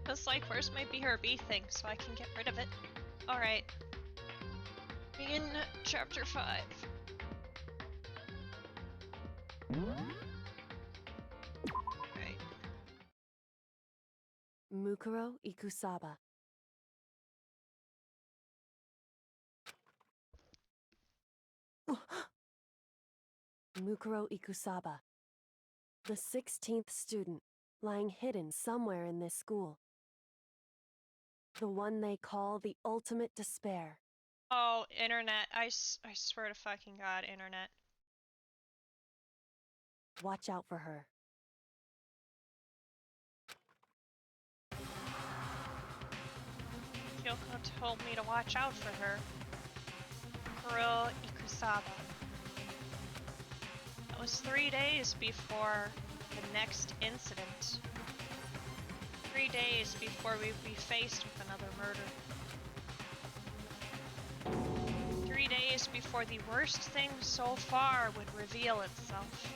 This like first might be her B thing, so I can get rid of it. Alright. Begin chapter 5. Right. Mukuro Ikusaba. Mukuro Ikusaba. The 16th student, lying hidden somewhere in this school. The one they call the ultimate despair. Oh, internet. I swear to fucking God, internet. Watch out for her. Kyoko told me to watch out for her. Mukuro Ikusaba. That was 3 days before the next incident. 3 days before we'd be faced with another murder. 3 days before the worst thing so far would reveal itself.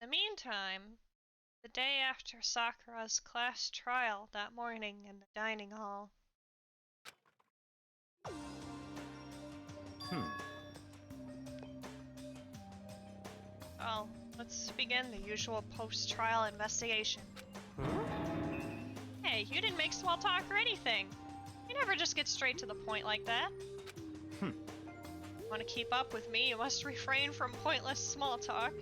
In the meantime, the day after Sakura's class trial that morning in the dining hall. Well, let's begin the usual post-trial investigation. Hey, you didn't make small talk or anything. You never just get straight to the point like that. Want to keep up with me, you must refrain from pointless small talk.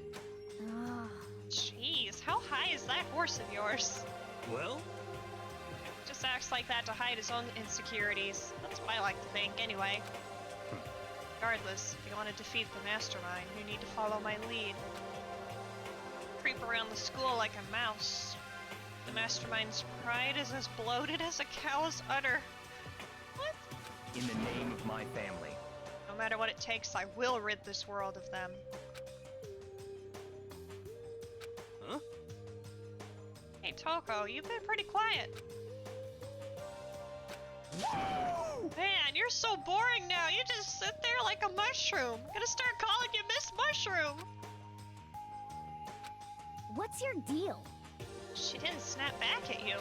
Jeez, how high is that horse of yours? Well? Just acts like that to hide his own insecurities. That's what I like to think, anyway. Regardless, if you want to defeat the mastermind, you need to follow my lead. Creep around the school like a mouse. The mastermind's pride is as bloated as a cow's udder. What? In the name of my family. No matter what it takes, I will rid this world of them. Huh? Hey, Toko, you've been pretty quiet. Man, you're so boring now. You just sit there like a mushroom. Gonna start calling you Miss Mushroom. What's your deal? She didn't snap back at you.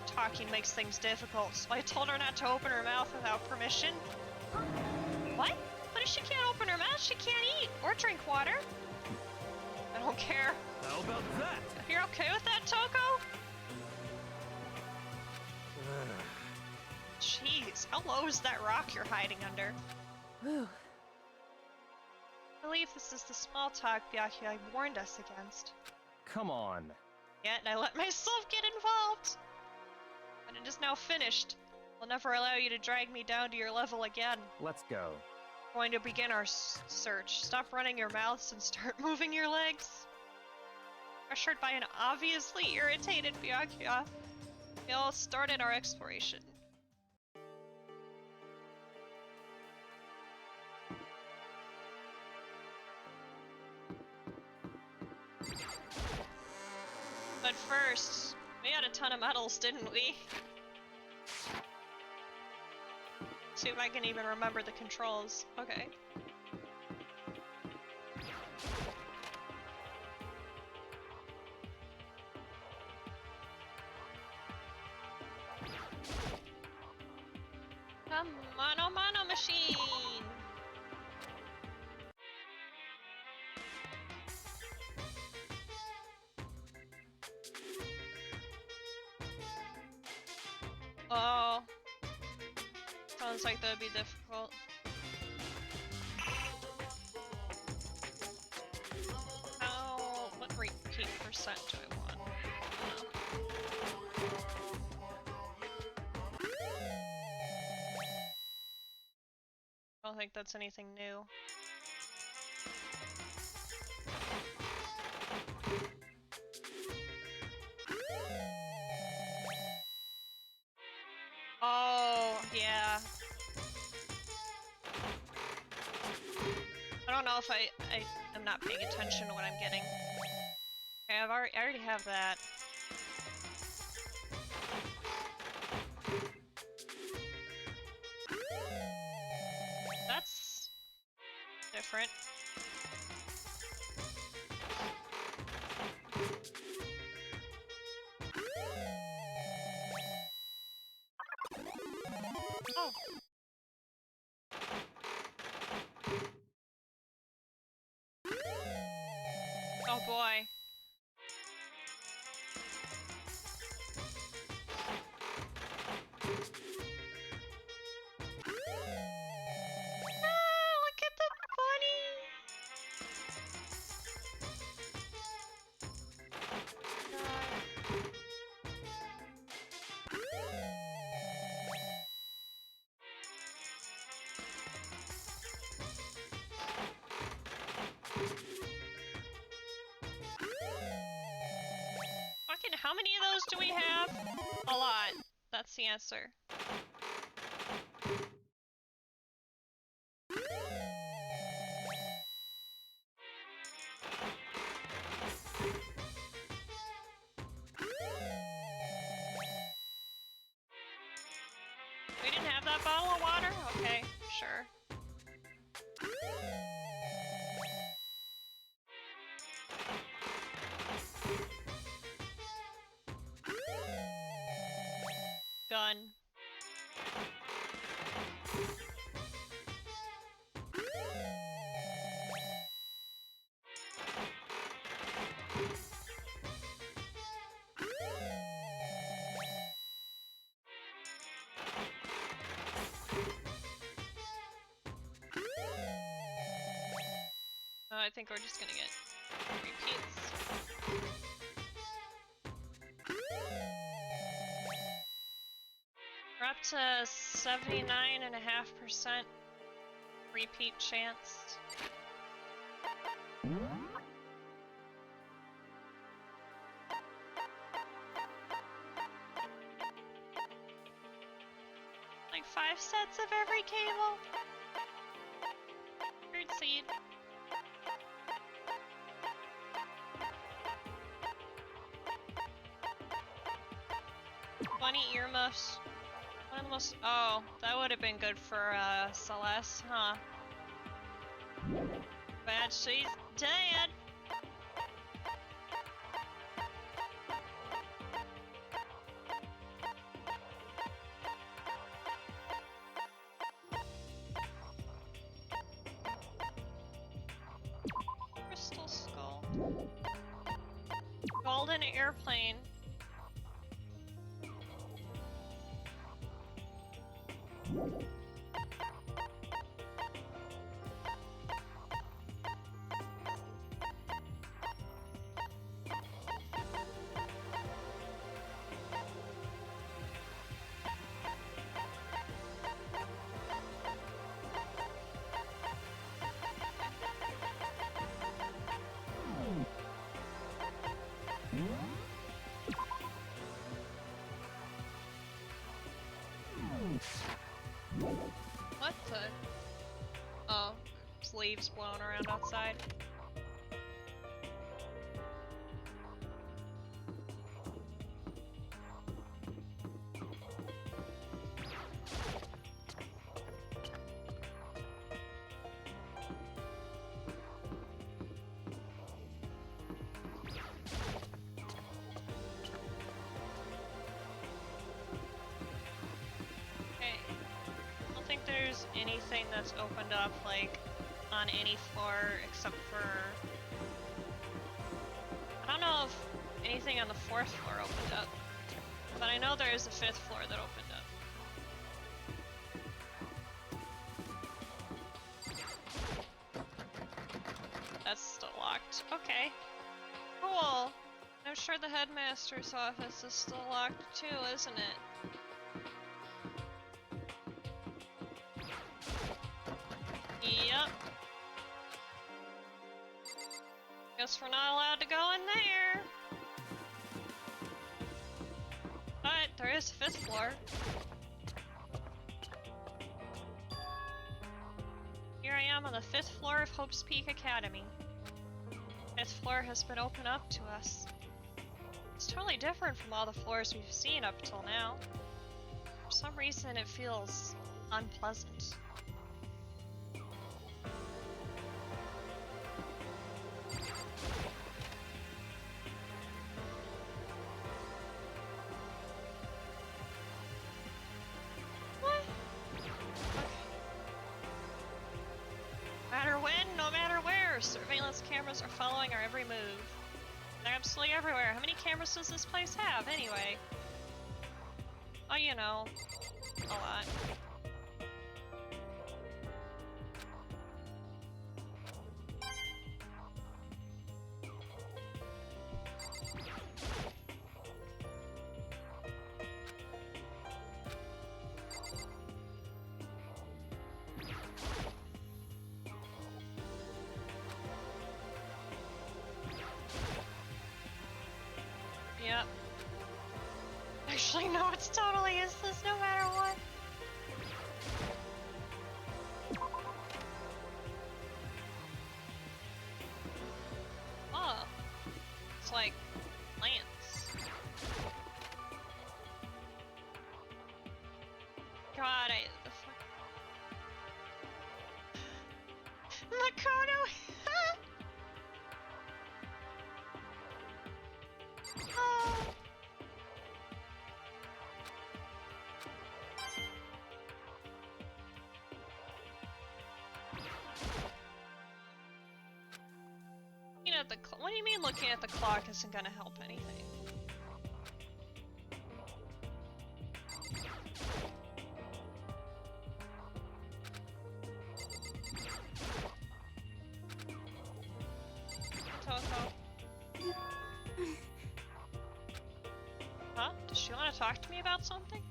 Talking makes things difficult, so I told her not to open her mouth without permission. What? But if she can't open her mouth, she can't eat or drink water. I don't care. How about that? You're okay with that, Toko? Jeez, how low is that rock you're hiding under? Whew. I believe this is the small talk Byakuya warned us against. Come on. Yet I let myself get involved. But it is now finished. I'll never allow you to drag me down to your level again. Let's go. We're going to begin our search. Stop running your mouths and start moving your legs. Pressured by an obviously irritated Byakuya, we all started our exploration. But first, we had a ton of medals, didn't we? See if I can even remember the controls. Okay. A mono machine! Oh. Sounds like that would be difficult. What repeat percent do I want? I don't think that's anything new. Oh, yeah. I don't know if I am not paying attention to what I'm getting. Okay, I already have that. different. Oh. Oh boy. Ah, look at the bunny. Fucking, how many of those do we have? A lot. That's the answer. We didn't have that bottle of water? Okay, sure. Done. I think we're just gonna get repeats. We're up to 79.5% repeat chance. Like 5 sets of every cable. Weird seed. Bunny earmuffs. One of the most. Oh, that would have been good for Celeste, huh? Bad she's dead. Crystal skull. Golden airplane. What the? Oh, there's leaves blowing around outside. There's anything that's opened up like on any floor except for I don't know if anything on the 4th floor opened up, but I know there is a 5th floor that opened up. That's still locked. Okay, cool. I'm sure the headmaster's office is still locked too, isn't it? Yep. Guess we're not allowed to go in there. But there is a 5th floor. Here I am on the 5th floor of Hope's Peak Academy. 5th floor has been opened up to us. It's totally different from all the floors we've seen up till now. For some reason it feels unpleasant. Cameras are following our every move. They're absolutely everywhere. How many cameras does this place have, anyway? Oh, you know, a lot. Yep. Actually, no, it's totally useless no matter what. Oh. It's like plants. God, the fuck. Makoto! Oh. Looking at the what do you mean looking at the clock isn't gonna help anything? Toko. Huh? Does she want to talk to me about something?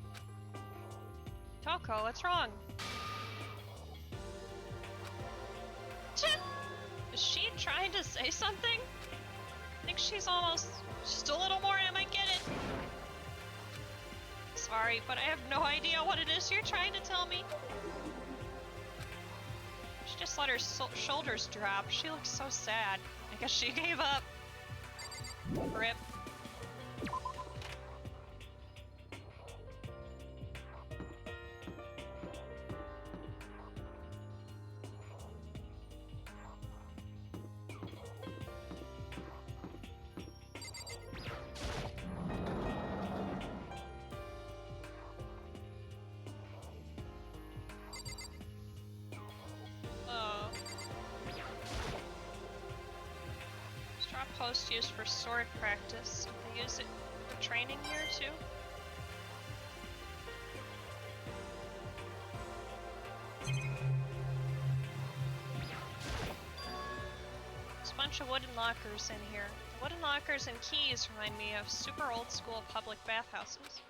Toko, what's wrong? Is she trying to say something? I think she's almost... just a little more and I might get it. Sorry, but I have no idea what it is you're trying to tell me. She just let her shoulders drop. She looks so sad. I guess she gave up. Rip. Post used for sword practice. Did they use it for training here too? There's a bunch of wooden lockers in here. The wooden lockers and keys remind me of super old school public bathhouses.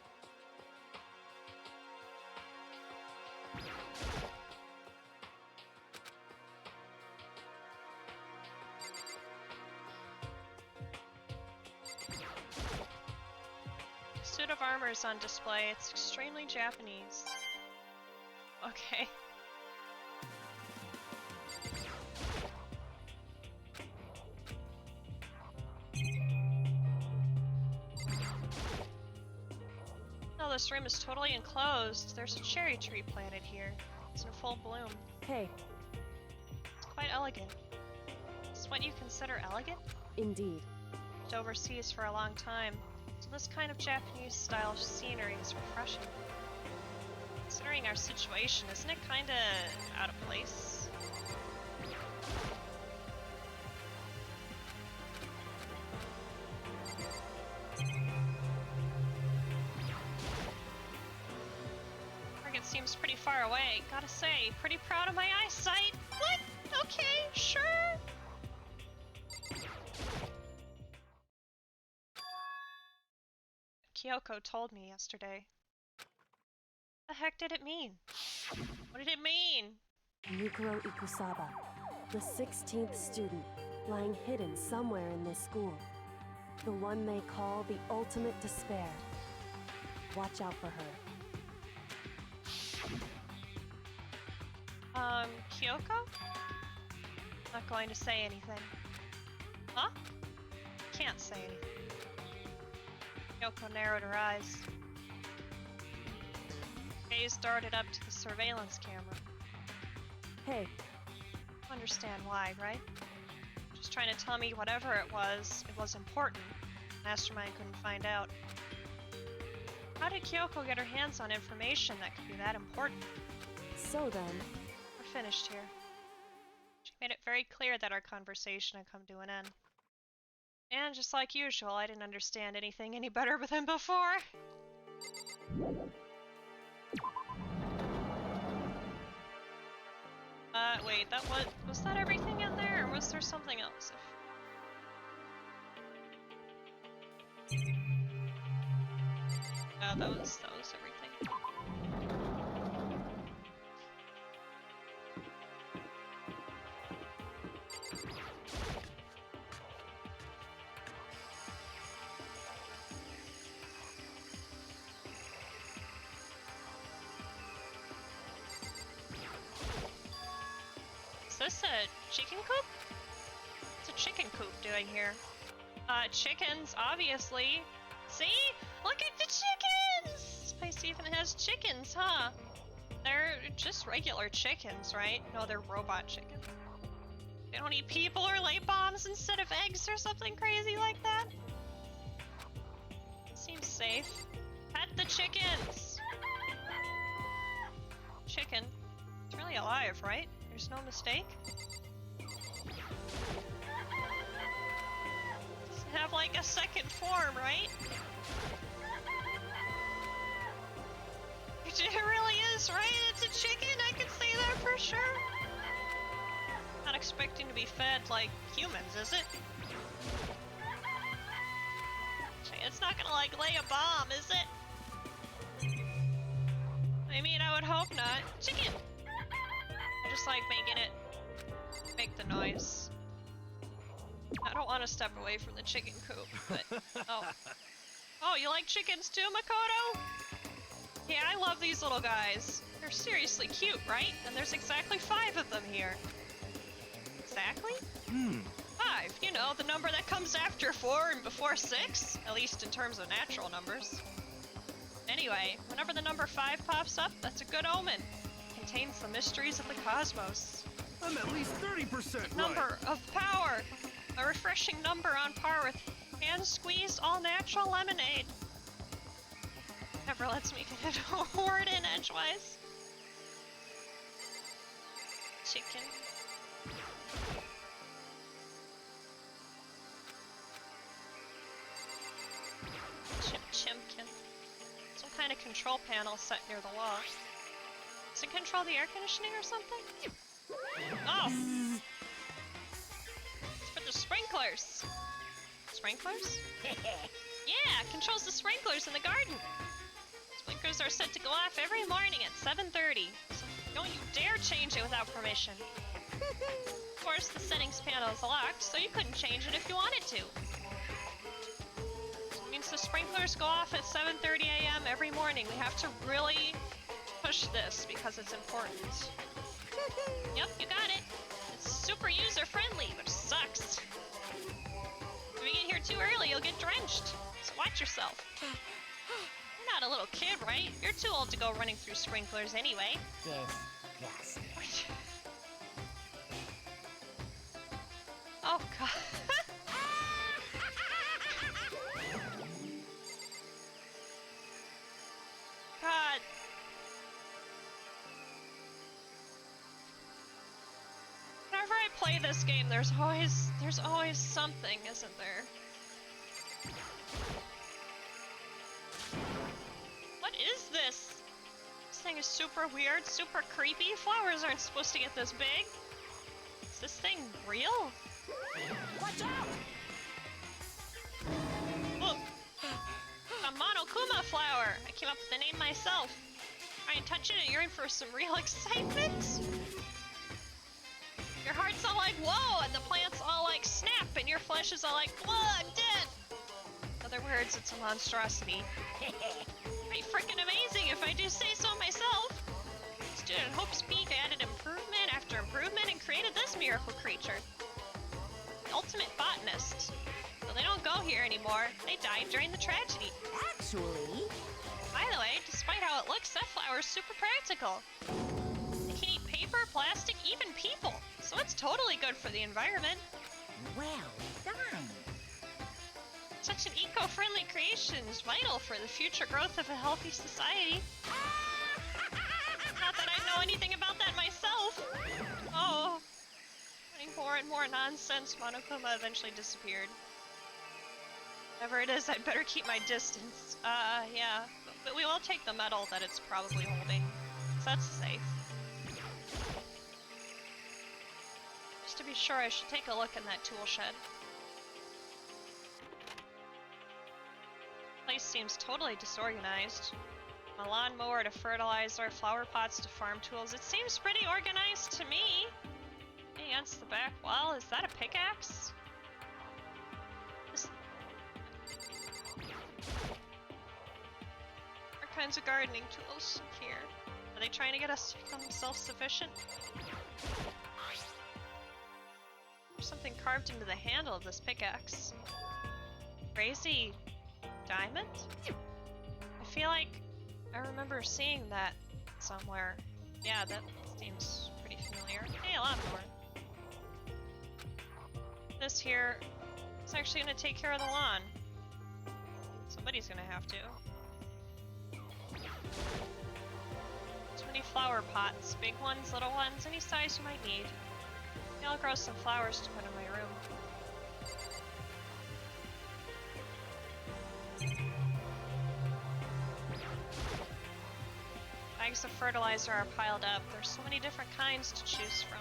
Suit of armor is on display. It's extremely Japanese. Okay. No, this room is totally enclosed. There's a cherry tree planted here. It's in full bloom. Hey. It's quite elegant. Is what you consider elegant? Indeed. Lived overseas for a long time. So this kind of Japanese-style scenery is refreshing. Considering our situation, isn't it kinda out of place? Target seems pretty far away. Gotta say, pretty proud of my eyesight. What? Okay, sure. Kyoko told me yesterday. What the heck did it mean? What did it mean? Mikuro Ikusaba, the 16th student, lying hidden somewhere in this school. The one they call the ultimate despair. Watch out for her. Kyoko? Not going to say anything. Huh? Can't say anything. Kyoko narrowed her eyes. Gaze darted up to the surveillance camera. Hey. Understand why, right? Just trying to tell me whatever it was important. Mastermind couldn't find out. How did Kyoko get her hands on information that could be that important? So then... We're finished here. She made it very clear that our conversation had come to an end. And just like usual, I didn't understand anything any better than before. Wait, that was that everything in there, or was there something else? No, that was everything. Is this a chicken coop? What's a chicken coop doing here? Chickens, obviously. See? Look at the chickens! This place even has chickens, huh? They're just regular chickens, right? No, they're robot chickens. They don't eat people or lay bombs instead of eggs or something crazy like that. Seems safe. Pet the chickens! Chicken. It's really alive, right? There's no mistake. Doesn't have like a second form, right? It really is, right? It's a chicken, I can say that for sure. Not expecting to be fed like humans, is it? It's not gonna like lay a bomb, is it? I mean, I would hope not. Chicken! I just like making it make the noise. I don't want to step away from the chicken coop, but oh. Oh, you like chickens too, Makoto? Yeah, I love these little guys. They're seriously cute, right? And there's exactly 5 of them here. Exactly? 5, you know, the number that comes after 4 and before 6, at least in terms of natural numbers. Anyway, whenever the number 5 pops up, that's a good omen. It contains the mysteries of the cosmos. I'm at least 30% right. Number of power. A refreshing number on par with hand-squeezed all-natural lemonade. Never lets me get a word in edgewise. Chicken. Chimkin. Some kind of control panel set near the wall. Does it control the air conditioning or something? Oh! It's for the sprinklers! Sprinklers? Yeah, it controls the sprinklers in the garden! Sprinklers are set to go off every morning at 7:30. So don't you dare change it without permission. Of course, the settings panel is locked, so you couldn't change it if you wanted to. It means the sprinklers go off at 7:30 a.m. every morning. We have to really push this because it's important. Yep, you got it. It's super user-friendly, which sucks. If you get here too early, you'll get drenched. So watch yourself. You're not a little kid, right? You're too old to go running through sprinklers anyway. Yes. Oh, God. God. Whenever I play this game, there's always something, isn't there? What is this? This thing is super weird, super creepy. Flowers aren't supposed to get this big. Is this thing real? Watch out! Look! A Monokuma flower! I came up with the name myself. Try and touch it and you're in for some real excitement. Your heart's all like, whoa, and the plant's all like, snap, and your flesh is all like, whoa, I'm dead! In other words, it's a monstrosity. Pretty freaking amazing if I do say so myself. Student Hope's Peak added improvement after improvement and created this miracle creature. The ultimate botanist. Well, they don't go here anymore. They died during the tragedy. Actually... By the way, despite how it looks, that flower's super practical. It can eat paper, plastic, even people. So it's totally good for the environment. well done. Such an eco-friendly creation is vital for the future growth of a healthy society. Not that I know anything about that myself. Oh. more and more nonsense, Monokuma eventually disappeared. Whatever it is, I'd better keep my distance. Yeah. But we will take the medal that it's probably holding. So that's safe. Just to be sure, I should take a look in that tool shed. Place seems totally disorganized. A lawnmower to fertilizer, flower pots to farm tools. It seems pretty organized to me. Against the back wall, is that a pickaxe? All kinds of gardening tools here. Are they trying to get us to become self-sufficient? There's something carved into the handle of this pickaxe. Crazy diamond? I feel like I remember seeing that somewhere. Yeah, that seems pretty familiar. Hey, a lawnmower. This here is actually gonna take care of the lawn. Somebody's gonna have to. Too many flower pots. Big ones, little ones, any size you might need. Maybe I'll grow some flowers to put in my room. Bags of fertilizer are piled up. There's so many different kinds to choose from.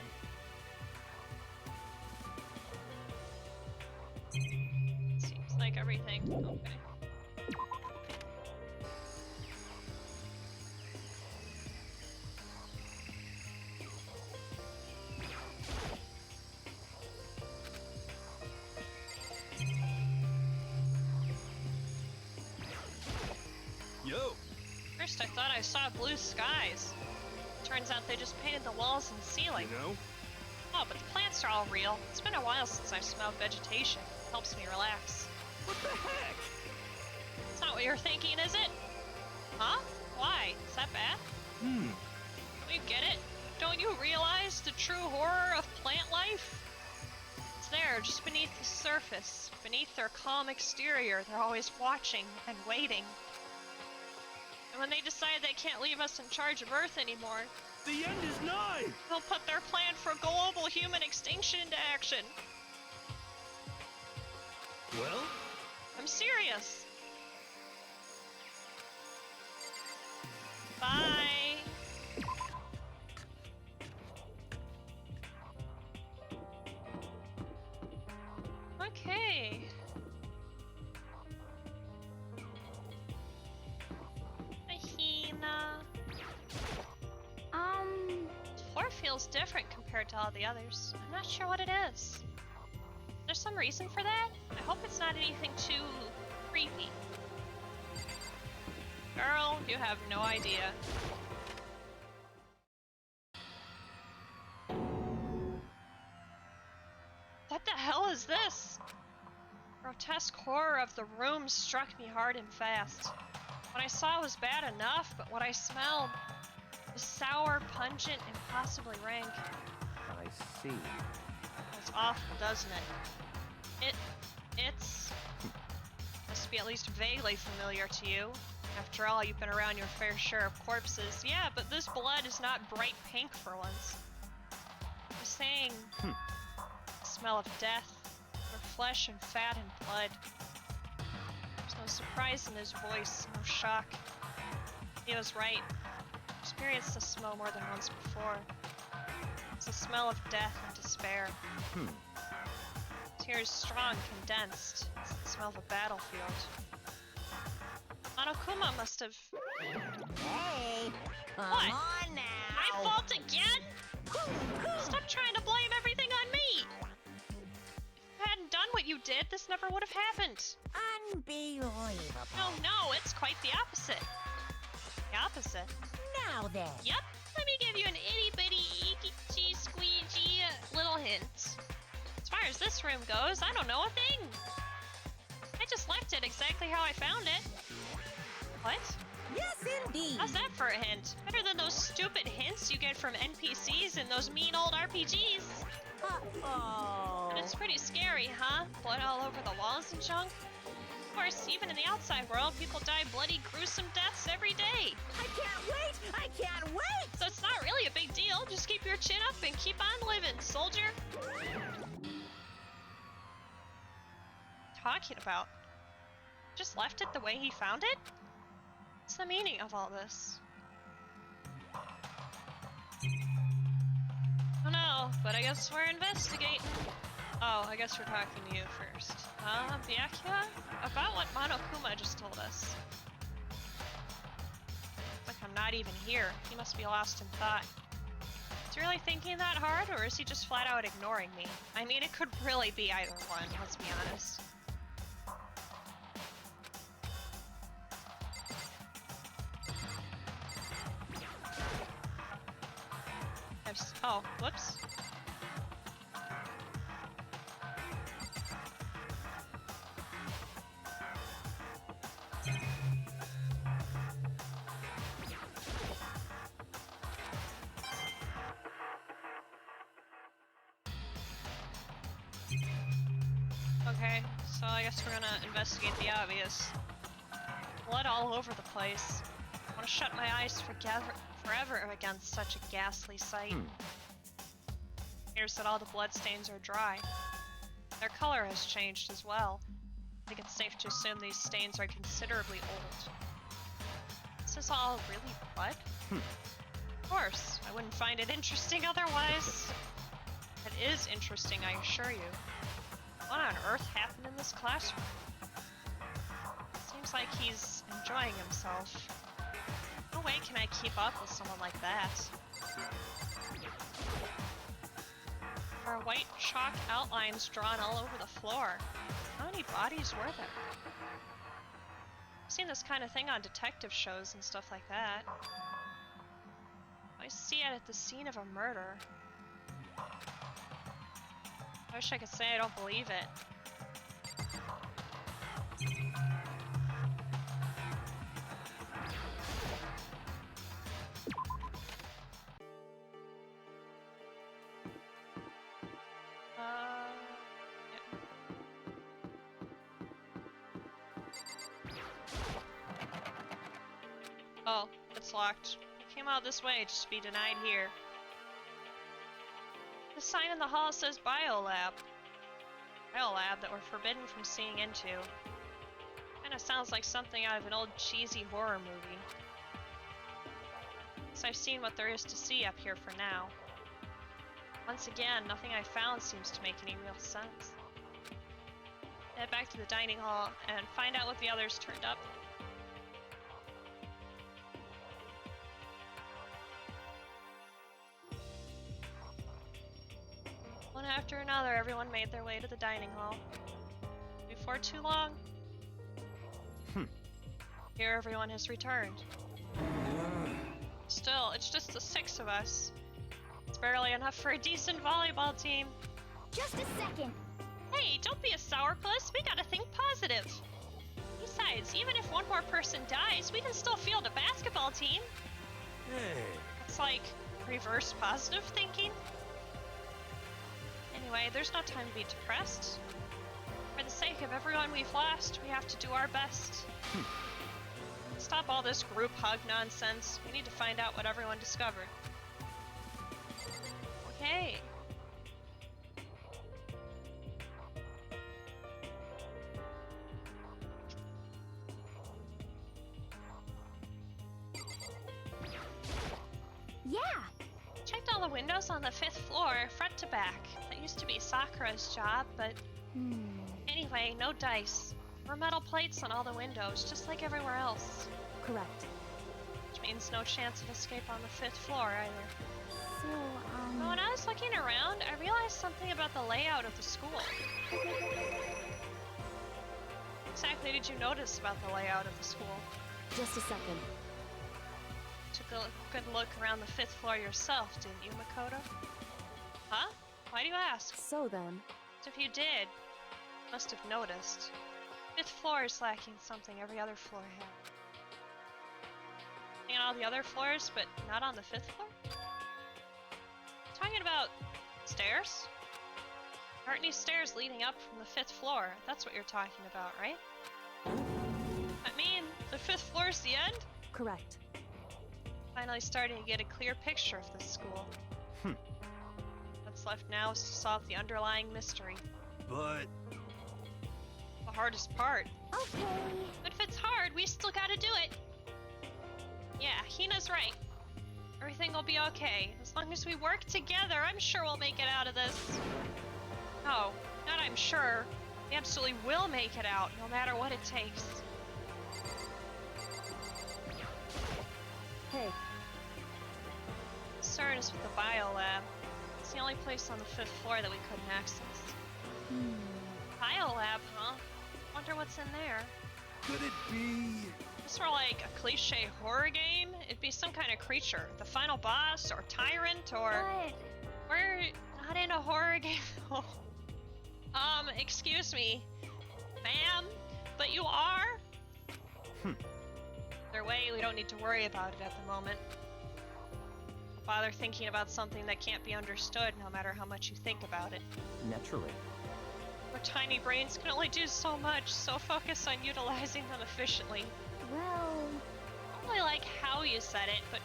Seems like everything. Okay. Yo! First I thought I saw blue skies. Turns out they just painted the walls and ceiling. You know? Oh, but the plants are all real. It's been a while since I've smelled vegetation. It helps me relax. What the heck? It's not what you're thinking, is it? Huh? Why? Is that bad? Don't you get it? Don't you realize the true horror of plant life? It's there, just beneath the surface. Beneath their calm exterior, they're always watching and waiting. And when they decide they can't leave us in charge of Earth anymore, The end is nigh! they'll put their plan for global human extinction into action. Well? I'm serious. Bye. Okay. Mahina. The floor feels different compared to all the others. I'm not sure what it is. There's some reason for that? I hope it's not anything too creepy. Girl, you have no idea. What the hell is this? Grotesque horror of the room struck me hard and fast. What I saw was bad enough, but what I smelled was sour, pungent, and possibly rank. I see. It's awful, doesn't it? It's... must be at least vaguely familiar to you. After all, you've been around your fair share of corpses. Yeah, but this blood is not bright pink for once. I'm saying... the smell of death. Or flesh and fat and blood. There's no surprise in his voice, no shock. He was right. I've experienced this smell more than once before. It's the smell of death and despair. It's here is strong, condensed. It's the smell of a battlefield. Monokuma must have... Hey, come What? on now. My fault again? Stop trying to blame everything on me! If you hadn't done what you did, this never would have happened. Unbelievable. No, it's quite the opposite. The opposite? Now then. Yep. Let me give you an itty-bitty, eeky, squeegee little hint. As far as this room goes, I don't know a thing. I just left it exactly how I found it. What? Yes, indeed. How's that for a hint? Better than those stupid hints you get from NPCs in those mean old RPGs. Uh-oh. And it's pretty scary, huh? Blood all over the walls and junk? Of course, even in the outside world, people die bloody, gruesome deaths every day. I can't wait! I can't wait! So it's not really a big deal. Just keep your chin up and keep on living, soldier. Talking about? Just left it the way he found it? What's the meaning of all this? Oh no, but I guess we're investigating. Oh, I guess we're talking to you first. Byakuya? About what Monokuma just told us. It's like I'm not even here. He must be lost in thought. Is he really thinking that hard, or is he just flat out ignoring me? I mean, it could really be either one, let's be honest. Oh, whoops. Okay, so I guess we're gonna investigate the obvious. Blood all over the place. I want to shut my eyes forever against such a ghastly sight. Appears that all the bloodstains are dry. Their color has changed as well. I think it's safe to assume these stains are considerably old. This is all really blood? Of course, I wouldn't find it interesting otherwise. It is interesting, I assure you. What on earth happened in this classroom? Seems like he's enjoying himself. No way can I keep up with someone like that. There are white chalk outlines drawn all over the floor. How many bodies were there? I've seen this kind of thing on detective shows and stuff like that. I see it at the scene of a murder. I wish I could say I don't believe it. Oh, it's locked. I came out this way just to be denied here. The sign in the hall says Biolab. Biolab that we're forbidden from seeing into. Kinda sounds like something out of an old cheesy horror movie. Guess I've seen what there is to see up here for now. Once again, nothing I found seems to make any real sense. Head back to the dining hall and find out what the others turned up. One after another, everyone made their way to the dining hall. Before too long, here everyone has returned. Still, it's just the 6 of us. It's barely enough for a decent volleyball team. Just a second. Hey, don't be a sourpuss. We gotta think positive. Besides, even if one more person dies, we can still field a basketball team. Hey. It's like reverse positive thinking. Anyway, there's no time to be depressed. For the sake of everyone we've lost, we have to do our best. Stop all this group hug nonsense. We need to find out what everyone discovered. Okay. Yeah. Checked all the windows on the 5th floor, front to back. That used to be Sakura's job, but anyway, no dice. Or metal plates on all the windows, just like everywhere else. Correct. Which means no chance of escape on the 5th floor either. So, But when I was looking around, I realized something about the layout of the school. What exactly did you notice about the layout of the school? Just a second. Took a good look around the 5th floor yourself, didn't you, Makoto? Huh? Why do you ask? So then, If you did, you must have noticed. 5th floor is lacking something every other floor had. On all the other floors, but not on the 5th floor? Talking about stairs? There aren't any stairs leading up from the 5th floor. That's what you're talking about, right? fifth floor is the end? Correct. Finally starting to get a clear picture of this school. Hmm. What's left now is to solve the underlying mystery. But The hardest part. Okay. But if it's hard, we still gotta do it. Yeah, Hina's right. Everything will be okay. As long as we work together, I'm sure we'll make it out of this. No, not I'm sure. We absolutely will make it out, no matter what it takes. Hey, Concern is with the bio lab. It's the only place on the 5th floor that we couldn't access. Bio lab, huh? Wonder what's in there. could it be? This were like a cliche horror game. It'd be some kind of creature, the final boss, or tyrant, or But we're not in a horror game. Excuse me, ma'am, but you are. Either way, we don't need to worry about it at the moment. Don't bother thinking about something that can't be understood, no matter how much you think about it. Naturally. Our tiny brains can only do so much, so focus on utilizing them efficiently. well, I don't really like how you said it, but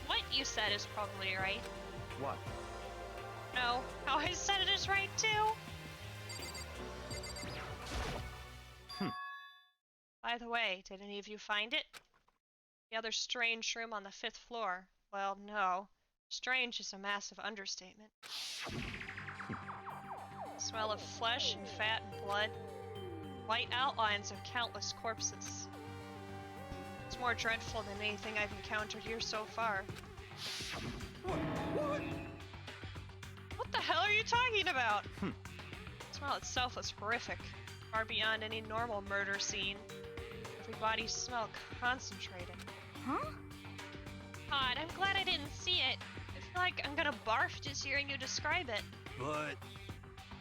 what you said is probably right. What? No, how I said it is right too. By the way, did any of you find it? The other strange room on the 5th floor. Well, no. Strange is a massive understatement. Smell of flesh and fat and blood. White outlines of countless corpses. It's more dreadful than anything I've encountered here so far. What? What the hell are you talking about? The smell itself was horrific, far beyond any normal murder scene. Every body smell concentrated. huh? God, I'm glad I didn't see it. I feel like I'm gonna barf just hearing you describe it. But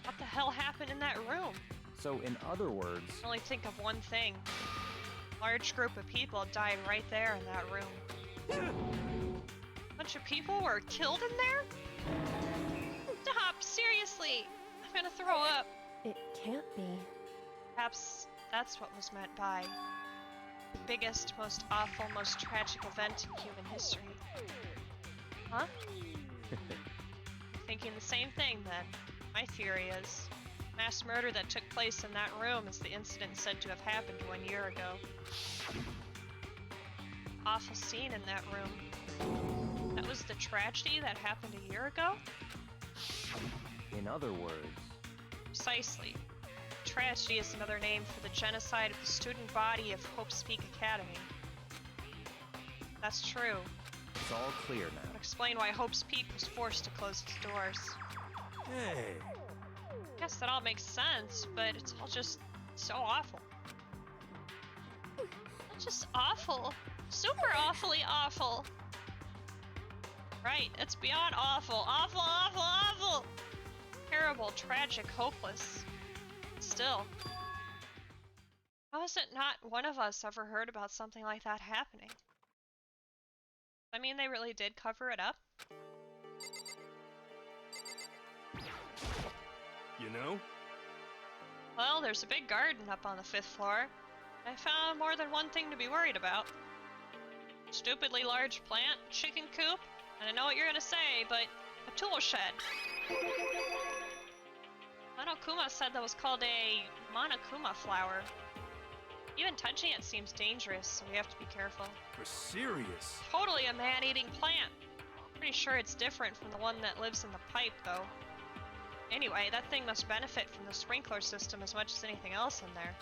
What the hell happened in that room? So, in other words, I can only think of one thing. A large group of people died right there in that room. A bunch of people were killed in there? Stop, seriously! I'm gonna throw up. it can't be. Perhaps that's what was meant by the biggest, most awful, most tragic event in human history. Huh? Thinking the same thing then. My theory is mass murder that took place in that room is the incident said to have happened 1 year ago. Awful scene in that room. That was the tragedy that happened a year ago? in other words, Precisely. Tragedy is another name for the genocide of the student body of Hope's Peak Academy. That's true. it's all clear Would now. explain why Hope's Peak was forced to close its doors. hey, I guess that all makes sense, but it's all just so awful. It's just awful. Super awfully awful. Right, it's beyond awful. Awful, awful, awful! Terrible, tragic, hopeless. Still. How is it not one of us ever heard about something like that happening? I mean, they really did cover it up. you know? Well, there's a big garden up on the 5th floor. I found more than one thing to be worried about. Stupidly large plant, chicken coop, and I know what you're gonna say, but a tool shed. Monokuma said that was called a Monokuma flower. Even touching it seems dangerous, so we have to be careful. For serious? Totally a man-eating plant. Pretty sure it's different from the one that lives in the pipe, though. Anyway, that thing must benefit from the sprinkler system as much as anything else in there.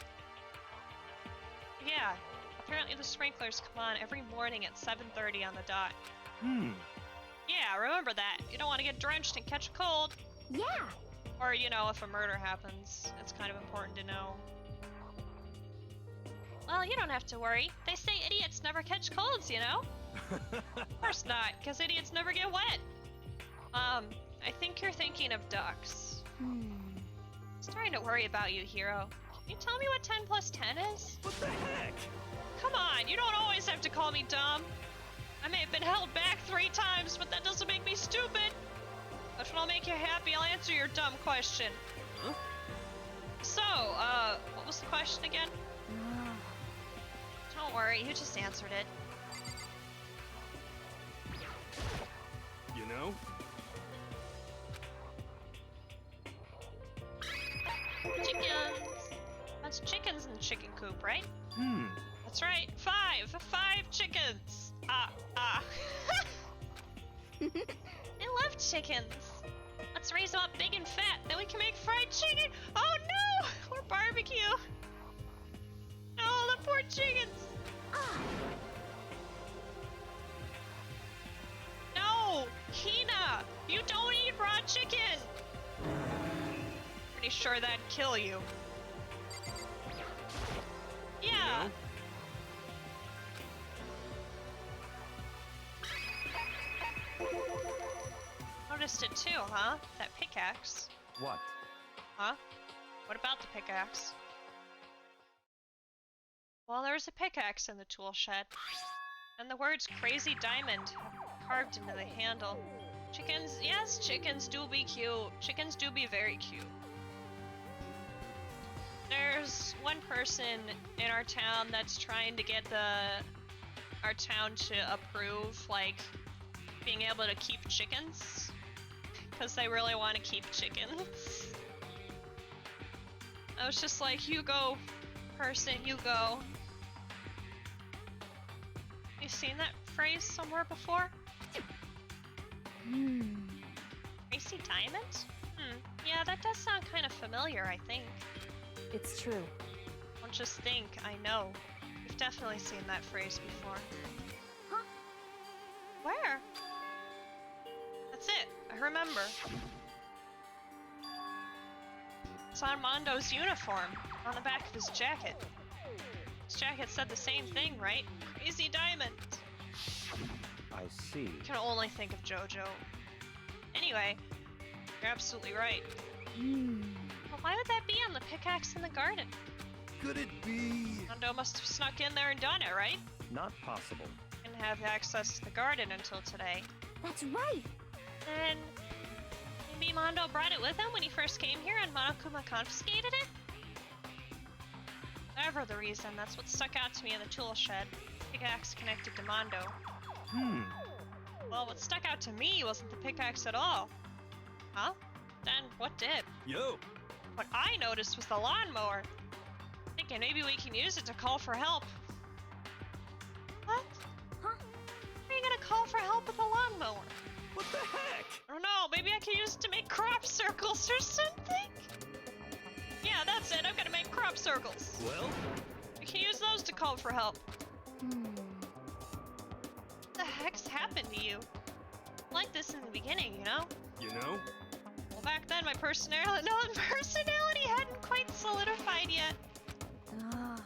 Yeah, apparently the sprinklers come on every morning at 7:30 on the dot. Yeah, remember that. You don't want to get drenched and catch a cold. Yeah. Or, you know, if a murder happens, it's kind of important to know. Well, you don't have to worry. They say idiots never catch colds, you know? Of course not, because idiots never get wet. I think you're thinking of ducks. Starting to worry about you, Hero. Can you tell me what 10 plus 10 is? What the heck? Come on, you don't always have to call me dumb. I may have been held back 3 times, but that doesn't make me stupid. But when I'll make you happy, I'll answer your dumb question. Huh? So, what was the question again? Don't worry, you just answered it. You know? Chickens! That's chickens in the chicken coop, right? Hmm. That's right, 5! 5 chickens! I love chickens! Let's raise them up big and fat, then we can make fried chicken! Oh no! Or barbecue! No, the poor chickens! No! Hina! You don't eat raw chicken! Pretty sure that'd kill you. Yeah! You know? Noticed it too, huh? That pickaxe. What? Huh? What about the pickaxe? Well, there's a pickaxe in the tool shed. And the words Crazy Diamond carved into the handle. Chickens, yes, chickens do be cute. Chickens do be very cute. There's one person in our town that's trying to get our town to approve, like, being able to keep chickens. Because they really want to keep chickens. I was just like, you go, person, you go. You seen that phrase somewhere before? Crazy Diamond? Yeah, that does sound kind of familiar, I think. It's true. Don't just think, I know. You've definitely seen that phrase before. Huh? Where? That's it, I remember. It's on Mondo's uniform, on the back of his jacket. His jacket said the same thing, right? Crazy Diamond! I see. I can only think of JoJo. Anyway, you're absolutely right. Well, why would that be on the pickaxe in the garden? Could it be? Mondo must have snuck in there and done it, right? Not possible. Didn't have access to the garden until today. That's right. Then maybe Mondo brought it with him when he first came here and Monokuma confiscated it? Whatever the reason, that's what stuck out to me in the tool shed. Pickaxe connected to Mondo. Well, what stuck out to me wasn't the pickaxe at all. Huh? Then what did? Yo. What I noticed was the lawnmower. Thinking maybe we can use it to call for help. What? Huh? How are you gonna call for help with a lawnmower? What the heck? I don't know, maybe I can use it to make crop circles or something? Yeah, that's it, I'm gonna make crop circles. Well, We can use those to call for help. What the heck's happened to you? Like this in the beginning, you know? you know? Well, back then my personality hadn't quite solidified yet. I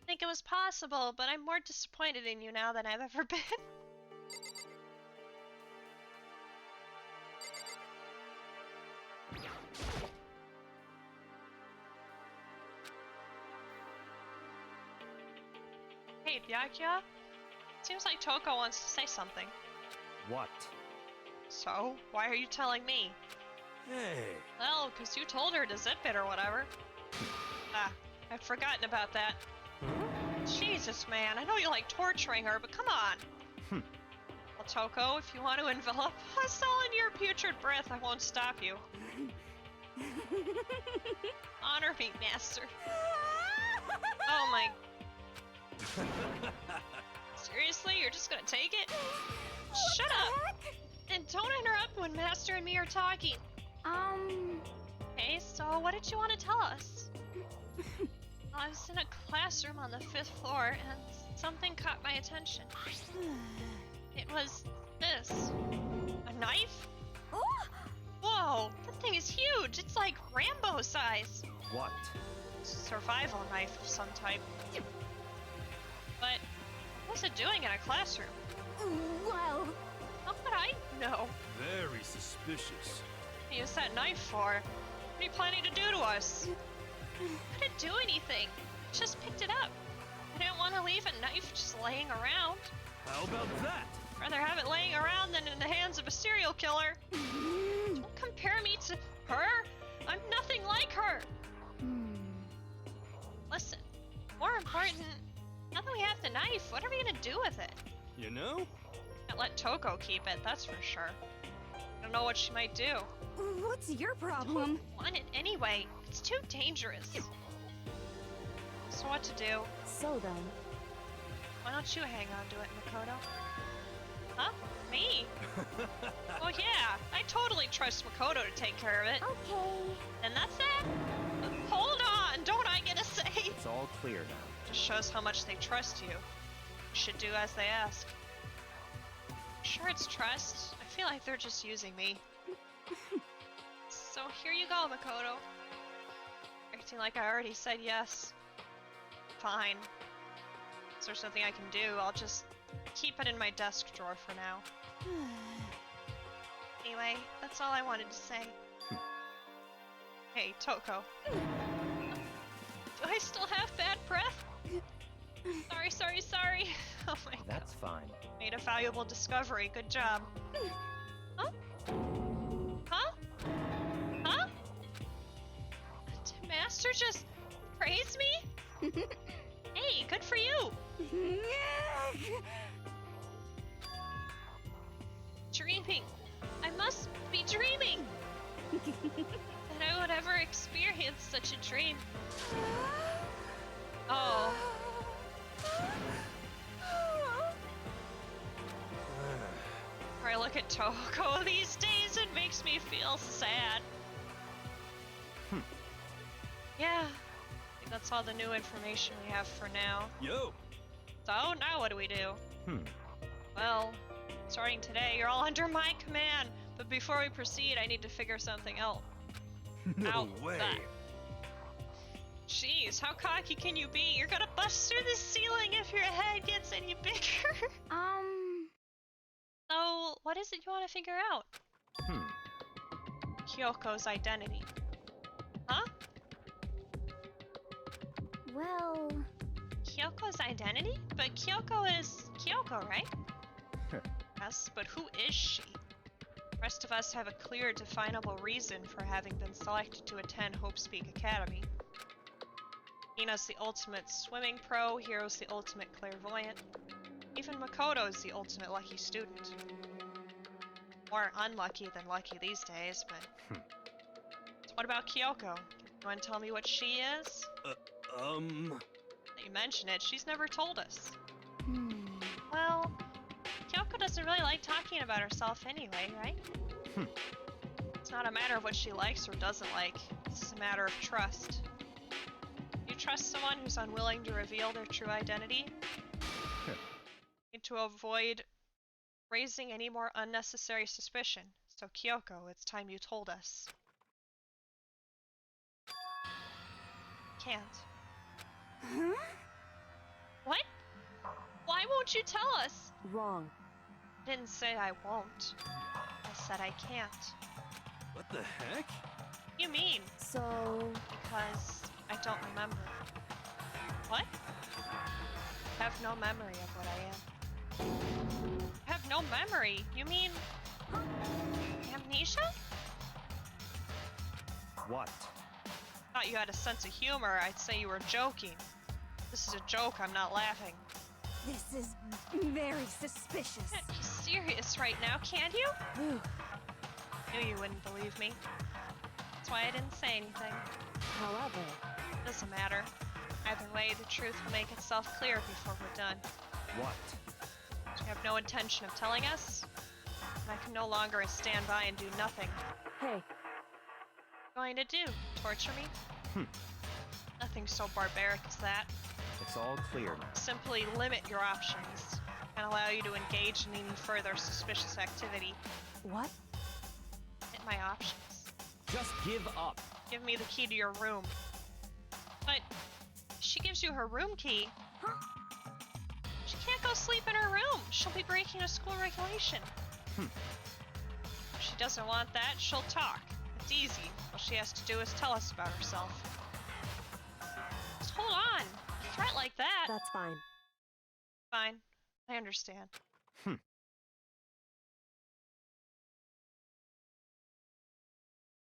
think it was possible, but I'm more disappointed in you now than I've ever been. Hey, Byakuya? Seems like Toko wants to say something. What? So, why are you telling me? Hey. Well, 'cause you told her to zip it or whatever. Ah, I'd forgotten about that. Jesus, man, I know you like torturing her, but come on. Well, Toko, if you want to envelop us all in your putrid breath, I won't stop you. Honor me, master. Oh my... Seriously? You're just gonna take it? Shut up! And don't interrupt when Master and me are talking. Okay, so what did you want to tell us? I was in a classroom on the 5th floor and something caught my attention. It was this. A knife? Whoa, that thing is huge. It's like Rambo size. What? Survival knife of some type. But what was it doing in a classroom? Well, How could I know? Very suspicious. What use that knife for? What are you planning to do to us? I didn't do anything. I just picked it up. I didn't want to leave a knife just laying around. How about that? Rather have it laying around than in the hands of a serial killer. Don't compare me to her. I'm nothing like her. Listen, more Important. Now that we have the knife, what are we gonna do with it? You know? Can't let Toko keep it, that's for sure. I don't know what she might do. What's your problem? Want it anyway. It's too dangerous. So what to do? So then, Why don't you hang on to it, Makoto? Huh? Me? Oh yeah, I totally trust Makoto to take care of it. Okay. And that's it? Hold on, don't I get a say? It's all clear now. Just shows how much they trust you. You should do as they ask. Sure it's trust. I feel like they're just using me. So here you go, Makoto. Acting like I already said yes. Fine. If there's nothing I can do, I'll just keep it in my desk drawer for now. Anyway, that's all I wanted to say. Hey, Toko. Do I still have bad breath? Sorry. Oh my god. That's fine. Made a valuable discovery. Good job. Huh? Huh? Huh? Did Master just praise me? Hey, good for you. Dreaming. I must be dreaming. That I would ever experience such a dream. Oh. When I look at Toko these days, it makes me feel sad. Yeah, I think that's all the new information we have for now. Yo! So now what do we do? Hmm. Well, starting today, you're all under my command. But before we proceed, I need to figure something out. No Out way! that. Jeez, how cocky can you be? You're gonna bust through the ceiling if your head gets any bigger. So, what is it you want to figure out? Kyoko's identity. Huh? Well, Kyoko's identity? But Kyoko is Kyoko, right? Yes, but who is she? The rest of us have a clear, definable reason for having been selected to attend Hope Speak Academy. Ina's the ultimate swimming pro, Hiro's the ultimate clairvoyant. Even Makoto's the ultimate lucky student. More unlucky than lucky these days, but... So what about Kyoko? You want to tell me what she is? Now you mention it, she's never told us. Well, Kyoko doesn't really like talking about herself anyway, right? It's not a matter of what she likes or doesn't like. It's a matter of trust. You trust someone who's unwilling to reveal their true identity? Need to avoid raising any more unnecessary suspicion. So Kyoko, it's time you told us. Can't. Huh? What? Why won't you tell us? wrong. I didn't say I won't. I said I can't. What the heck? You mean? So, Because I don't remember. What? I have no memory of what I am. I have no memory? You mean... amnesia? What? Thought you had a sense of humor, I'd say you were joking. This is a joke, I'm not laughing. This is very suspicious. Can't be serious right now, can you? whew, Knew you wouldn't believe me. That's why I didn't say anything. however, Doesn't matter. Either way, the truth will make itself clear before we're done. What? You have no intention of telling us, and I can no longer stand by and do nothing. hey, Going to do? Torture me? Nothing so barbaric as that. It's all clear now. Simply limit your options and allow you to engage in any further suspicious activity. what? Limit my options. Just give up. Give me the key to your room. But she gives you her room key. She can't go sleep in her room. She'll be breaking a school regulation. If she doesn't want that, she'll talk. It's easy. All she has to do is tell us about herself. Just hold on. A threat like that. That's fine. Fine. I understand.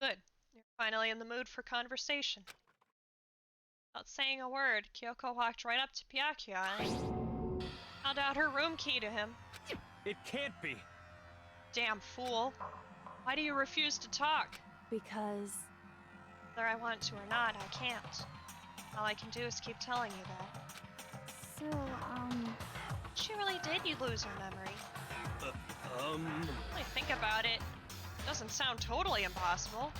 Good. You're finally in the mood for conversation. Without saying a word, Kyoko walked right up to Byakuya and held out her room key to him. It can't be. Damn fool. Why do you refuse to talk? Because Whether I want to or not, I can't. All I can do is keep telling you that. So, She really did lose her memory. Really think about it. Doesn't sound totally impossible.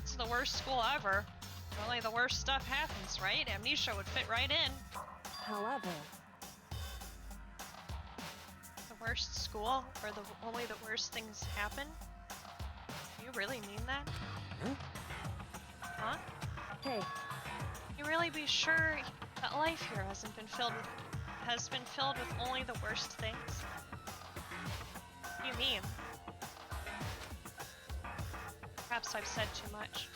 This is the worst school ever. Only the worst stuff happens, right? Amnesia would fit right in. however, The worst school, where only the worst things happen? Do you really mean that? Huh? hey, You really be sure that life here has been filled with only the worst things? What do you mean? Perhaps I've said too much.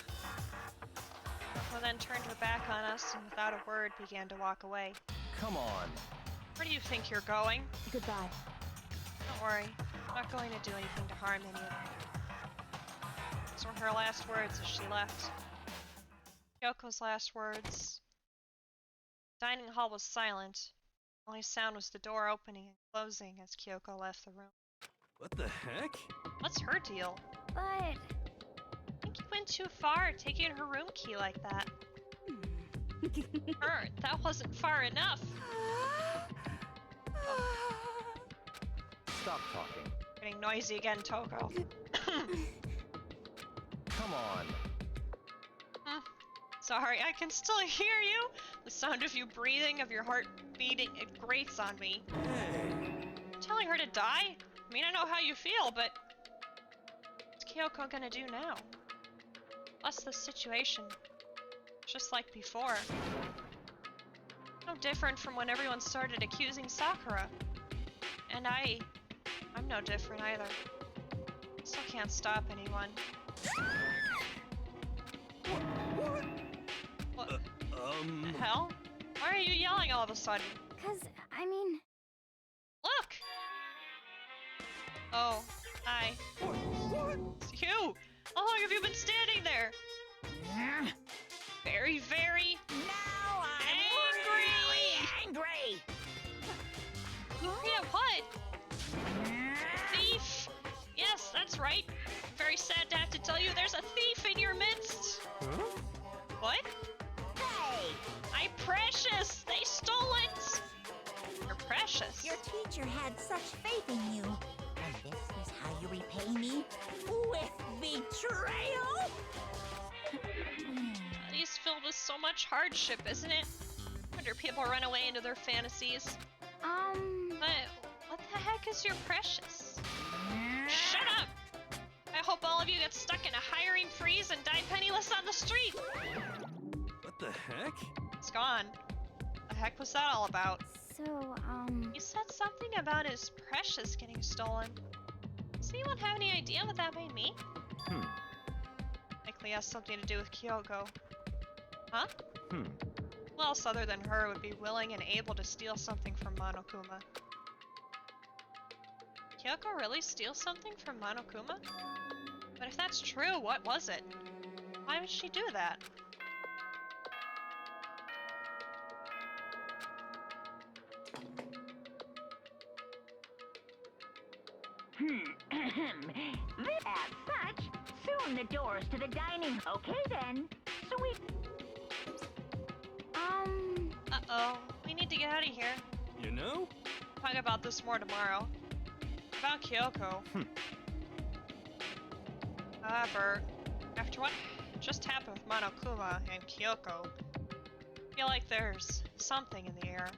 Yoko then turned her back on us and without a word began to walk away. Come on. Where do you think you're going? goodbye. Don't worry, I'm not going to do anything to harm any of you. Those were her last words as she left. Yoko's last words. The dining hall was silent. The only sound was the door opening and closing as Kyoko left the room. What the heck? What's her deal? but I think you went too far taking her room key like that. That wasn't far enough. Stop talking. Getting noisy again, Toko. Come on. Sorry, I can still hear you. The sound of you breathing, of your heart beating, it grates on me. Telling her to die? I mean, I know how you feel, but what's Kyoko gonna do now? Plus the situation. Just like before. No different from when everyone started accusing Sakura. And I'm no different either. Still can't stop anyone. What the hell? Why are you yelling all of a sudden? 'cause I mean, Look! Oh, hi. It's you! How long have you been standing there? Very, very Now I'm angry! really angry! Yeah, what? Thief! Yes, that's right. I'm very sad to have to tell you there's a thief in your midst. What? Hey! My precious! They stole it! You're precious. Your teacher had such faith in you. And this is how you repay me? With betrayal? He's filled with so much hardship, isn't it? Wonder people run away into their fantasies. But what the heck is your precious? Shut up! I hope all of you get stuck in a hiring freeze and die penniless on the street! What the heck? It's gone. The heck was that all about? so, You said something about his precious getting stolen. Does anyone have any idea what that might mean? Likely has something to do with Kyoko. Huh? Who else other than her would be willing and able to steal something from Monokuma? Kyoko really steal something from Monokuma? But if that's true, what was it? Why would she do that? As such, soon the doors to the dining. Okay then. Sweet. Uh-oh. We need to get out of here. You know? Talk about this more tomorrow. About Kyoko. However, after what just happened with Monokuma and Kyoko, I feel like there's something in the air.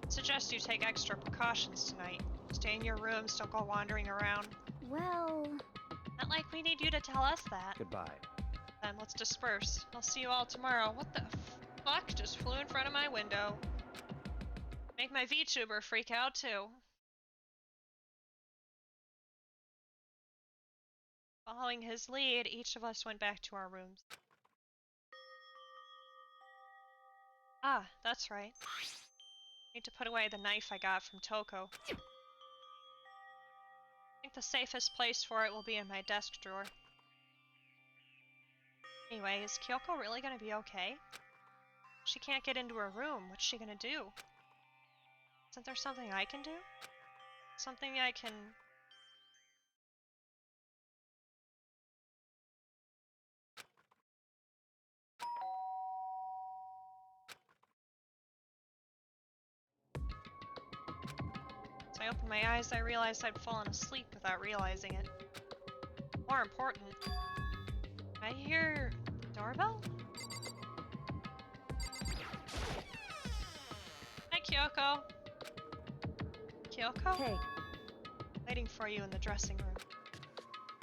I suggest you take extra precautions tonight. Stay in your rooms, don't go wandering around. well, Not like we need you to tell us that. Goodbye. Then let's disperse. I'll see you all tomorrow. What the fuck just flew in front of my window? Make my VTuber freak out too. Following his lead, each of us went back to our rooms. Ah, that's right. Need to put away the knife I got from Toko. I think the safest place for it will be in my desk drawer. Anyway, is Kyoko really gonna be okay? She can't get into her room. What's she gonna do? Isn't there something I can do? Something I can... As I opened my eyes, I realized I'd fallen asleep without realizing it. More important, I hear the doorbell? Hi, Kyoko. Kyoko? Hey, Waiting for you in the dressing room.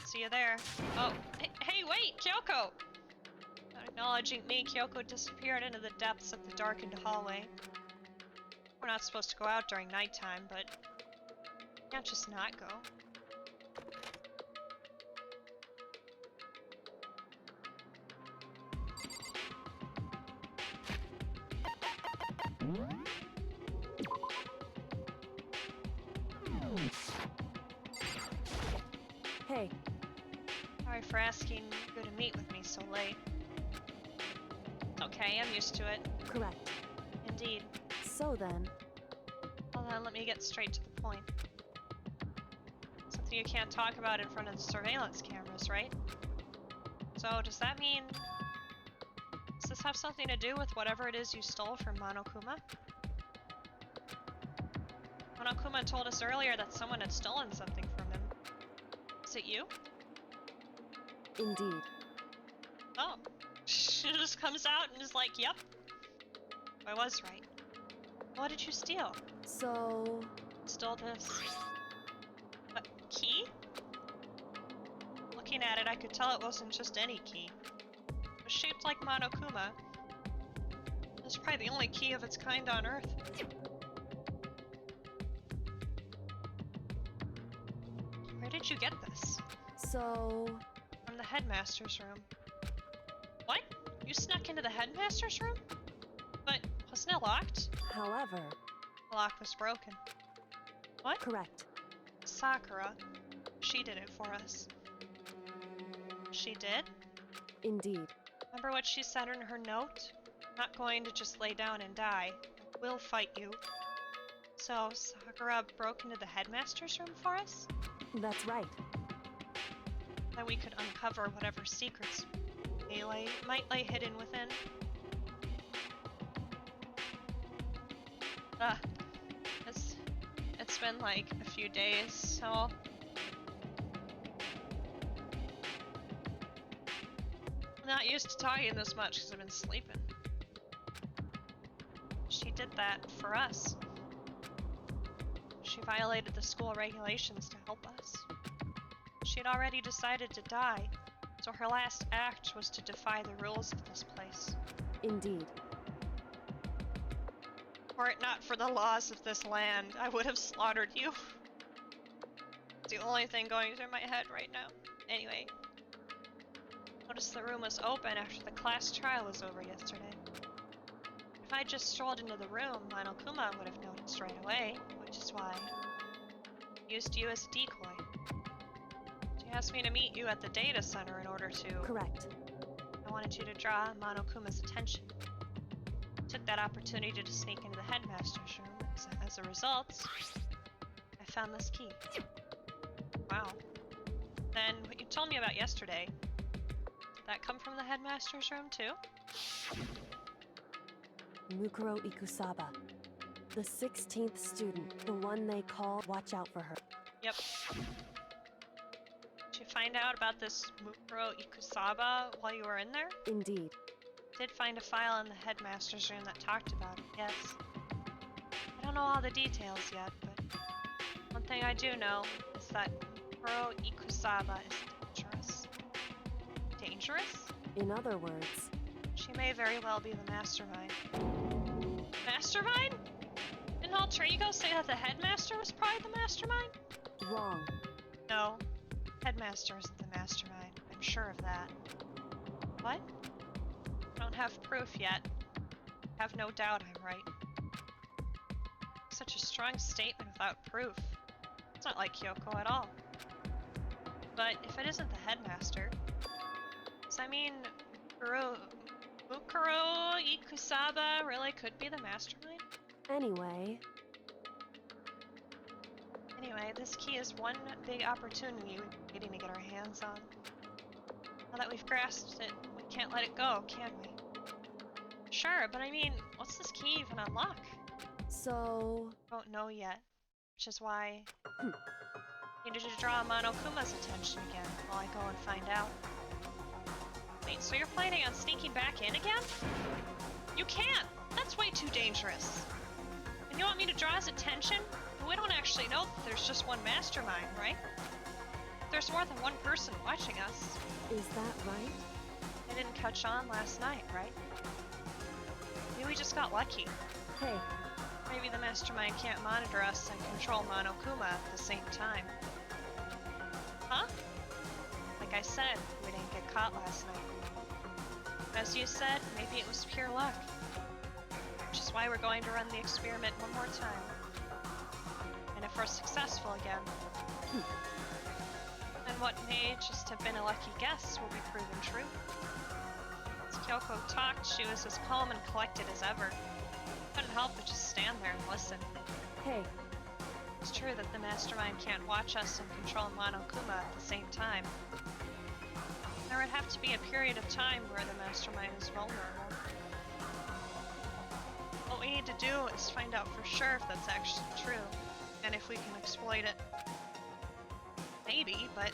See you there. Oh, hey, wait, Kyoko! Not acknowledging me, Kyoko disappeared into the depths of the darkened hallway. We're not supposed to go out during nighttime, but you can't just not go. hey, Sorry for asking you to meet with me so late. Okay, I'm used to it. correct. Indeed. So then, Well then, let me get straight to the point. Something you can't talk about in front of the surveillance cameras, right? So, does that mean... Does this have something to do with whatever it is you stole from Monokuma? Monokuma told us earlier that someone had stolen something from him. Is it you? indeed. Oh. She just comes out and is like, yep. I was right. What did you steal? So, Stole this... What, key? Looking at it, I could tell it wasn't just any key. It was shaped like Monokuma. It was probably the only key of its kind on Earth. Where did you get this? so, From the headmaster's room. What? You snuck into the headmaster's room? But wasn't it locked? however, The lock was broken. What? correct. Sakura. She did it for us. She did? Indeed. Remember what she said in her note? Not going to just lay down and die. I will fight you. So, Sakura broke into the headmaster's room for us? That's right. That we could uncover whatever secrets might lay hidden within. It's been like a few days, so... I'm not used to talking this much because I've been sleeping. She did that for us. She violated the school regulations to help us. She'd already decided to die, so her last act was to defy the rules of this place. Indeed. Were it not for the laws of this land, I would have slaughtered you. It's the only thing going through my head right now. Anyway. Noticed the room was open after the class trial was over yesterday. If I just strolled into the room, Monokuma would have noticed right away, which is why I used you as a decoy. She asked me to meet you at the data center in order to... Correct. I wanted you to draw Monokuma's attention. Took that opportunity to sneak into the headmaster's room. As a result, I found this key. Wow. Then, what you told me about yesterday, did that come from the headmaster's room too? Mukuro Ikusaba. The 16th student, the one they call Watch Out for Her. Yep. Did you find out about this Mukuro Ikusaba while you were in there? Indeed. Did find a file in the headmaster's room that talked about it, yes. I don't know all the details yet, but one thing I do know is that Mukuro Ikusaba is dangerous. Dangerous? In other words, She may very well be the mastermind. Mastermind? Didn't Alter-Ego say that the headmaster was probably the mastermind? wrong. No. Headmaster isn't the mastermind. I'm sure of that. What? I don't have proof yet. Have no doubt I'm right. Such a strong statement without proof. It's not like Kyoko at all. But if it isn't the headmaster, does that mean Mukuro Ikusaba really could be the mastermind? Anyway, Anyway, this key is one big opportunity we're waiting to get our hands on. Now that we've grasped it, we can't let it go, can we? Sure, but I mean, what's this key even unlock? so... Don't know yet, which is why I needed to draw Monokuma's attention again while I go and find out. Wait, so you're planning on sneaking back in again? You can't! That's way too dangerous. And you want me to draw his attention? We don't actually know that there's just one mastermind, right? There's more than one person watching us. Is that right? They didn't catch on last night, right? Maybe we just got lucky. Hey, Maybe the mastermind can't monitor us and control Monokuma at the same time. Huh? Like I said, we didn't get caught last night. As you said, maybe it was pure luck. Which is why we're going to run the experiment one more time. And if we're successful again, then what may just have been a lucky guess will be proven true. As Kyoko talked, she was as calm and collected as ever. Couldn't help but just stand there and listen. hey, It's true that the mastermind can't watch us and control Monokuma at the same time. There would have to be a period of time where the mastermind is vulnerable. What we need to do is find out for sure if that's actually true, and if we can exploit it. Maybe, but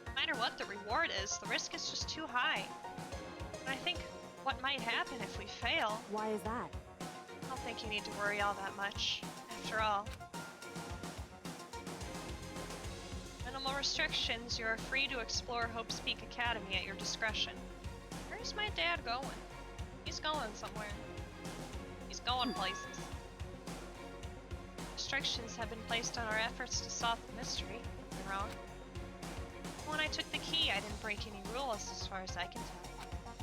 no matter what the reward is, the risk is just too high. And I think what might happen if we fail, why is that? I don't think you need to worry all that much. After all, minimal restrictions, you are free to explore Hope's Peak Academy at your discretion. Where's my dad going? He's going somewhere. He's going places. Restrictions have been placed on our efforts to solve the mystery. Am I wrong? When I took the key, I didn't break any rules as far as I can tell.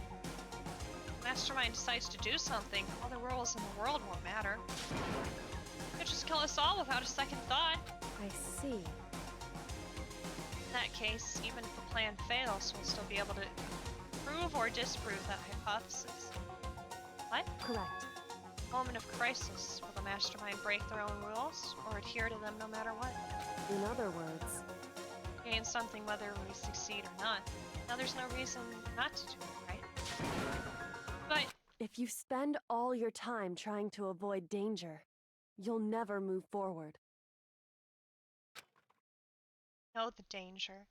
If the mastermind decides to do something, all the rules in the world won't matter. Could just kill us all without a second thought. I see. In that case, even if the plan fails, we'll still be able to prove or disprove that hypothesis. What? Correct. Moment of crisis. Will the mastermind break their own rules, or adhere to them no matter what? In other words, Gain something whether we succeed or not. Now there's no reason not to do it, right? But if you spend all your time trying to avoid danger, you'll never move forward. know the danger.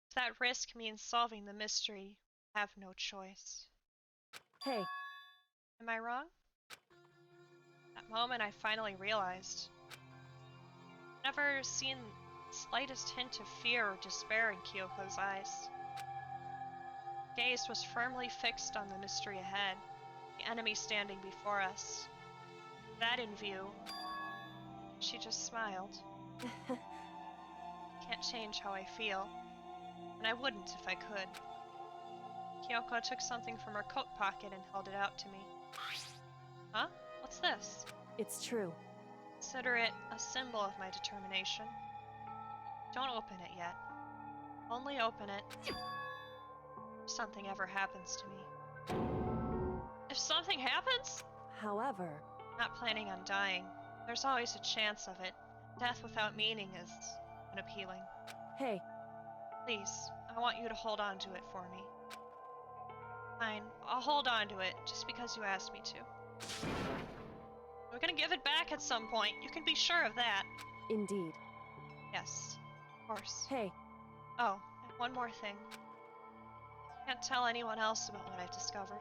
If that risk means solving the mystery, I have no choice. Hey, Am I wrong? That moment I finally realized. Never seen the slightest hint of fear or despair in Kyoko's eyes. Gaze was firmly fixed on the mystery ahead, the enemy standing before us. That in view, she just smiled. Can't change how I feel, and I wouldn't if I could. Kyoko took something from her coat pocket and held it out to me. Huh? What's this? it's true. Consider it a symbol of my determination. Don't open it yet. Only open it if something ever happens to me. If something happens? However, Not planning on dying. There's always a chance of it. Death without meaning is unappealing. hey, Please, I want you to hold on to it for me. Fine, I'll hold on to it just because you asked me to. We're gonna give it back at some point. You can be sure of that. indeed. Yes, of course. Hey, Oh, and one more thing. Can't tell anyone else about what I've discovered.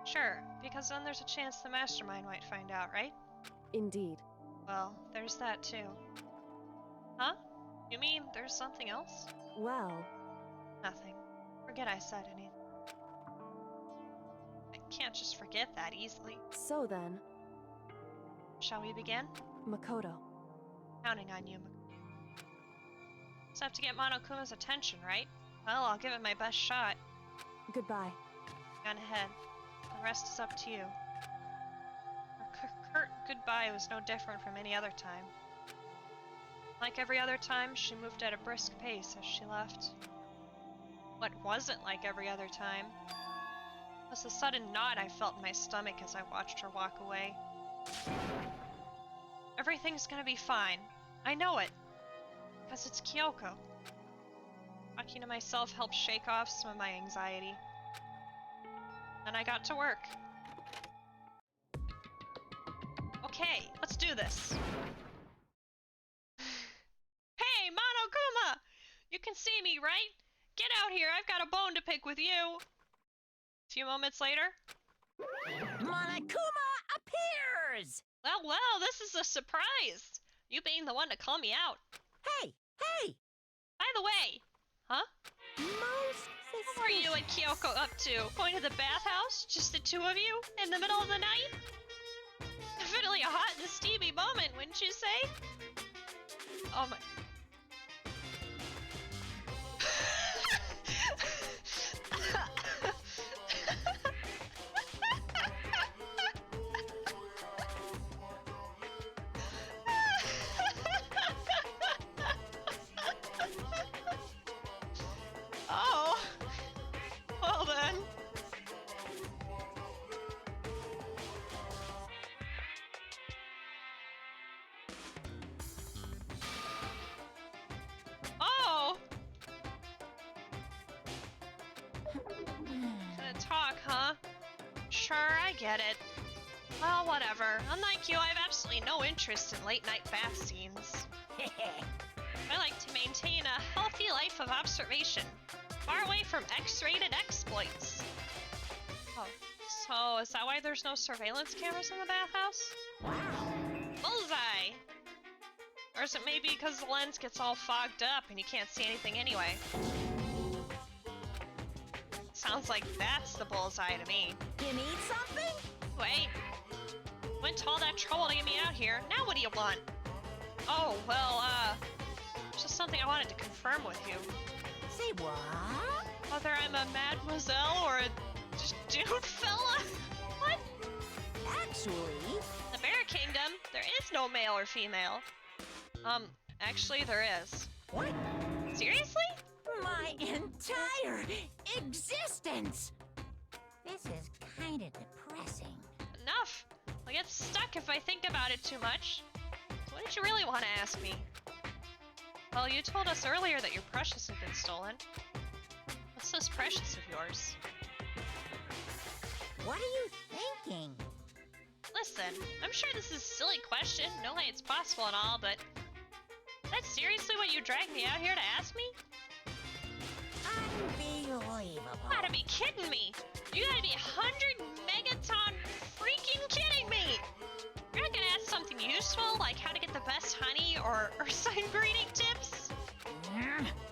Sure, because then there's a chance the mastermind might find out, right? indeed. Well, there's that too. Huh? You mean there's something else? Well, Nothing. Forget I said anything. I can't just forget that easily. so then, Shall we begin? Makoto. Counting on you, Just have to get Monokuma's attention, right? Well, I'll give it my best shot. Goodbye. Gone ahead. The rest is up to you. Her curt goodbye was no different from any other time. Like every other time, she moved at a brisk pace as she left. what wasn't like every other time was the sudden knot I felt in my stomach as I watched her walk away. Everything's gonna be fine. I know it. Because it's Kyoko. Talking to myself helped shake off some of my anxiety. And I got to work. Okay, let's do this. Hey, Monokuma! You can see me, right? Get out here, I've got a bone to pick with you! A few moments later. Monokuma appears! Well, this is a surprise! You being the one to call me out. Hey! By the way, huh? Most What were you and Kyoko up to? Going to the bathhouse? Just the two of you? In the middle of the night? Definitely a hot and steamy moment, wouldn't you say? Oh my... Oh, well then. Oh! Gonna talk, huh? Sure, I get it. Well, whatever. Unlike you, I have absolutely no interest in late-night bath scenes. I like to maintain a healthy life of observation, far away from X-rated exploits. Oh, so is that why there's no surveillance cameras in the bathhouse? Wow! Bullseye! Or is it maybe because the lens gets all fogged up and you can't see anything anyway? Sounds like that's the bullseye to me. You need something? Wait. Went to all that trouble to get me out here. Now what do you want? Oh, well, just something I wanted to confirm with you. Say what? Whether I'm a mademoiselle or a just dude fella? What? Actually... In the Bear Kingdom, there is no male or female. Actually there is. What? Seriously? My entire existence! This is kinda depressing. Enough! I'll get stuck if I think about it too much. So what did you really want to ask me? Well, you told us earlier that your precious had been stolen. What's this precious of yours? What are you thinking? Listen, I'm sure this is a silly question, no way it's possible and all, but... Is that seriously what you dragged me out here to ask me? Unbelievable. You gotta be kidding me! You gotta be 100 megaton freaking kidding me! You're not gonna ask something useful, like how to get the best honey or sign breeding tips?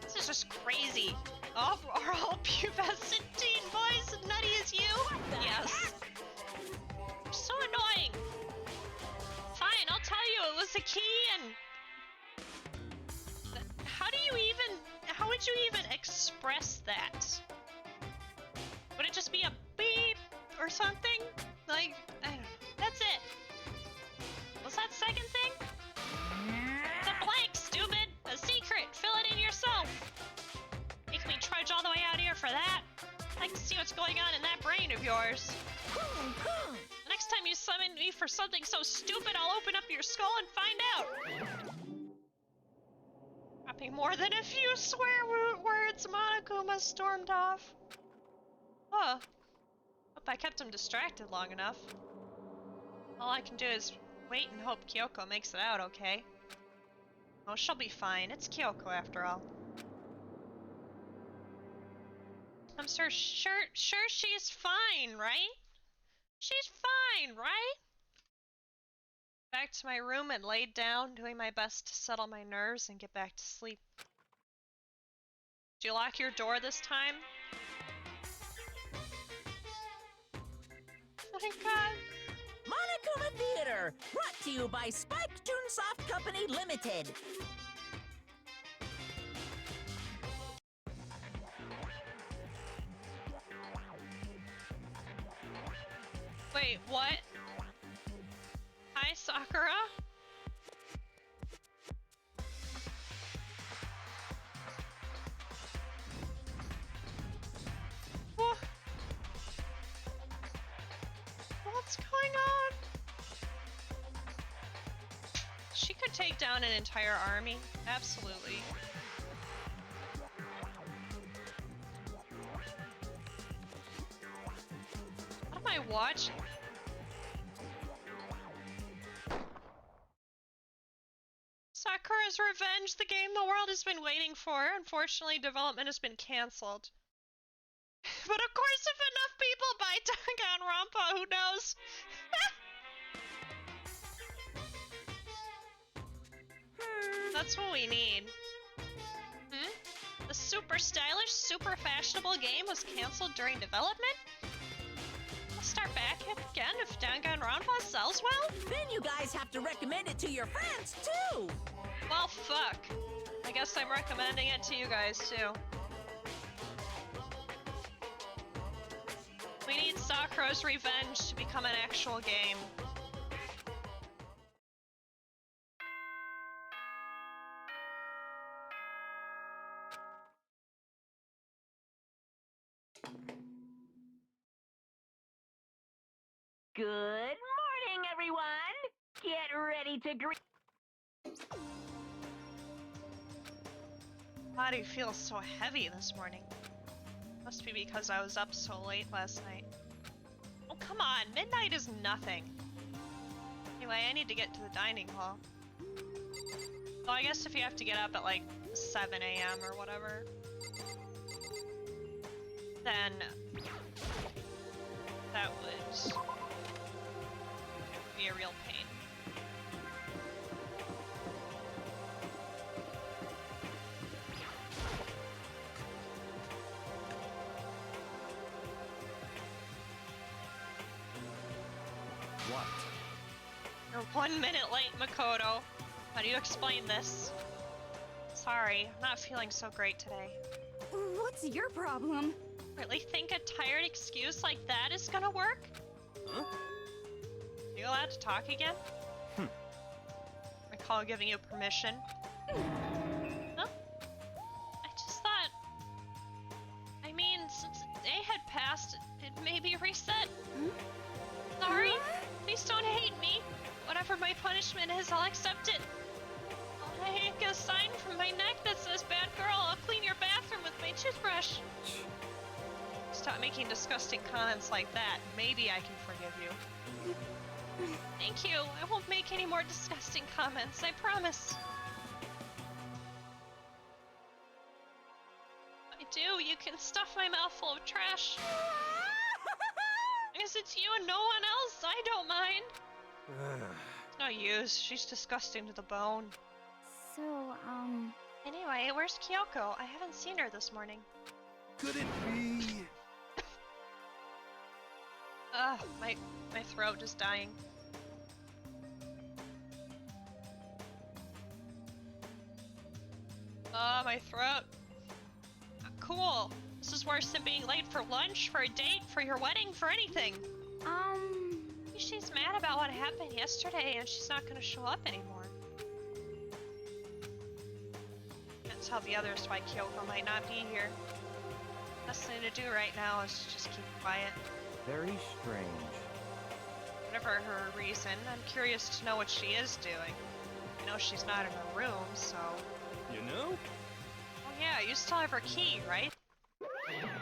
This is just crazy. Oh, are all pubescent teen boys as nutty as you? Yes. You're so annoying. Fine, I'll tell you it was the key and... How would you even express that? Would it just be a beep or something? Like, I don't know. That's it. What's that second thing? It's a blank, stupid! A secret! Fill it in yourself! Make me trudge all the way out here for that? I'd like to see what's going on in that brain of yours. The next time you summon me for something so stupid, I'll open up your skull and find out! Dropping more than a few swear words, Monokuma stormed off. Huh. Hope I kept him distracted long enough. All I can do is wait and hope Kyoko makes it out okay. Oh, she'll be fine. It's Kyoko after all. I'm sure she's fine, right? She's fine, right? Back to my room and laid down, doing my best to settle my nerves and get back to sleep. Did you lock your door this time? My God. Monokuma Theater, brought to you by Spike Toonsoft Company Limited. Wait, what? Hi, Sakura? going on? She could take down an entire army. Absolutely. What am I watching? Sakura's Revenge, the game the world has been waiting for. Unfortunately, development has been cancelled. But of course, if enough people buy Danganronpa, who knows? That's what we need. Hmm? The super stylish, super fashionable game was cancelled during development? We'll start back again if Danganronpa sells well? Then you guys have to recommend it to your friends, too! Well, fuck. I guess I'm recommending it to you guys, too. We need Sakura's Revenge to become an actual game. Good morning, everyone! Get ready to greet. Body feels so heavy this morning. Must be because I was up so late last night. Oh, come on, midnight is nothing. Anyway, I need to get to the dining hall. Well, I guess if you have to get up at like 7 a.m. or whatever, then that would be a real pain. What? You're 1 minute late, Makoto. How do you explain this? Sorry, I'm not feeling so great today. What's your problem? Really think a tired excuse like that is gonna work? Huh? You allowed to talk again? Recall giving you permission. Huh? I just thought... I mean, since a day had passed, it maybe reset. Sorry, please don't hate me. Whatever my punishment is, I'll accept it. I'll hang a sign from my neck that says, "Bad girl, I'll clean your bathroom with my toothbrush." Stop making disgusting comments like that. Maybe I can forgive you. Thank you. I won't make any more disgusting comments, I promise. I do. You can stuff my mouth full of trash. As it's you and no one else, I don't mind. It's no use. She's disgusting to the bone. So, Anyway, where's Kyoko? I haven't seen her this morning. Could it be? Ugh, my throat is dying. My throat. Cool. This is worse than being late for lunch, for a date, for your wedding, for anything. Maybe she's mad about what happened yesterday and she's not gonna show up anymore. Can't tell the others why Kyoko might not be here. Best thing to do right now is to just keep quiet. Very strange. Whatever her reason, I'm curious to know what she is doing. I know she's not in her room, so... You know? Oh yeah, you still have her key, right?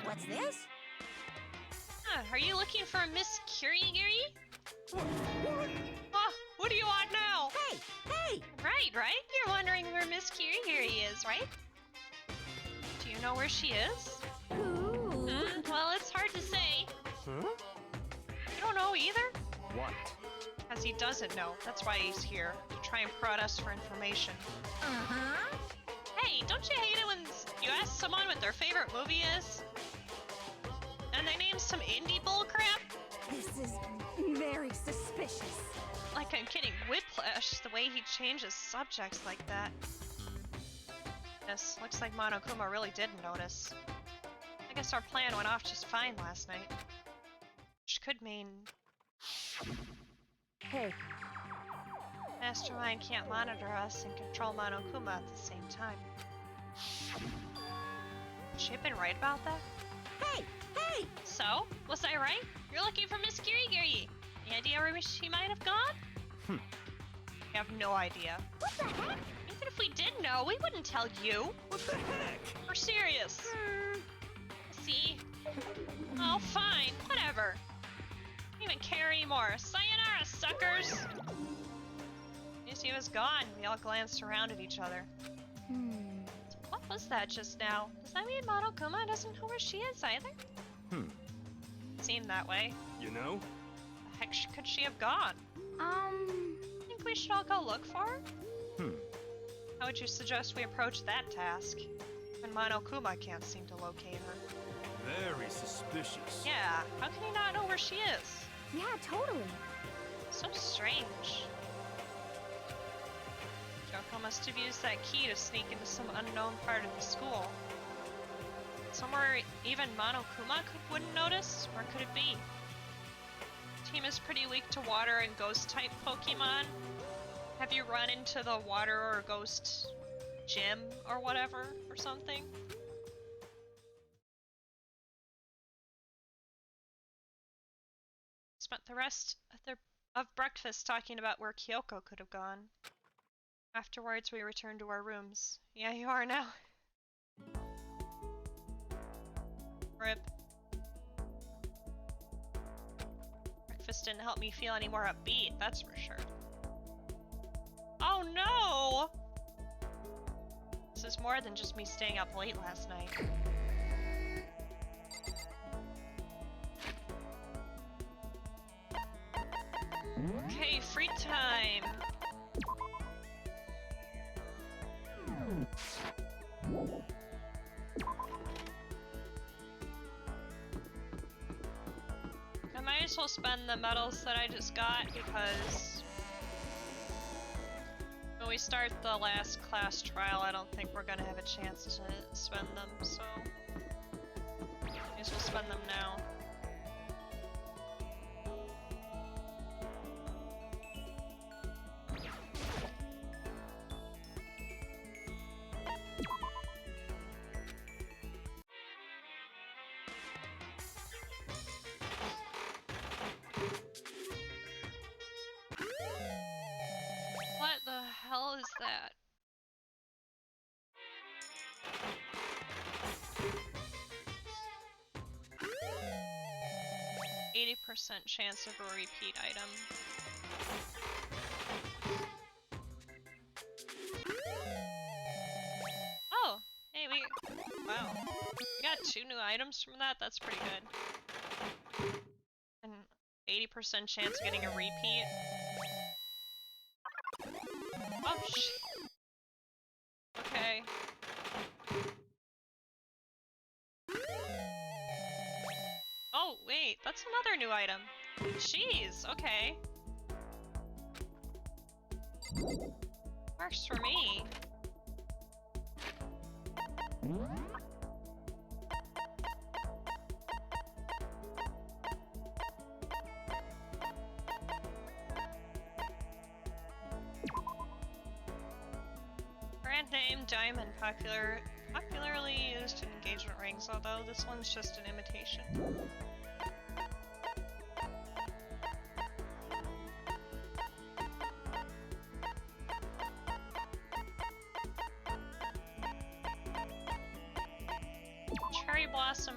What's this? Huh, are you looking for Miss Kirigiri? What do you want now? Hey! Hey! Right? You're wondering where Miss Kirigiri is, right? Do you know where she is? Ooh. Well, it's hard to say. Huh? You don't know either? What? As he doesn't know. That's why he's here, to try and prod us for information. Uh-huh. Hey, don't you hate it when you ask someone what their favorite movie is? And they name some indie bullcrap? This is very suspicious. Like I'm getting whiplash the way he changes subjects like that. Yes, looks like Monokuma really didn't notice. I guess our plan went off just fine last night. Which could mean... Hey, Mastermind can't monitor us and control Monokuma at the same time. Has she been right about that? Hey! Hey! So, was I right? You're looking for Miss Kirigiri. Any idea where she might have gone? I have no idea. What the heck? Even if we did know, we wouldn't tell you. What the heck? We're serious. See? Oh, fine. Whatever. Don't even care anymore. Sayonara, suckers! As he was gone, we all glanced around at each other. What was that just now? Does that mean Monokuma doesn't know where she is either? Seemed that way. You know? The heck could she have gone? Think we should all go look for her? How would you suggest we approach that task? When Monokuma can't seem to locate her. Very suspicious. Yeah, how can he not know where she is? Yeah, totally. So strange. Kyoko must have used that key to sneak into some unknown part of the school. Somewhere even Monokuma wouldn't notice? Where could it be? Team is pretty weak to water and ghost type Pokemon. Have you run into the water or ghost gym or whatever or something? Spent the rest of breakfast talking about where Kyoko could have gone. Afterwards, we returned to our rooms. Yeah, you are now. Rip. Breakfast didn't help me feel any more upbeat, that's for sure. Oh no! This is more than just me staying up late last night. Okay, free time! I might as well spend the medals that I just got because when we start the last class trial, I don't think we're gonna have a chance to spend them, so might as well spend them now. What the hell is that? %80 chance of a repeat item. Oh, hey, wow. We got 2 new items from that? That's pretty good. And 80% chance of getting a repeat. Oh, shit. Okay. Oh, wait, that's another new item. Jeez, okay. Works for me. Brand name Diamond, popularly used in engagement rings, although this one's just an imitation. Cherry Blossom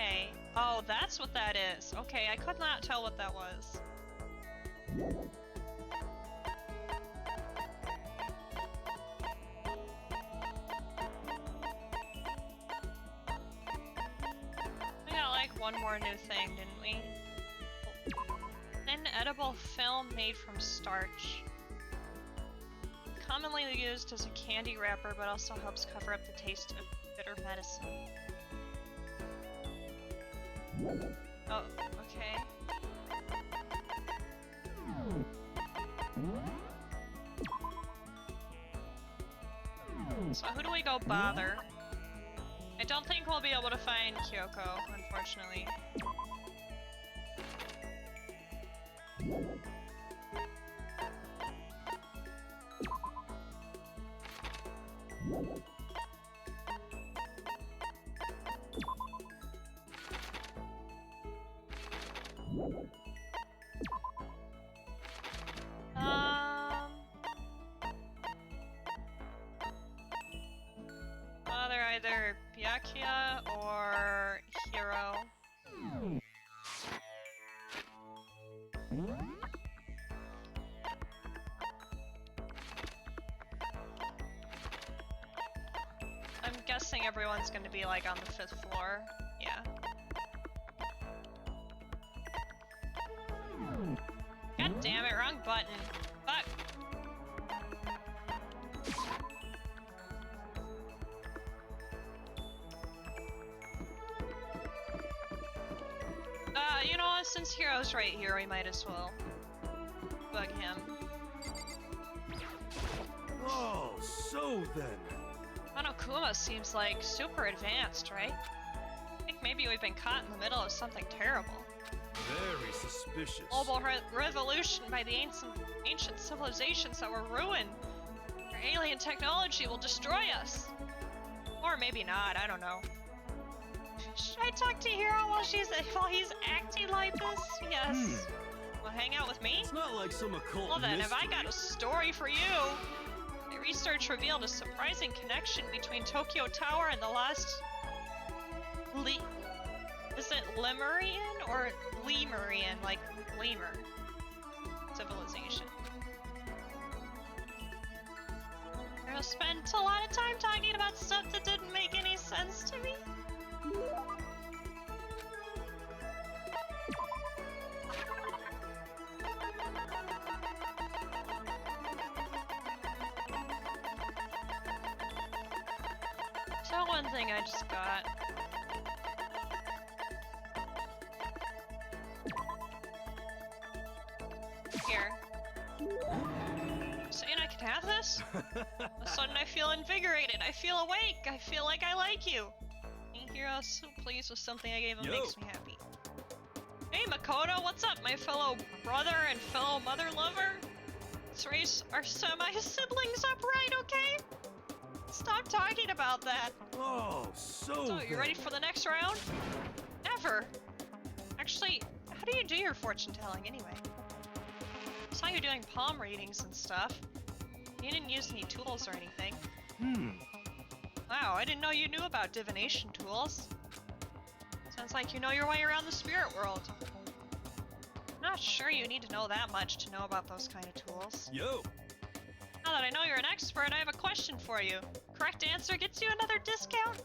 A. Oh, that's what that is. Okay, I could not tell what that was. We got like one more new thing, didn't we? An edible film made from starch. Commonly used as a candy wrapper, but also helps cover up the taste of bitter medicine. Oh, okay. So who do we go bother? I don't think we'll be able to find Kyoko, unfortunately. everyone's gonna be like on the 5th floor. Yeah. God damn it, wrong button. Fuck. You know what? Since Hero's right here, we might as well bug him. Oh, so then. Monokuma seems like super advanced, right? I think maybe we've been caught in the middle of something terrible. Very suspicious. Global revolution by the ancient civilizations that were ruined. Their alien technology will destroy us. Or maybe not, I don't know. Should I talk to Hiro while he's acting like this? Yes. Wanna hang out with me? It's not like some occult Well then, mystery. if I got a story for you. The research revealed a surprising connection between Tokyo Tower and the lost is it Lemurian or Lemurian, like lemur civilization? I spent a lot of time talking about stuff that didn't make any sense to me. So one thing I just got. Here. Saying I can have this? All of a sudden I feel invigorated, I feel awake, I feel like I like you. Hero's so pleased with something I gave him makes me happy. Hey Makoto, what's up, my fellow brother and fellow mother lover? Let's raise our semi-siblings up, right, okay? Stop talking about that. Oh, so So, you ready for the next round? Never. Actually, how do you do your fortune telling anyway? I saw you doing palm readings and stuff. You didn't use any tools or anything. Wow, I didn't know you knew about divination tools. Sounds like you know your way around the spirit world. Not sure you need to know that much to know about those kind of tools. Yo. Now that I know you're an expert, I have a question for you. Correct answer gets you another discount?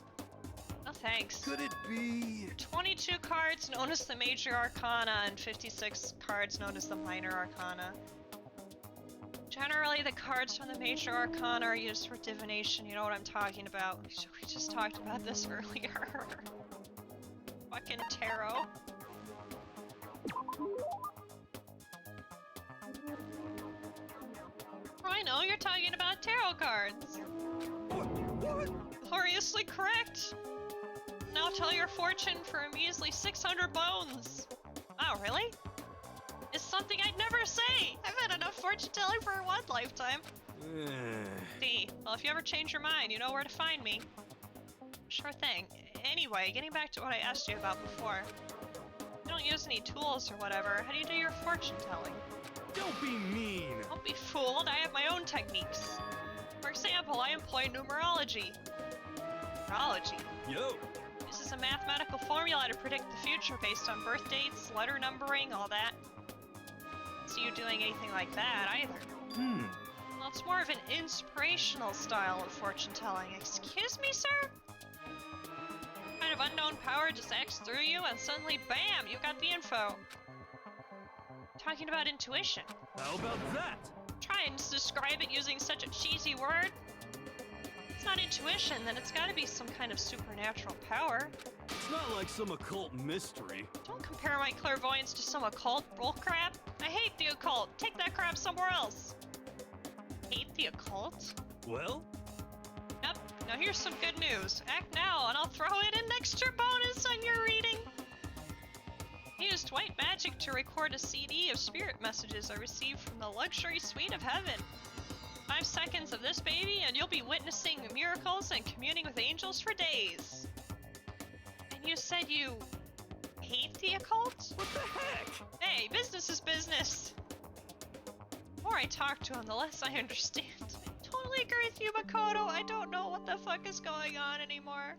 No thanks. Could it be 22 cards known as the Major Arcana and 56 cards known as the Minor Arcana. Generally, the cards from the Major Arcana are used for divination, you know what I'm talking about. We just talked about this earlier. Fucking tarot. I know, you're talking about tarot cards. Gloriously correct. Now tell your fortune for a measly 600 bones. Oh, really? It's something I'd never say. I've had enough fortune telling for one lifetime. See, well, if you ever change your mind, you know where to find me. Sure thing. Anyway, getting back to what I asked you about before. You don't use any tools or whatever. How do you do your fortune telling? Don't be mean. Don't be fooled. I have my own techniques. For example, I employ numerology. Numerology? Yo. This is a mathematical formula to predict the future based on birth dates, letter numbering, all that. See you doing anything like that either. Well, it's more of an inspirational style of fortune telling. Excuse me, sir? Kind of unknown power just acts through you and suddenly BAM! You got the info. Talking about intuition. How about that? Try and describe it using such a cheesy word. If it's not intuition, then it's gotta be some kind of supernatural power. It's not like some occult mystery. Don't compare my clairvoyance to some occult bullcrap. I hate the occult. Take that crap somewhere else. Hate the occult? Well? Yep. Now here's some good news. Act now, and I'll throw in an extra bonus on your reading. I used white magic to record a CD of spirit messages I received from the luxury suite of heaven. 5 seconds of this baby, and you'll be witnessing miracles and communing with angels for days. And you said you hate the occult? What the heck? Hey, business is business. The more I talk to him, the less I understand. I totally agree with you, Makoto. I don't know what the fuck is going on anymore.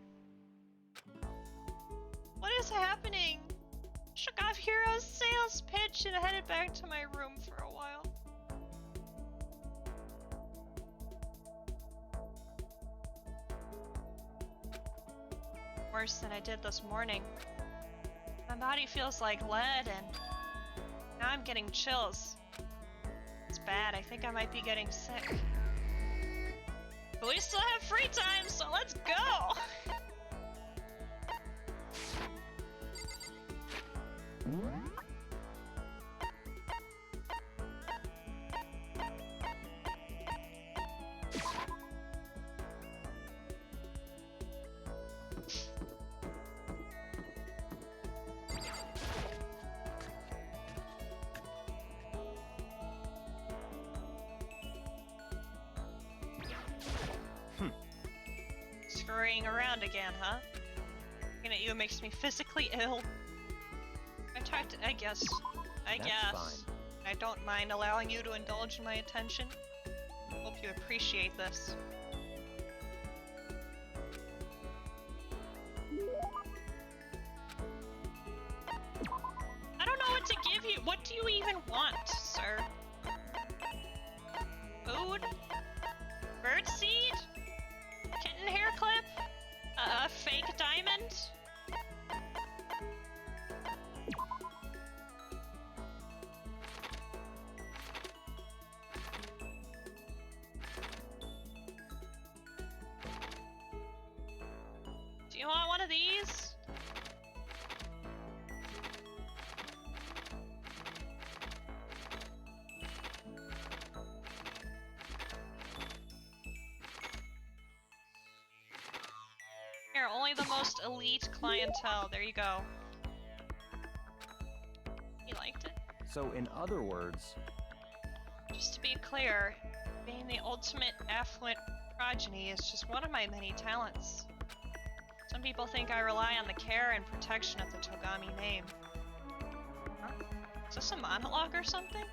What is happening? Shook off Hero's sales pitch and headed back to my room for a while. worse than I did this morning. My body feels like lead, and now I'm getting chills. It's bad. I think I might be getting sick. But we still have free time, so let's go! Scurrying around again, huh? Looking at you makes me physically ill. I guess. That's Fine. I don't mind allowing you to indulge in my attention. Hope you appreciate this. I don't know what to give you. What do you even want, sir? Food? Birdseed? Kitten hair clip? A fake diamond? Do you want one of these? Here, only the most elite clientele. There you go. You liked it? So, in other words, Just to be clear, being the ultimate affluent progeny is just one of my many talents. Some people think I rely on the care and protection of the Togami name. Huh? Is this a monologue or something?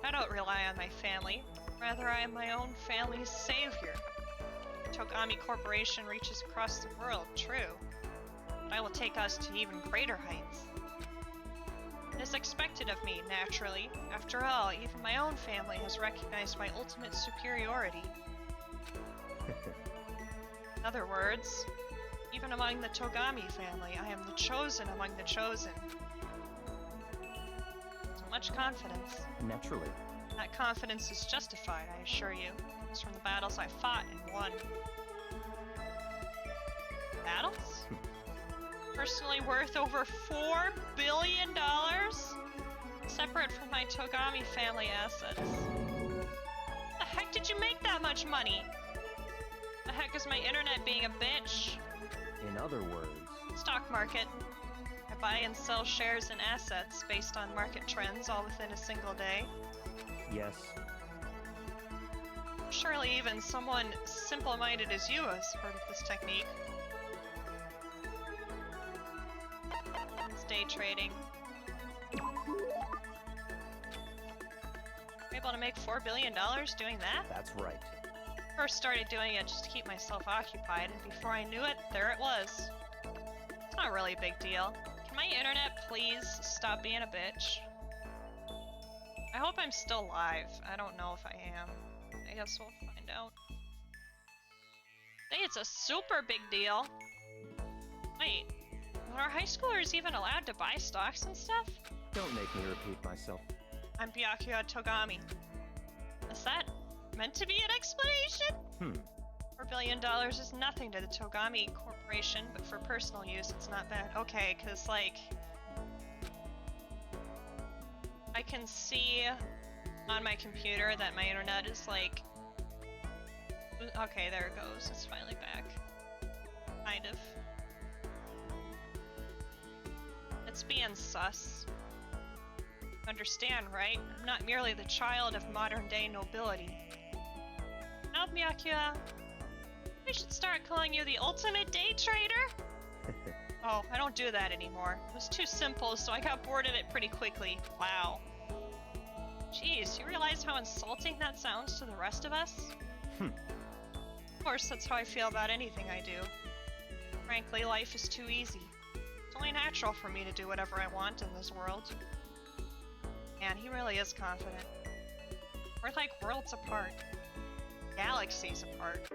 I don't rely on my family. Rather, I am my own family's savior. Togami Corporation reaches across the world, true. But I will take us to even greater heights. It is expected of me, naturally. After all, even my own family has recognized my ultimate superiority. In other words, even among the Togami family, I am the chosen among the chosen. So much confidence. naturally. That confidence is justified, I assure you. It's from the battles I fought and won. Battles? Personally worth over $4 billion? Separate from my Togami family assets. The heck did you make that much money? The heck is my internet being a bitch? In other words, Stock market. I buy and sell shares and assets based on market trends all within a single day. yes, Surely even someone simple-minded as you has heard of this technique. It's day trading. I'm able to make $4 billion doing that? that's right. First started doing it just to keep myself occupied, and before I knew it, there it was. It's not really a big deal. Can my internet please stop being a bitch? I hope I'm still live. I don't know if I am. I guess we'll find out. Hey, it's a super big deal! Wait, are high schoolers even allowed to buy stocks and stuff? Don't make me repeat myself. I'm Byakuya Togami. Is that meant to be an explanation? $4 billion is nothing to the Togami Corporation, but for personal use, it's not bad. Okay, because, like, I can see on my computer that my internet is, like... Okay, there it goes. It's finally back. Kind of. It's being sus. Understand, right? I'm not merely the child of modern-day nobility. Now, Byakuya, I should start calling you the ultimate day trader? Oh, I don't do that anymore. It was too simple, so I got bored of it pretty quickly. Wow. Jeez, you realize how insulting that sounds to the rest of us? Of course, that's how I feel about anything I do. Frankly, life is too easy. It's only natural for me to do whatever I want in this world. Man, he really is confident. We're like worlds apart. Galaxies apart.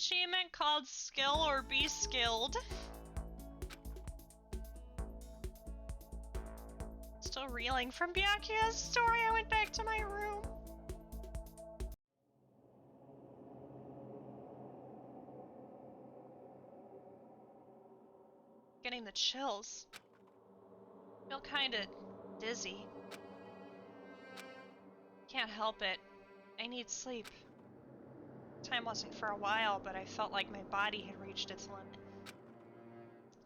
achievement called Skill or Be Skilled. Still reeling from Byakuya's story. I went back to my room. Getting the chills. Feel kinda dizzy. Can't help it. I need sleep. Time wasn't for a while, but I felt like my body had reached its limit.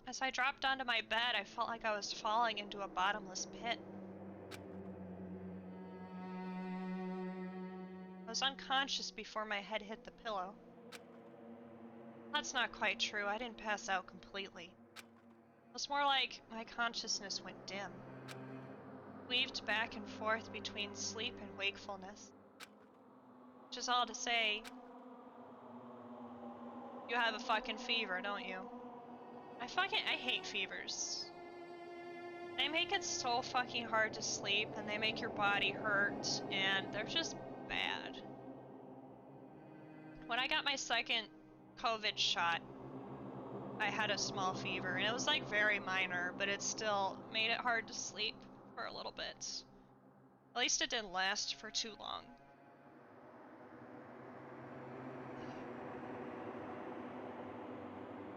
As I dropped onto my bed, I felt like I was falling into a bottomless pit. I was unconscious before my head hit the pillow. That's not quite true. I didn't pass out completely. It was more like my consciousness went dim. Weaved back and forth between sleep and wakefulness. Which is all to say, you have a fucking fever, don't you? I hate fevers. They make it so fucking hard to sleep, and they make your body hurt, and they're just bad. When I got my second COVID shot, I had a small fever, and it was like very minor, but it still made it hard to sleep for a little bit. At least it didn't last for too long.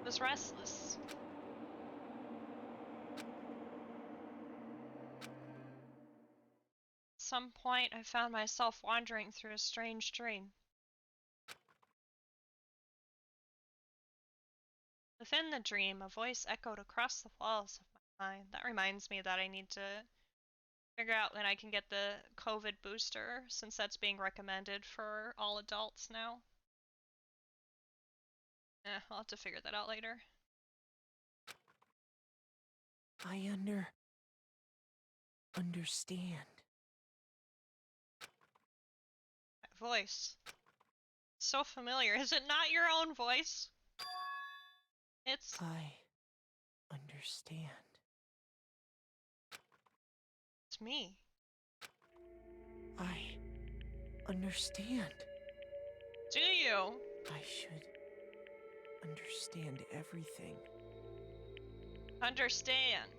I was restless. At some point, I found myself wandering through a strange dream. Within the dream, a voice echoed across the walls of my mind. That reminds me that I need to figure out when I can get the COVID booster, since that's being recommended for all adults now. I'll have to figure that out later. I understand. That voice. So familiar. Is it not your own voice? It's... I understand. It's me. I understand. Do you? I should understand everything. Understand.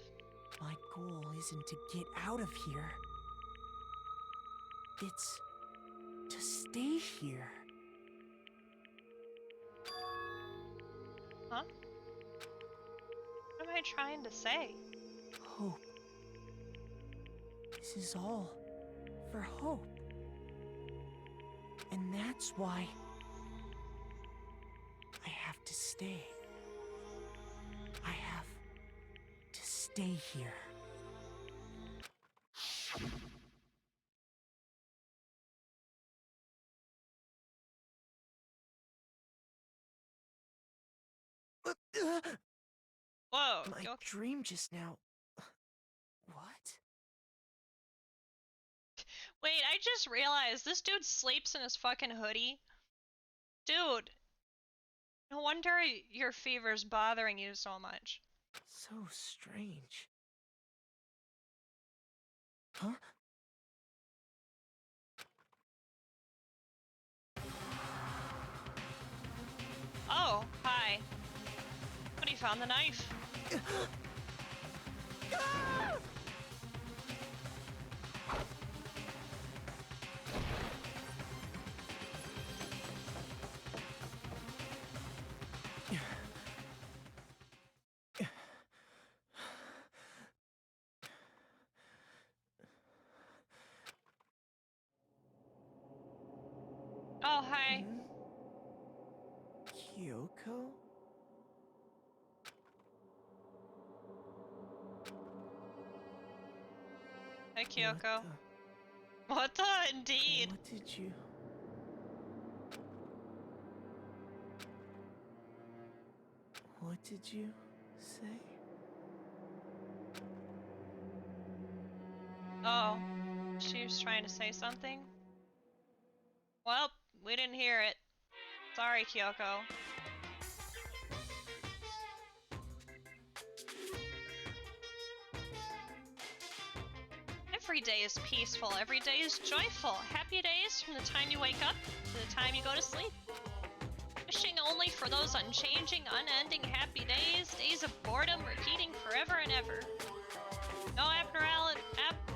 My goal isn't to get out of here. It's to stay here. Huh? What am I trying to say? Hope. This is all for hope. And that's why I have to stay. I have to stay here. Whoa. My dream just now. What? Wait, I just realized this dude sleeps in his fucking hoodie. Dude. No wonder your fever's bothering you so much. So strange. Huh? Oh, hi. Somebody found the knife. Oh, hi. Kyoko? Hi, Kyoko. What the? Indeed. What did you... What did you say? Oh, she was trying to say something? Well, we didn't hear it. Sorry, Kyoko. Every day is peaceful, every day is joyful. Happy days from the time you wake up to the time you go to sleep. Wishing only only for those unchanging, unending happy days, days of boredom repeating forever and ever. No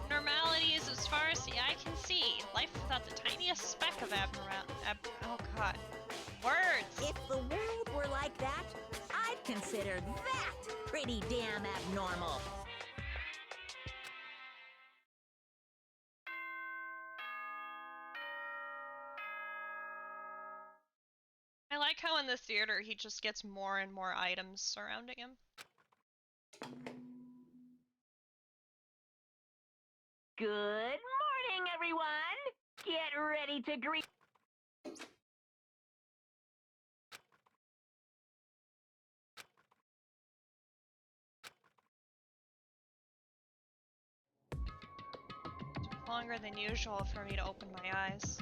abnormalities as far as the eye can see. Life without the tiniest speck of oh god. Words! If the world were like that, I'd consider that pretty damn abnormal. I like how in the theater he just gets more and more items surrounding him. Good morning, everyone! Get ready to greet. It took longer than usual for me to open my eyes.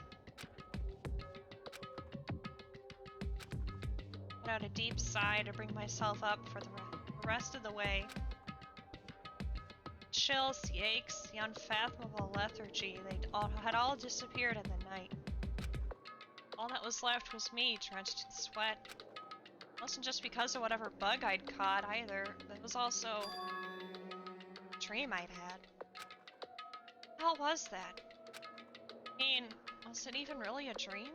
Put out a deep sigh to bring myself up for the rest of the way. The chills, the aches, the unfathomable lethargy, had all disappeared in the night. All that was left was me, drenched in sweat. It wasn't just because of whatever bug I'd caught either. It was also a dream I'd had. How was that? I mean, was it even really a dream?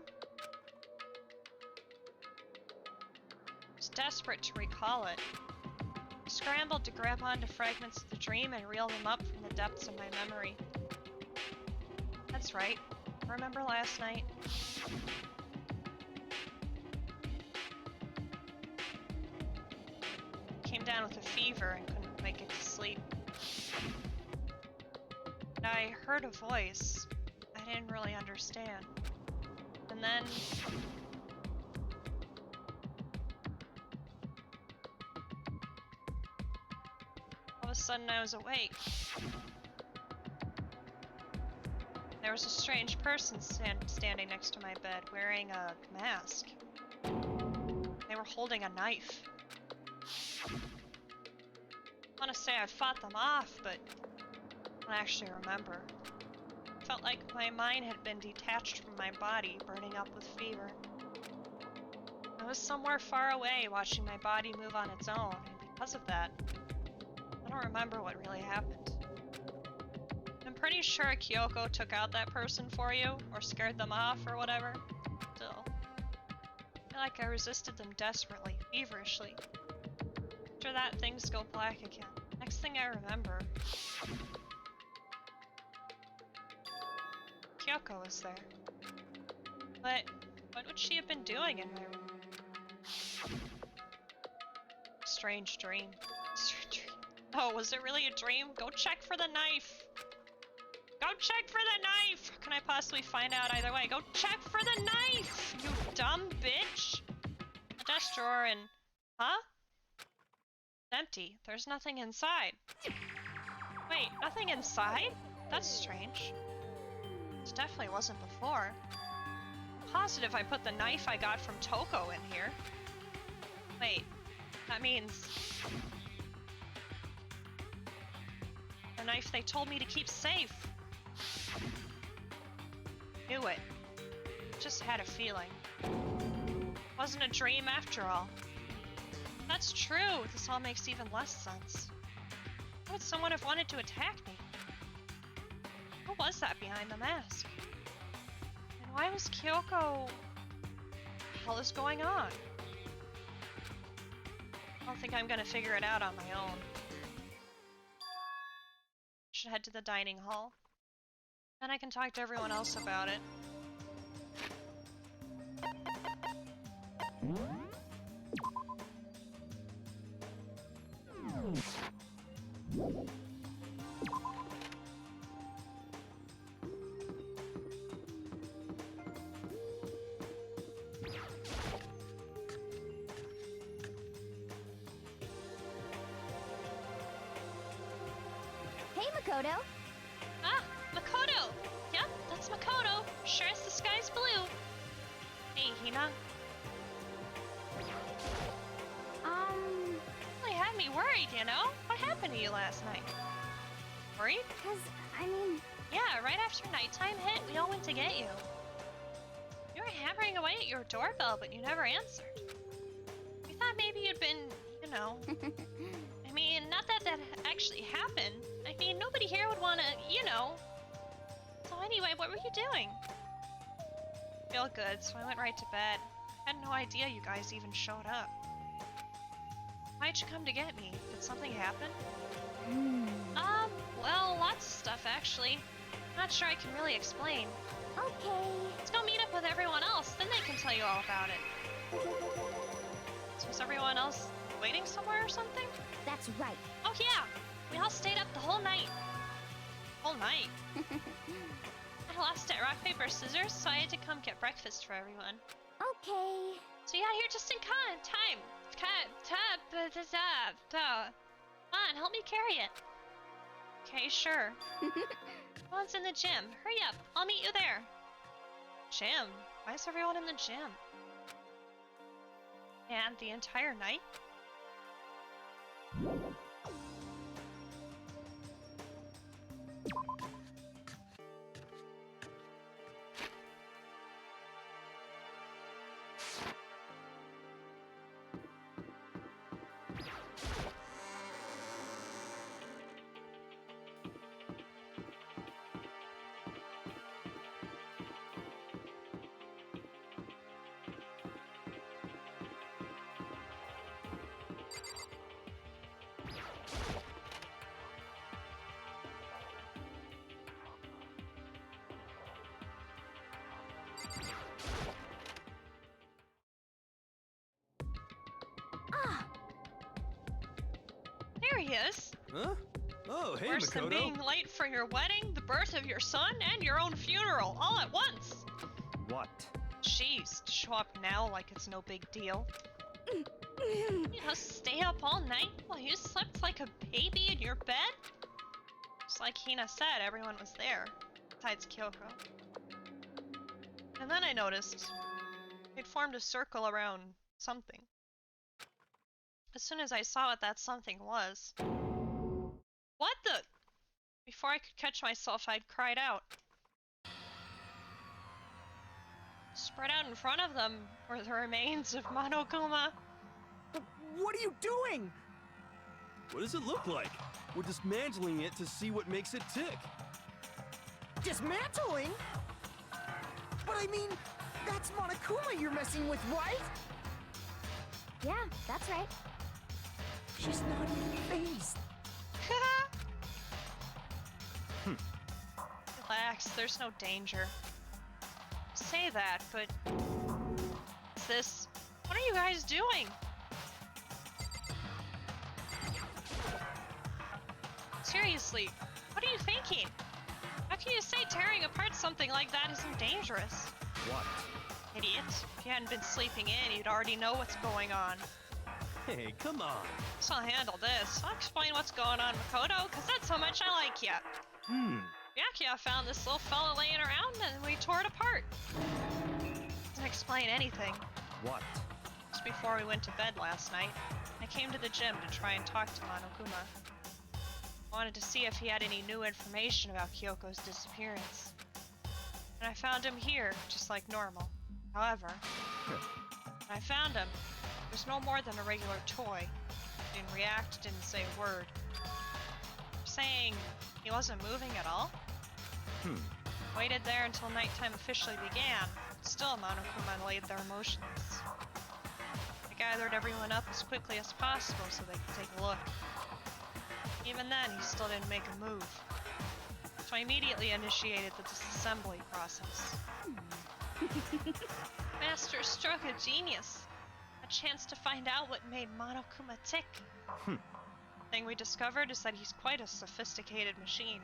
I was desperate to recall it. I scrambled to grab onto fragments of the dream and reel them up from the depths of my memory. That's right. Remember last night? Came down with a fever and couldn't make it to sleep. I heard a voice I didn't really understand. And then all of a sudden I was awake. There was a strange person standing next to my bed wearing a mask. They were holding a knife. I want to say I fought them off, but I don't actually remember. It felt like my mind had been detached from my body, burning up with fever. I was somewhere far away, watching my body move on its own, and because of that, I don't remember what really happened. I'm pretty sure Kyoko took out that person for you, or scared them off, or whatever. Still, I feel like I resisted them desperately, feverishly. After that, things go black again. Next thing I remember, Kyoko was there. But what would she have been doing in my room? Strange dream. Oh, was it really a dream? Go check for the knife! Go check for the knife! How can I possibly find out either way? Go check for the knife! You dumb bitch! The desk drawer and... Huh? It's empty. There's nothing inside. Wait, nothing inside? That's strange. This definitely wasn't before. I'm positive I put the knife I got from Toko in here. Wait, that means... the knife they told me to keep safe. Knew it. Just had a feeling. Wasn't a dream after all. That's true. This all makes even less sense. Why would someone have wanted to attack me? Who was that behind the mask? And why was Kyoko... What the hell is going on? I don't think I'm gonna figure it out on my own. Should head to the dining hall. Then I can talk to everyone else about it. Hey, Makoto. Ah, Makoto! Yep, that's Makoto. Sure as the sky's blue. Hey, Hina. Really had me worried, you know? What happened to you last night? Worried? I mean... Yeah, right after nighttime hit, we all went to get you. You were hammering away at your doorbell, but you never answered. you know. I mean, not that that actually happened. I mean, nobody here would wanna, you know. So anyway, what were you doing? Feel good, so I went right to bed. Had no idea you guys even showed up. Why'd you come to get me? Did something happen? Well, lots of stuff actually. Not sure I can really explain. Okay. Let's go meet up with everyone else, then they can tell you all about it. So was everyone else waiting somewhere or something? That's right. Oh yeah! We all stayed up the whole night. Whole night? I lost at rock, paper, scissors, so I had to come get breakfast for everyone. Okay. So yeah, you're just in time. Come on, help me carry it. Okay, sure. Everyone's in the gym. Hurry up, I'll meet you there. Gym? Why is everyone in the gym? And the entire night? There he is. Huh? Oh, hey, Worse than Makoto. being late for your wedding, the birth of your son, and your own funeral, all at once. What? Jeez, to show up now like it's no big deal. You know, stay up all night while you slept like a baby in your bed? Just like Hina said, everyone was there, besides Kyoko. And then I noticed they'd formed a circle around something. As soon as I saw what that something was... What the? Before I could catch myself, I'd cried out. Spread out in front of them were the remains of Monokuma. What are you doing? What does it look like? We're dismantling it to see what makes it tick. Dismantling? But I mean, that's Monokuma you're messing with, right? Yeah, that's right. She's not even phased. Relax, there's no danger. Say that, but... What's this? What are you guys doing? Seriously, what are you thinking? How can you say tearing apart something like that isn't dangerous? What? Idiot. If you hadn't been sleeping in, you'd already know what's going on. Hey, come on. So I'll handle this. I'll explain what's going on, Makoto, because that's how much I like ya. Byakuya found this little fella laying around and we tore it apart. Doesn't explain anything. What? Just before we went to bed last night, I came to the gym to try and talk to Monokuma. Wanted to see if he had any new information about Kyoko's disappearance. And I found him here, just like normal. However, when I found him, he was no more than a regular toy. Didn't react, didn't say a word. Saying he wasn't moving at all? Waited there until nighttime officially began. Still, Monokuma laid there motionless. I gathered everyone up as quickly as possible so they could take a look. Even then, he still didn't make a move. So I immediately initiated the disassembly process. Master stroke of genius. A chance to find out what made Monokuma tick. The thing we discovered is that he's quite a sophisticated machine.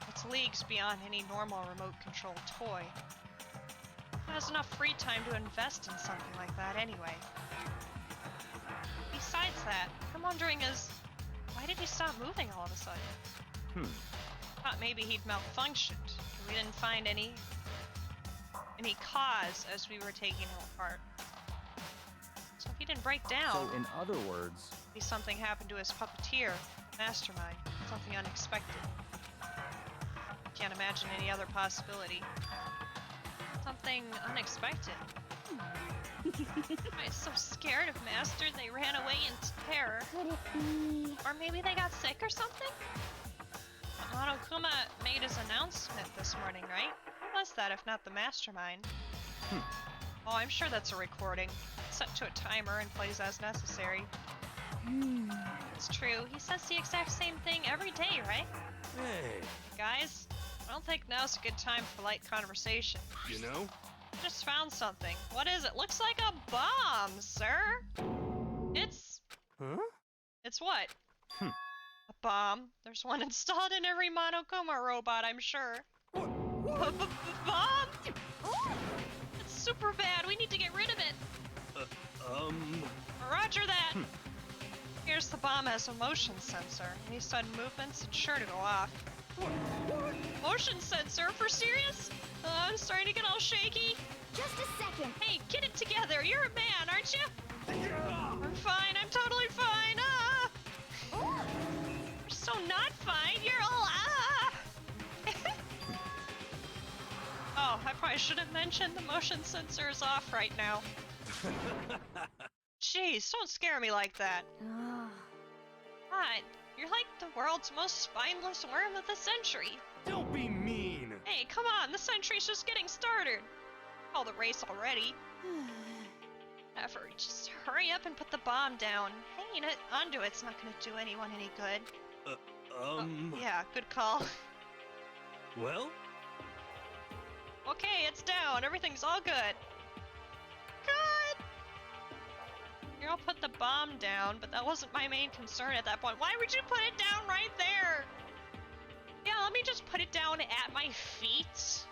It's leagues beyond any normal remote-controlled toy. He has enough free time to invest in something like that anyway. Besides that, what I'm wondering is, why did he stop moving all of a sudden? Thought maybe he'd malfunctioned, but we didn't find any cause as we were taking him apart. So if he didn't break down, So, in other words, maybe something happened to his puppeteer, the mastermind, something unexpected. Can't imagine any other possibility. Something unexpected. I was so scared of Master, they ran away in terror. Could it be? Or maybe they got sick or something? Monokuma made his announcement this morning, right? Who was that if not the mastermind? Oh, I'm sure that's a recording. It's set to a timer and plays as necessary. It's true, he says the exact same thing every day, right? Hey, Guys, I don't think now's a good time for light conversation. you know? I just found something. What is it? Looks like a bomb, sir! It's... Huh? It's what? A bomb. There's one installed in every Monokuma robot, I'm sure. Bomb? It's super bad. We need to get rid of it. Roger that. Here's the bomb as a motion sensor. Any sudden movements, it's sure to go off. Motion sensor? For serious? I'm starting to get all shaky. Just a second. Hey, get it together. You're a man, aren't you? I'm fine. I'm totally fine. Ah! You're so not fine. You're all ah! Oh, I probably should have mentioned the motion sensor is off right now. Jeez, don't scare me like that. God, you're like the world's most spineless worm of the century. Don't be mean! Hey, come on, the century's just getting started. Call the race already. Effort, just hurry up and put the bomb down. Hanging it onto it's not gonna do anyone any good. Yeah, good call. Well? Okay, it's down. Everything's all good. Good! Here, I'll put the bomb down, but that wasn't my main concern at that point. Why would you put it down right there? Yeah, let me just put it down at my feet.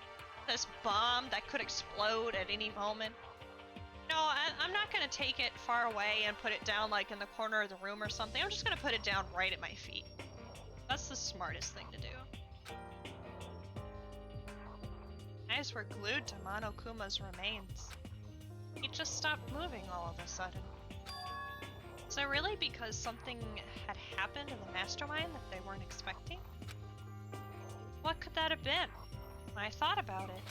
This bomb that could explode at any moment. No, I'm not gonna take it far away and put it down like in the corner of the room or something. I'm just gonna put it down right at my feet. That's the smartest thing to do. Eyes were glued to Monokuma's remains. He just stopped moving all of a sudden. Is it really because something had happened in the mastermind that they weren't expecting? What could that have been? When I thought about it,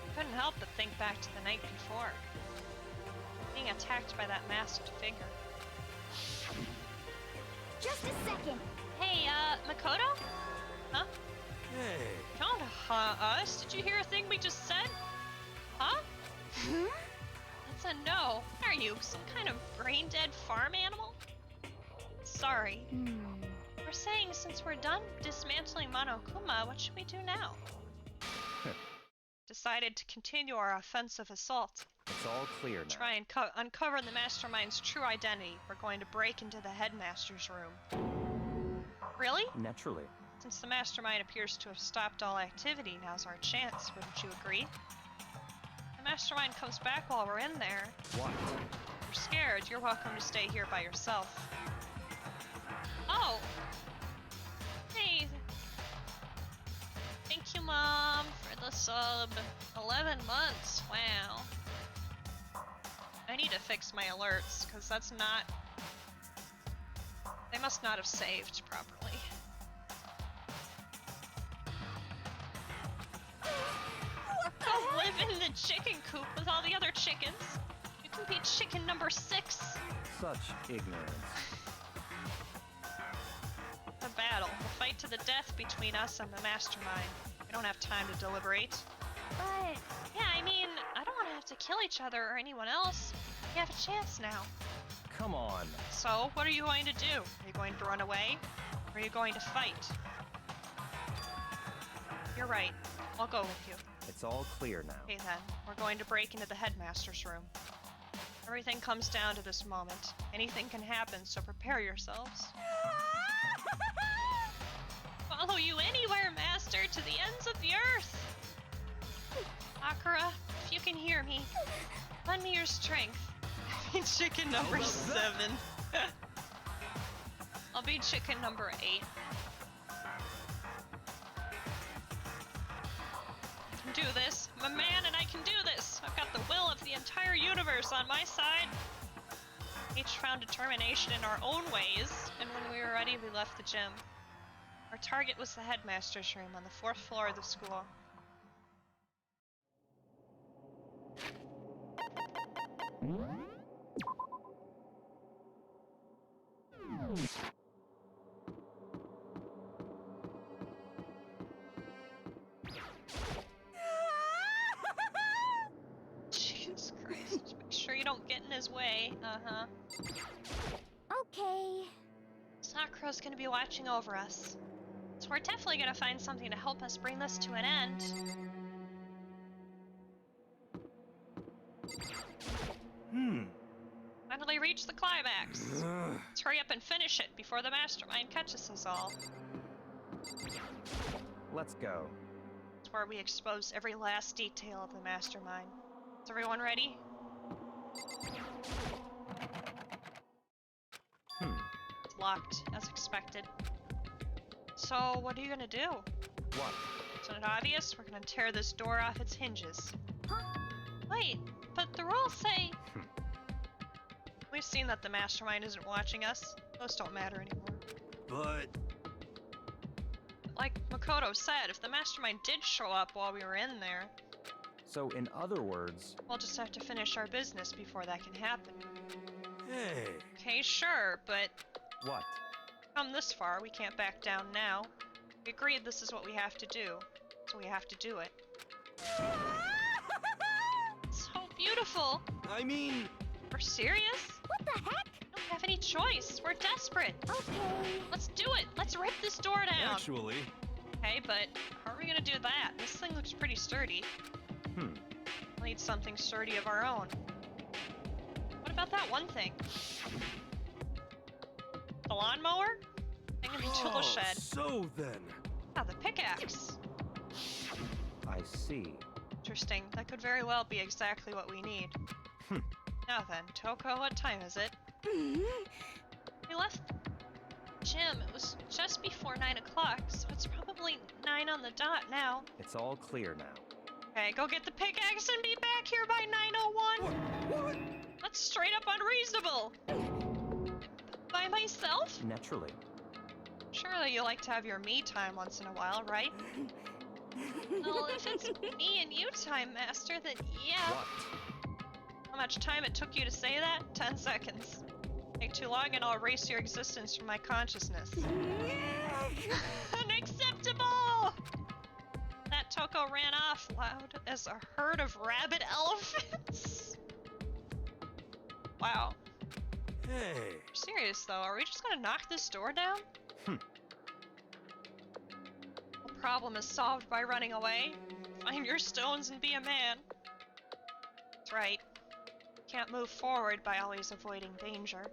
I couldn't help but think back to the night before. Being attacked by that masked figure. Just a second. Hey, Makoto? Huh? Hey. Don't us? Did you hear a thing we just said? Huh? That's a no. What are you, some kind of brain-dead farm animal? Sorry. We're saying since we're done dismantling Monokuma, what should we do now? Decided to continue our offensive assault. It's all clear now. Try and uncover the mastermind's true identity. We're going to break into the headmaster's room. Really? Naturally. Since the mastermind appears to have stopped all activity, now's our chance, wouldn't you agree? The mastermind comes back while we're in there. What? If you're scared, you're welcome to stay here by yourself. Oh! Hey! Thank you, Mom, for the sub. 11 months, wow. I need to fix my alerts, because that's not... They must not have saved properly. Go live in the chicken coop with all the other chickens. You can be chicken number 6. Such ignorance. The battle, the fight to the death between us and the mastermind. We don't have time to deliberate. But Yeah, I mean, I don't want to have to kill each other or anyone else. We have a chance now. Come on. So, what are you going to do? Are you going to run away? Or are you going to fight? You're right. I'll go with you. It's all clear now. Okay then, we're going to break into the headmaster's room. Everything comes down to this moment. Anything can happen, so prepare yourselves. Follow you anywhere, Master, to the ends of the earth! Akira, if you can hear me, lend me your strength. Chicken number 7. I'll be chicken number 8. I can do this. I'm a man and I can do this. I've got the will of the entire universe on my side. Each found determination in our own ways, and when we were ready, we left the gym. Our target was the headmaster's room on the 4th floor of the school. Jesus Christ. Make sure you don't get in his way. Uh-huh. Okay. Sakura's gonna be watching over us. So we're definitely gonna find something to help us bring this to an end. Finally reached the climax. Let's hurry up and finish it before the mastermind catches us all. Let's go. It's where we expose every last detail of the mastermind. Is everyone ready? It's locked, as expected. So, what are you gonna do? What? Isn't it obvious? We're gonna tear this door off its hinges. Wait, but the rules say... We've seen that the mastermind isn't watching us. Those don't matter anymore. But... Like Makoto said, if the mastermind did show up while we were in there, So, in other words, we'll just have to finish our business before that can happen. hey... Okay, sure, but what? come this far, we can't back down now. We agreed this is what we have to do, so we have to do it. So beautiful! I mean... We're serious? What the heck? We don't have any choice. We're desperate. Okay. Let's do it. Let's rip this door down. Actually... Okay, but how are we gonna do that? This thing looks pretty sturdy. We'll need something sturdy of our own. What about that one thing? The lawnmower? Thing in the tool shed. So then... Ah, the pickaxe. I see. Interesting. That could very well be exactly what we need. Now then, Toko, what time is it? We left the gym. It was just before 9 o'clock, so it's probably 9 on the dot now. It's all clear now. Okay, go get the pickaxe and be back here by 9:01. What? That's straight up unreasonable. By myself? Naturally. Surely you like to have your me time once in a while, right? Well, if it's me and you time, Master, then yeah. What? How much time it took you to say that? 10 seconds. Take too long and I'll erase your existence from my consciousness. Unacceptable! That Toko ran off loud as a herd of rabid elephants. Wow. Hey... Serious though, are we just gonna knock this door down? The problem is solved by running away. Find your stones and be a man. That's right. Can't move forward by always avoiding danger.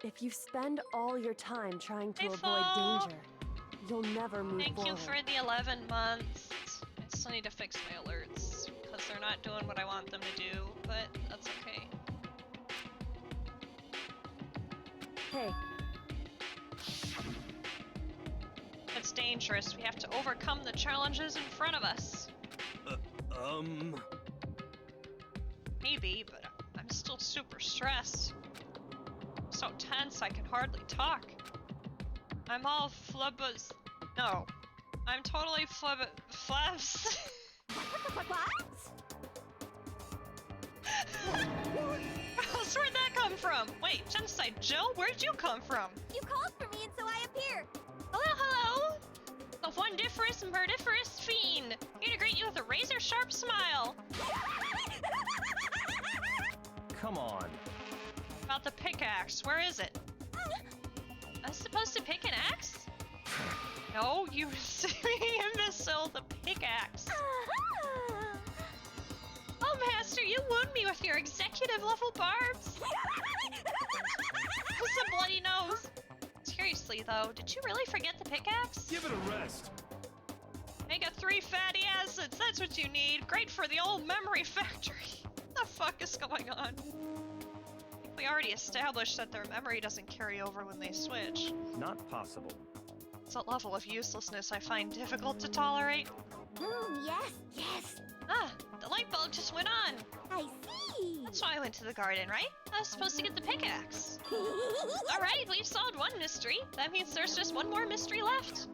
If you spend all your time trying to Hey, avoid Flo. danger, you'll never move Thank forward. you for the 11 months. I still need to fix my alerts, because they're not doing what I want them to do, but that's okay. Hey, It's dangerous. We have to overcome the challenges in front of us. Maybe, but I'm still super stressed. I'm so tense I can hardly talk. I'm all flubbers. No. I'm totally flabs. Gross, where'd that come from? Wait, Genocide Joe, where'd you come from? You called for me and so I appeared. Hello, hello! A wondiferous, murdiferous fiend! Here to greet you with a razor-sharp smile! Come on. About the pickaxe, where is it? I'm supposed to pick an axe? No, you silly imbecile, the pickaxe! Oh, Master, you wound me with your executive-level barbs! What's a bloody nose? Seriously, though, did you really forget the pickaxe? Give it a rest. Omega-3 fatty acids, that's what you need. Great for the old memory factory. What the fuck is going on? I think we already established that their memory doesn't carry over when they switch. Not possible. It's a level of uselessness I find difficult to tolerate. Yes. Ah, the light bulb just went on. I see. That's why I went to the garden, right? I was supposed to get the pickaxe. Alright, we've solved one mystery. That means there's just one more mystery left.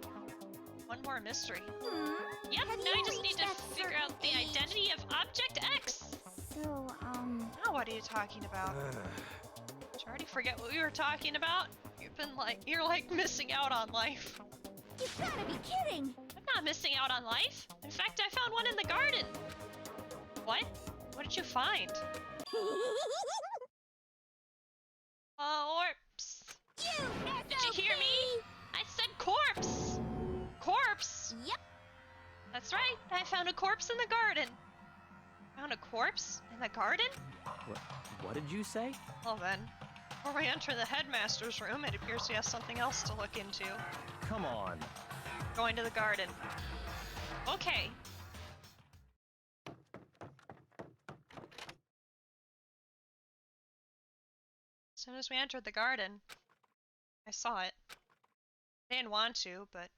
One more mystery. Hmm? Yep, Have now you I just need reached to that figure out the certain age? identity of Object X! So, Now what are you talking about? Did you already forget what we were talking about? You're like missing out on life. You gotta be kidding! I'm not missing out on life. In fact, I found one in the garden. What? What did you find? Corpse. Did you hear me? I said corpse. Corpse. Yep. That's right. I found a corpse in the garden. Found a corpse in the garden? What did you say? Well then, before we enter the headmaster's room, it appears he has something else to look into. Come on. Going to the garden. Okay. As soon as we entered the garden, I saw it. I didn't want to, but...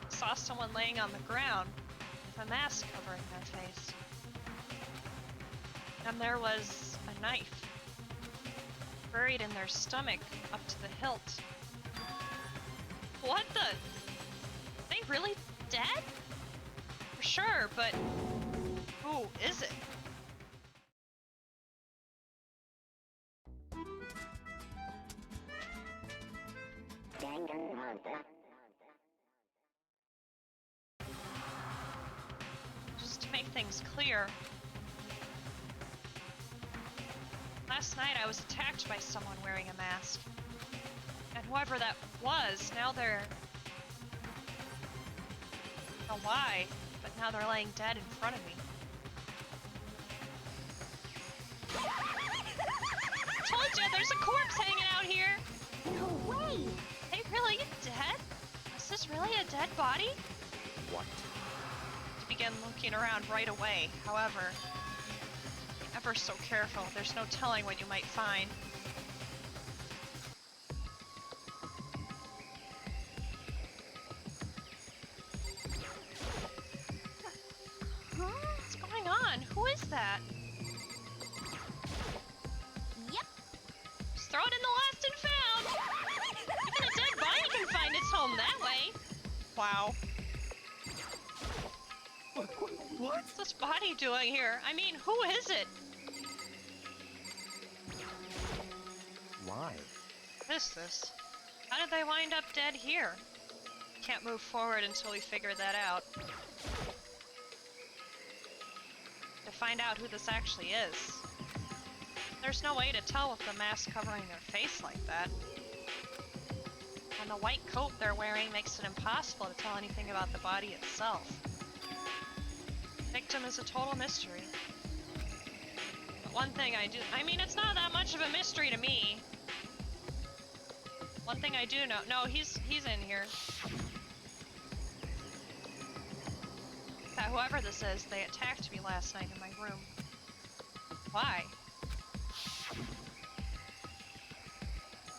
saw someone laying on the ground with a mask covering their face. And there was a knife buried in their stomach up to the hilt. What the? Are they really dead? For sure, but who is it? Danganronpa. Just to make things clear, last night I was attacked by someone wearing a mask. And whoever that was, now they're... I don't know why, but now they're laying dead in front of me. I told you, there's a corpse hanging out here! No way! Are they really dead? Is this really a dead body? What? To begin looking around right away, however, be ever so careful. There's no telling what you might find. Huh? What's going on? Who is that? Yep. Just throw it in the lost and found! Even a dead body can find its home that way! Wow. What? What's this body doing here? I mean, who is it? Why? What is this? How did they wind up dead here? Can't move forward until we figure that out. To find out who this actually is. There's no way to tell with the mask covering their face like that. And the white coat they're wearing makes it impossible to tell anything about the body itself. The victim is a total mystery. But one thing I mean, it's not that much of a mystery to me. One thing I do know, no, he's in here. That whoever this is, they attacked me last night in my room. Why?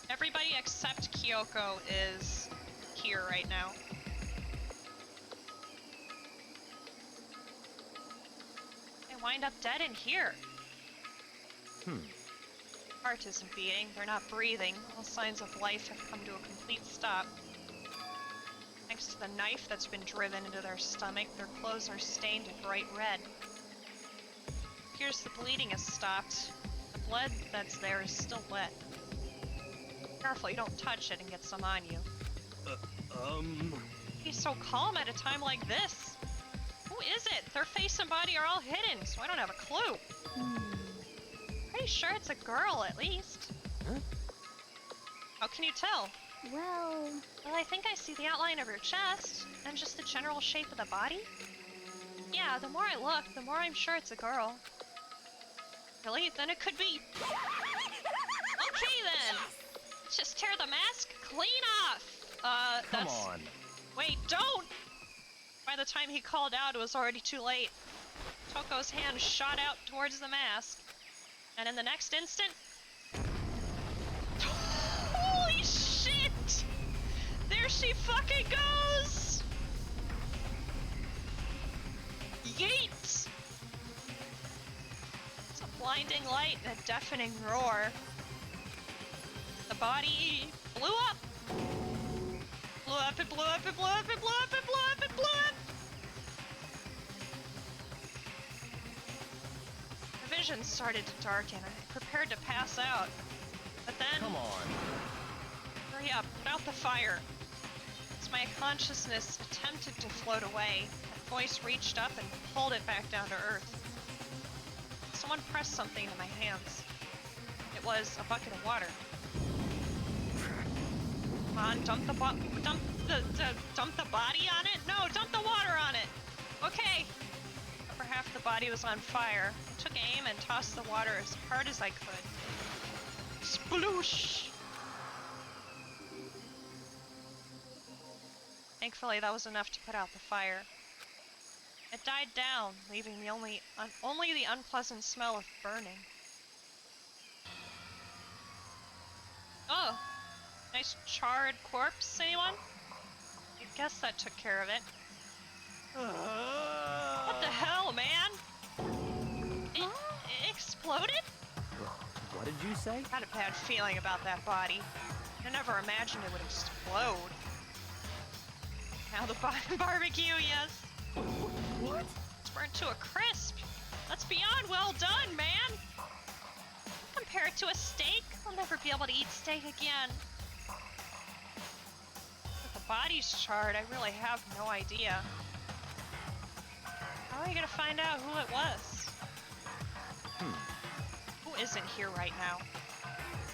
Everybody except Kyoko is here right now. They wind up dead in here. Heart isn't beating, they're not breathing. All signs of life have come to a complete stop. Thanks to the knife that's been driven into their stomach, their clothes are stained a bright red. Appears the bleeding has stopped. The blood that's there is still wet. Careful you don't touch it and get some on you. Be so calm at a time like this. Who is it? Their face and body are all hidden, so I don't have a clue. Pretty sure it's a girl, at least. Huh? How can you tell? Well, Well, I think I see the outline of your chest, and just the general shape of the body. Yeah, the more I look, the more I'm sure it's a girl. Really? Then it could be... Okay then! Let's just tear the mask clean off! Come on. Wait, don't! By the time he called out, it was already too late. Toko's hand shot out towards the mask, and in the next instant... Holy shit! There she fucking goes! Yeet! It's a blinding light and a deafening roar. The body blew up! Blew up, it blew up, it blew up, it blew up, it blew up, it blew up! The vision started to darken. I prepared to pass out. But then... Come on. Hurry up, put out the fire. As my consciousness attempted to float away, that voice reached up and pulled it back down to earth. Someone pressed something in my hands. It was a bucket of water. Come on, dump the body on it? No, dump the water on it! Okay! Upper half of the body was on fire. I took aim and tossed the water as hard as I could. Sploosh! Thankfully, that was enough to put out the fire. It died down, leaving the only the unpleasant smell of burning. Oh! Nice charred corpse, anyone? I guess that took care of it. What the hell, man? It exploded? What did you say? I had a bad feeling about that body. I never imagined it would explode. Now the barbecue, yes. What? It's burnt to a crisp. That's beyond well done, man. Compared to a steak, I'll never be able to eat steak again. If the body's charred, I really have no idea. How are you gonna find out who it was? Who isn't here right now?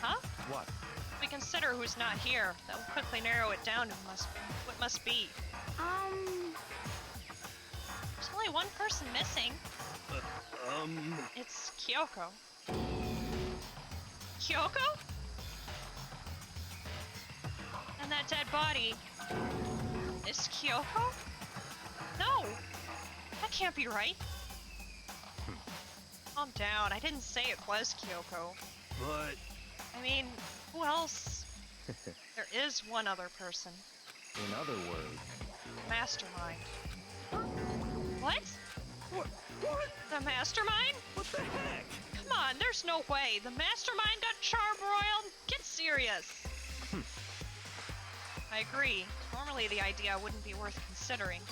Huh? What? If we consider who's not here, that will quickly narrow it down to what must be. There's only one person missing. It's Kyoko. Kyoko? And that dead body is Kyoko? No! That can't be right. Calm down, I didn't say it was Kyoko. But... I mean, who else? There is one other person. In other words... Mastermind. What? What? The mastermind? What the heck? Come on, there's no way. The mastermind got charbroiled? Get serious. I agree. Normally the idea wouldn't be worth considering.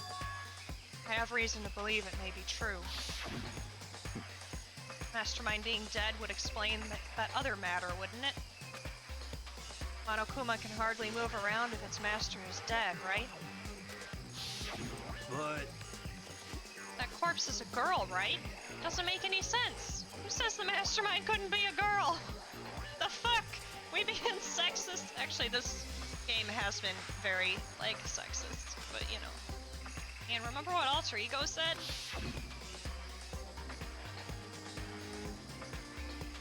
I have reason to believe it may be true. Mastermind being dead would explain that other matter, wouldn't it? Monokuma can hardly move around if its master is dead, right? But... That corpse is a girl, right? Doesn't make any sense. Who says the mastermind couldn't be a girl? The fuck? We being sexist? Actually, this game has been very, sexist, but you know. And remember what Alter Ego said?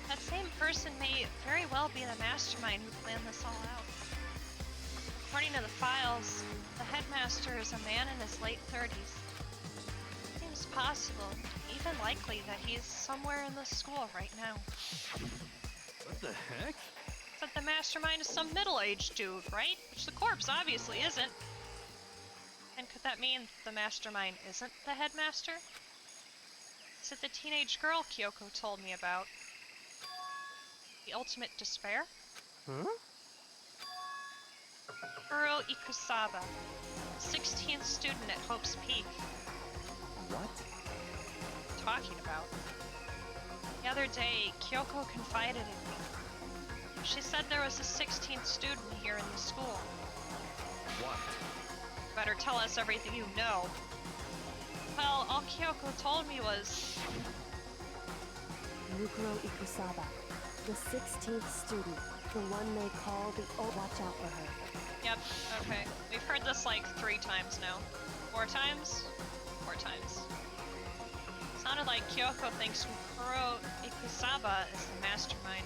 That same person may very well be the mastermind who planned this all out. According to the files, the headmaster is a man in his late 30s. Seems possible, even likely, that he's somewhere in the school right now. What the heck? But the mastermind is some middle-aged dude, right? Which the corpse obviously isn't. And could that mean the mastermind isn't the headmaster? Is it the teenage girl Kyoko told me about? The ultimate despair? Huh? Kuro Ikusaba, 16th student at Hope's Peak. What? Talking about. The other day, Kyoko confided in me. She said there was a 16th student here in the school. What? Better tell us everything you know. Well, all Kyoko told me was... Kuro Ikusaba, the 16th student, the one they call the watch out for her. Yep, okay. We've heard this 3 times now. 4 times? 4 times. Sounded like Kyoko thinks Kuro Ikusaba is the mastermind.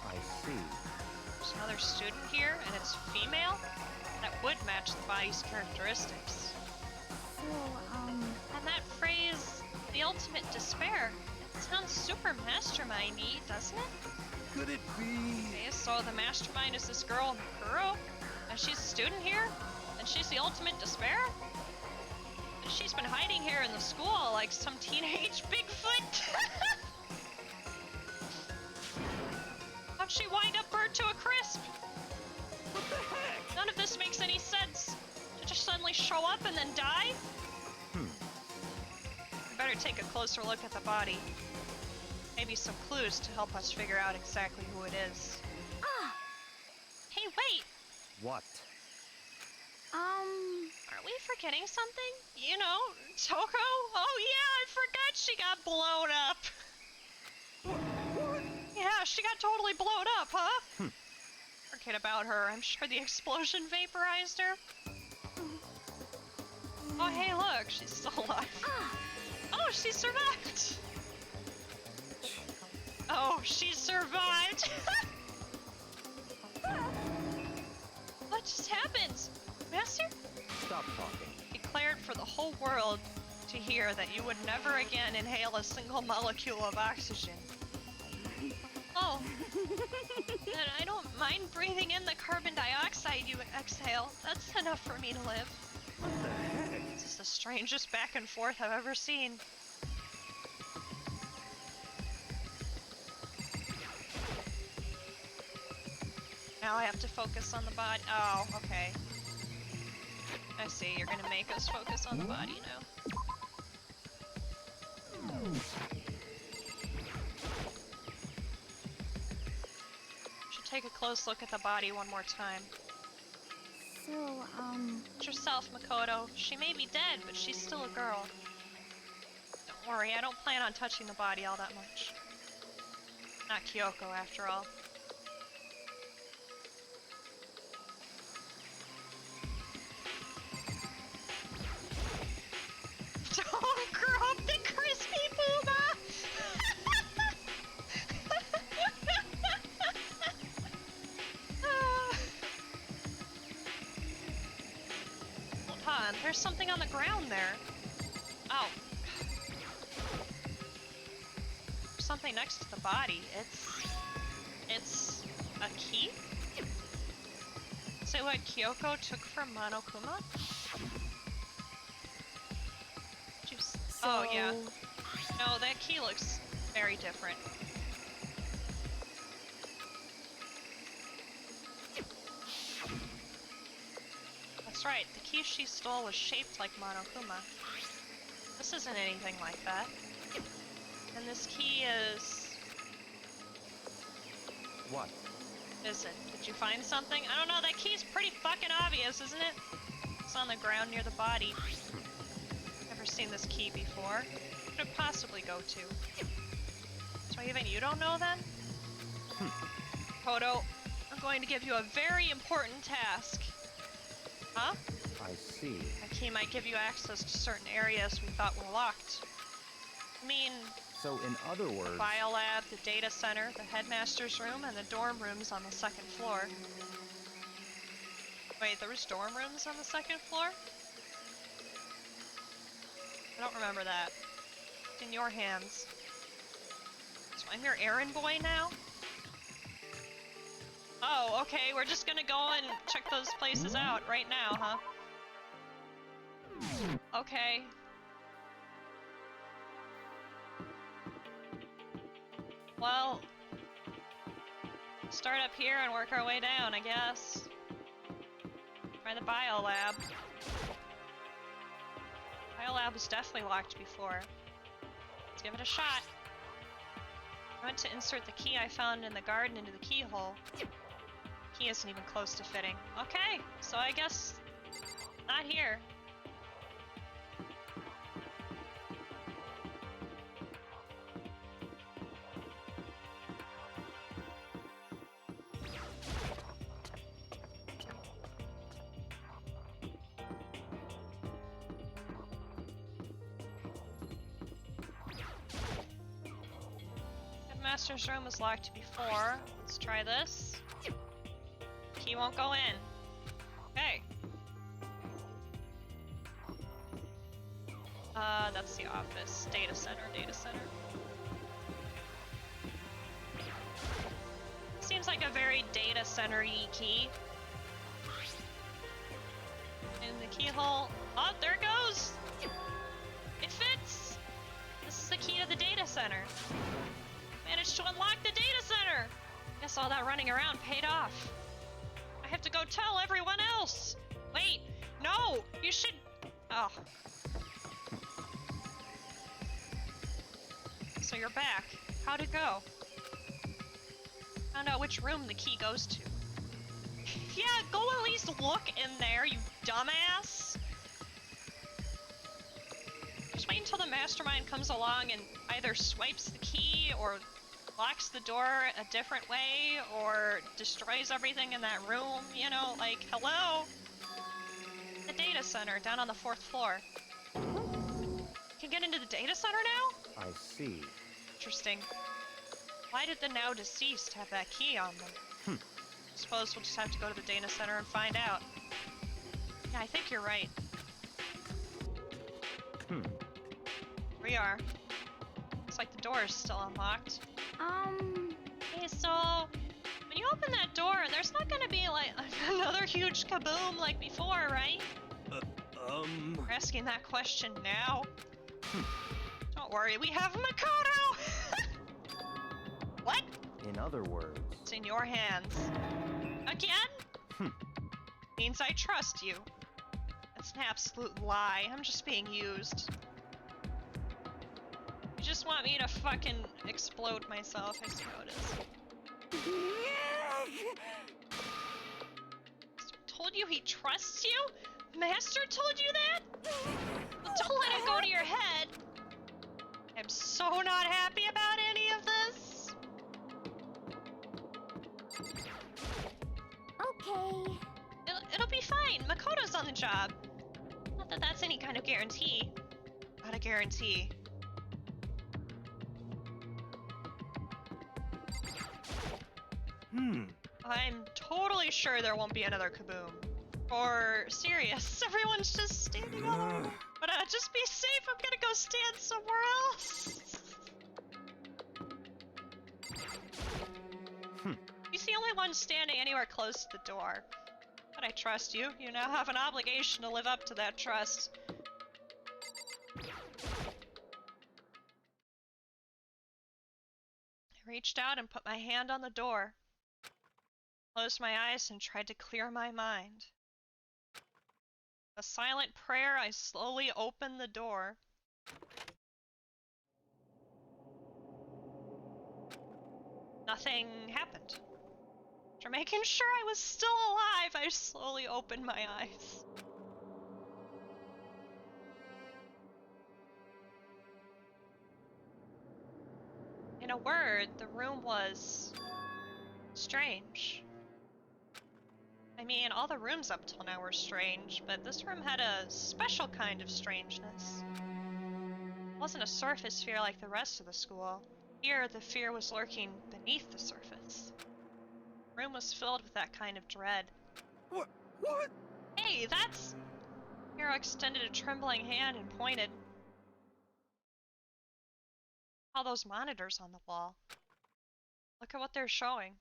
I see. There's another student here, and it's female? That would match the body's characteristics. So, And that phrase, the ultimate despair, it sounds super mastermindy, doesn't it? Could it be... Okay, so the mastermind is this girl, Kuro, and she's a student here? And She's the ultimate despair? She's been hiding here in the school like some teenage Bigfoot. How'd she wind up burnt to a crisp? What the heck? None of this makes any sense. To just suddenly show up and then die? We better take a closer look at the body. Maybe some clues to help us figure out exactly who it is. Ah, Hey, wait! What? Are we forgetting something? You know, Toko? Oh yeah, I forgot she got blown up! What? Yeah, she got totally blown up, huh? Forget about her. I'm sure the explosion vaporized her. Oh, hey, look, she's still alive. Oh, she survived! Oh, she survived! What just happened? Master? Stop talking. Declared for the whole world to hear that you would never again inhale a single molecule of oxygen. Oh. Then I don't mind breathing in the carbon dioxide you exhale. That's enough for me to live. What the heck? This is the strangest back and forth I've ever seen. Now I have to focus on the body. Oh, okay. I see, you're gonna make us focus on the body now. Should take a close look at the body one more time. so, It's yourself, Makoto. She may be dead, but she's still a girl. Don't worry, I don't plan on touching the body all that much. Not Kyoko, after all. Don't grow up the crispy booba! Hold on, there's something on the ground there. Oh. There's something next to the body. It's a key? Is it what Kyoko took from Monokuma? Oh, yeah. No, that key looks very different. That's right, the key she stole was shaped like Monokuma. This isn't anything like that. And this key is... What? Is it? Did you find something? I don't know, that key's pretty fucking obvious, isn't it? It's on the ground near the body. Never seen this key before. What could it possibly go to? So even you don't know then? Kodo, I'm going to give you a very important task. Huh? I see. A key might give you access to certain areas we thought were locked. I mean, So in other the words... biolab, the data center, the headmaster's room, and the dorm rooms on the second floor. Wait, there was dorm rooms on the second floor? I don't remember that. It's in your hands. So I'm your errand boy now? Oh, okay, we're just gonna go and check those places out right now, huh? Okay. Well, start up here and work our way down, I guess. Try the biolab. Biolab was definitely locked before. Let's give it a shot. I went to insert the key I found in the garden into the keyhole. Key isn't even close to fitting. Okay, so I guess not here. Headmaster's room was locked before. Let's try this. Key won't go in. Okay. That's the office. Data center, data center. Seems like a very data center-y key. in the keyhole. Oh, there it goes! It fits! This is the key to the data center. Managed to unlock the data center! Guess all that running around paid off. I have to go tell everyone else! Wait! No! You should... Oh. So you're back. How'd it go? Found out which room the key goes to. Yeah, go at least look in there, you dumbass! Just wait until the mastermind comes along and either swipes the key or locks the door a different way or destroys everything in that room, you know, like, hello? The data center down on the 4th floor. Can get into the data center now? I see. Interesting. Why did the now deceased have that key on them? Suppose we'll just have to go to the data center and find out. Yeah, I think you're right. Here we are. Looks like the door is still unlocked. Hey, so when you open that door, there's not gonna be like another huge kaboom like before, right? We're asking that question now. Don't worry, we have Makoto! What? In other words... It's in your hands. Again? Means I trust you. That's an absolute lie. I'm just being used. You just want me to fucking explode myself, I see how it is. Told you he trusts you? Master told you that? Well, don't let it go to your head. I'm so not happy about any of this. Okay. It'll be fine. Makoto's on the job. Not that that's any kind of guarantee. Not a guarantee. I'm totally sure there won't be another kaboom. Or serious, everyone's just standing all over. But just be safe, I'm gonna go stand somewhere else. He's the only one standing anywhere close to the door. But I trust you. You now have an obligation to live up to that trust. I reached out and put my hand on the door. Closed my eyes and tried to clear my mind. A silent prayer, I slowly opened the door. Nothing happened. After making sure I was still alive, I slowly opened my eyes. In a word, the room was strange. I mean, all the rooms up till now were strange, but this room had a special kind of strangeness. It wasn't a surface fear like the rest of the school. Here, the fear was lurking beneath the surface. The room was filled with that kind of dread. What? Hey, that's... Hiro extended a trembling hand and pointed. All those monitors on the wall. Look at what they're showing.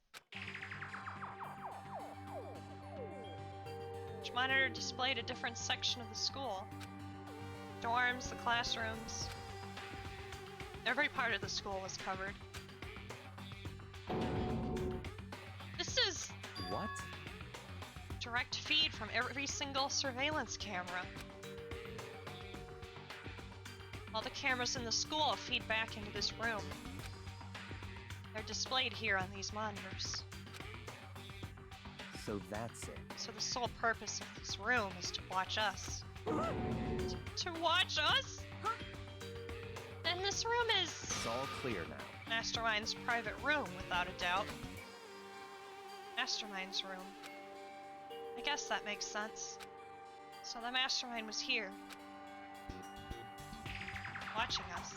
Each monitor displayed a different section of the school. Dorms, the classrooms. Every part of the school was covered. This is... What? direct feed from every single surveillance camera. All the cameras in the school feed back into this room. They're displayed here on these monitors. So that's it. So the sole purpose of this room is to watch us. To watch us? Huh? And this room is... It's all clear now. Mastermind's private room, without a doubt. Mastermind's room. I guess that makes sense. So the Mastermind was here. Watching us.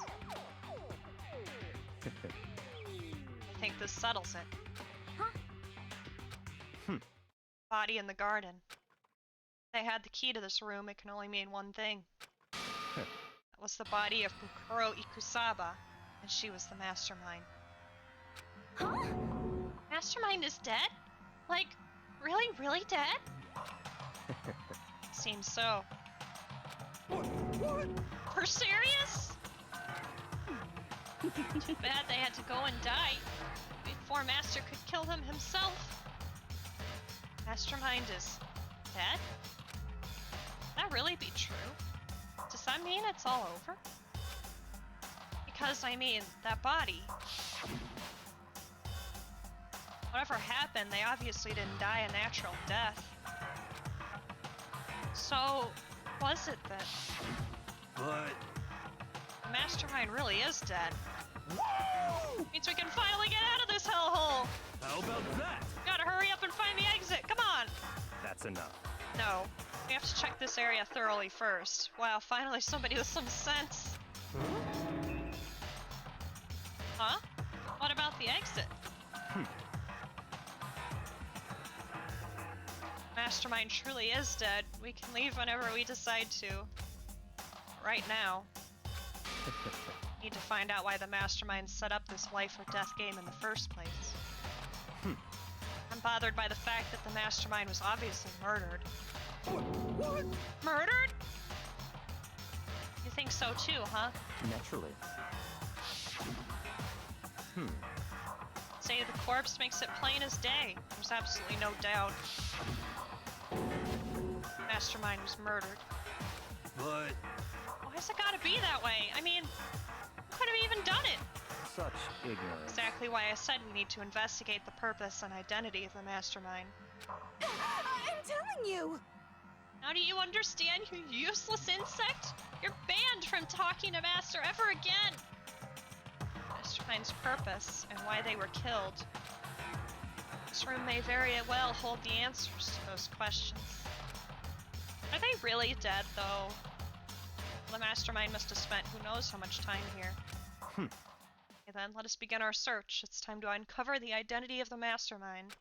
I think this settles it. Huh? Body in the garden. If they had the key to this room, it can only mean one thing. That was the body of Bukuro Ikusaba, and she was the Mastermind. Huh? Mastermind is dead? Like, really, really dead? seems so. What? For serious? Too bad they had to go and die before Master could kill him himself. Mastermind is dead? Could that really be true? Does that mean it's all over? Because, I mean, that body. Whatever happened, they obviously didn't die a natural death. So, was it that But... the Mastermind really is dead? Whoa! Means we can finally get out of this hellhole! How about that? Gotta hurry up and find the exit, come on! That's enough. No, we have to check this area thoroughly first. Wow, finally somebody with some sense. Huh? What about the exit? Mastermind truly is dead. We can leave whenever we decide to. Right now. Need to find out why the Mastermind set up this life or death game in the first place. I'm bothered by the fact that the Mastermind was obviously murdered. What? Murdered? You think so too, huh? Naturally. Say the corpse makes it plain as day. There's absolutely no doubt. Mastermind was murdered. But... Why's it gotta be that way? I mean, who could have even done it? Such ignorance. Exactly why I said we need to investigate the purpose and identity of the Mastermind. I'm telling you! Now do you understand, you useless insect? You're banned from talking to Master ever again! Mastermind's purpose and why they were killed. This room may very well hold the answers to those questions. Are they really dead, though? The Mastermind must have spent who knows how much time here. Okay then, let us begin our search. It's time to uncover the identity of the Mastermind.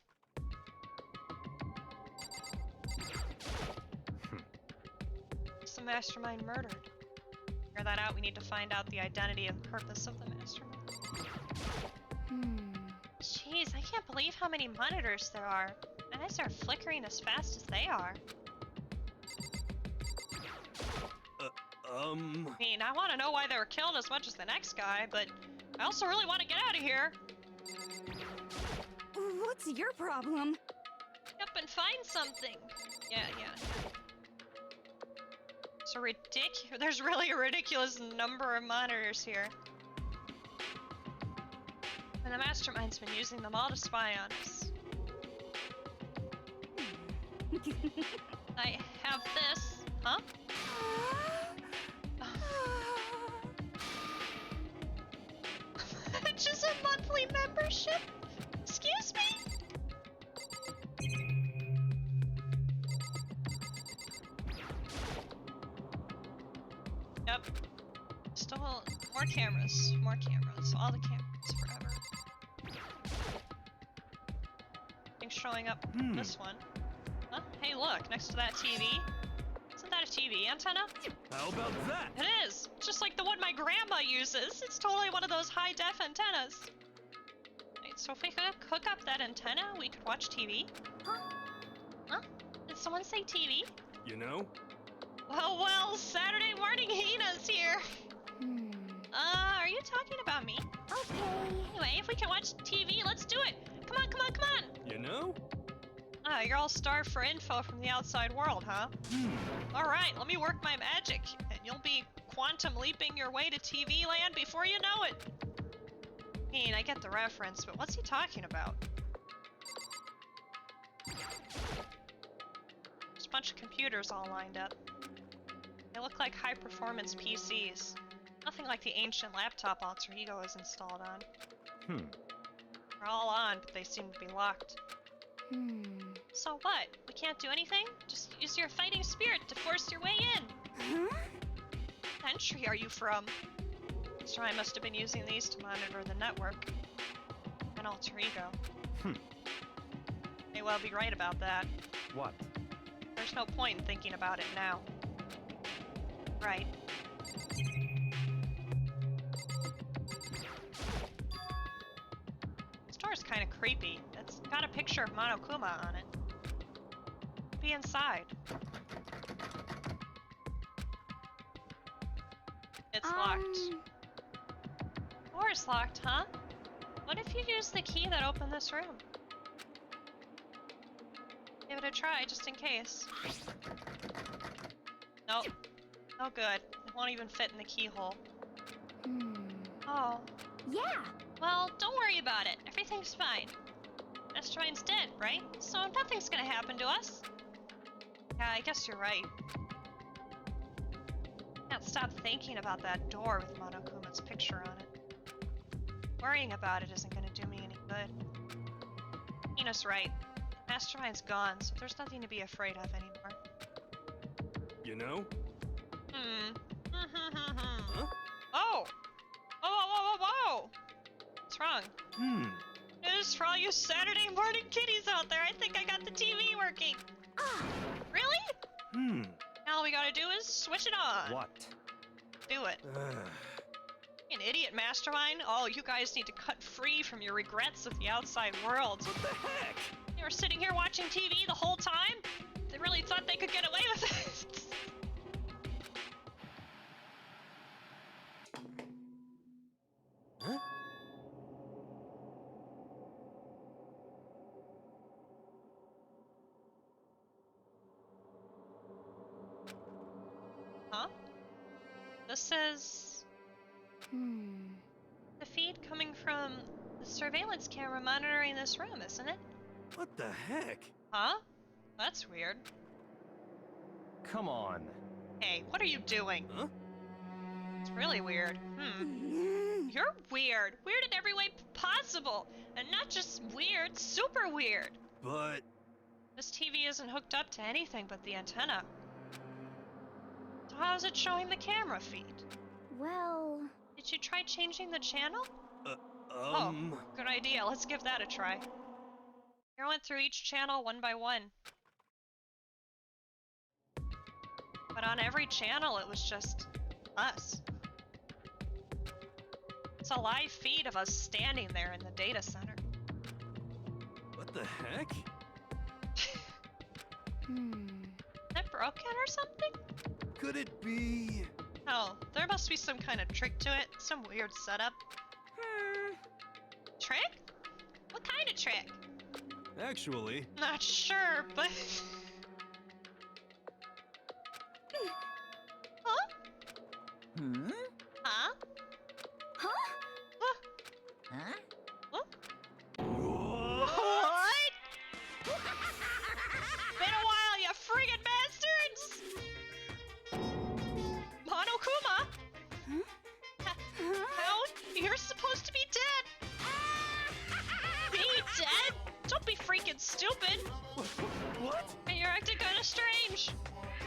Is the Mastermind murdered? To figure that out, we need to find out the identity and purpose of the Mastermind. Jeez, I can't believe how many monitors there are. My eyes are flickering as fast as they are. I mean, I want to know why they were killed as much as the next guy, but I also really want to get out of here. What's your problem? Up and find something. Yeah. There's really a ridiculous number of monitors here. And the Mastermind's been using them all to spy on us. I have this. Huh? Just a monthly membership? Excuse me? Yep. Still more cameras. All the cameras forever. Things showing up this one. Huh? Hey look, next to that TV. Isn't that a TV antenna? How about that? It is! Just like the one my grandma uses. It's totally one of those high-def antennas. Wait, so if we could hook up that antenna, we could watch TV? Huh? Did someone say TV? You know? Well, Saturday morning Hina's here! Are you talking about me? Okay. Anyway, if we can watch TV, let's do it! Come on! You know? Ah, you're all starved for info from the outside world, huh? Alright, let me work my magic, and you'll be quantum leaping your way to TV land before you know it! I mean, I get the reference, but what's he talking about? There's a bunch of computers all lined up. They look like high-performance PCs. Nothing like the ancient laptop Alter Ego is installed on. They're all on, but they seem to be locked. So what? We can't do anything? Just use your fighting spirit to force your way in! What country are you from? So I must have been using these to monitor the network. An Alter Ego. May well be right about that. What? There's no point in thinking about it now. Right. This door's kinda creepy. It's got a picture of Monokuma on it. could be inside. It's locked. Door's locked, huh? What if you use the key that opened this room? Give it a try, just in case. Nope. No good. It won't even fit in the keyhole. Oh. Yeah. Well, don't worry about it. Everything's fine. Mastermind's dead, right? So nothing's gonna happen to us. Yeah, I guess you're right. Can't stop thinking about that door with Monokuma's picture on it. Worrying about it isn't gonna do me any good. Ina's right. Mastermind's gone, so there's nothing to be afraid of anymore. You know? Huh? Oh! Whoa, whoa, whoa, whoa, whoa! What's wrong? News for all you Saturday morning kiddies out there. I think I got the TV working. Really? Now all we gotta do is switch it on. What? Do it. An idiot, Mastermind. Oh, you guys need to cut free from your regrets of the outside world. What the heck? They were sitting here watching TV the whole time? They really thought they could get away with it. Huh? Huh? This is the feed coming from the surveillance camera monitoring this room, isn't it? What the heck? Huh? That's weird. Come on. Hey, what are you doing? Huh? It's really weird. You're weird. Weird in every way possible. And not just weird, super weird. But... This TV isn't hooked up to anything but the antenna. So how is it showing the camera feed? Well... Did you try changing the channel? Oh, good idea. Let's give that a try. Here I went through each channel one by one. But on every channel, it was just us. It's a live feed of us standing there in the data center. What the heck? Is it broken or something? Could it be... Oh, there must be some kind of trick to it. Some weird setup. Trick? What kind of trick? Actually... Not sure, but... Huh? Huh? Huh? Huh? What? What? Been a while, you friggin' bastards! Monokuma? How? You're supposed to be dead! Be dead? Don't be freaking stupid! What? And you're acting kinda strange.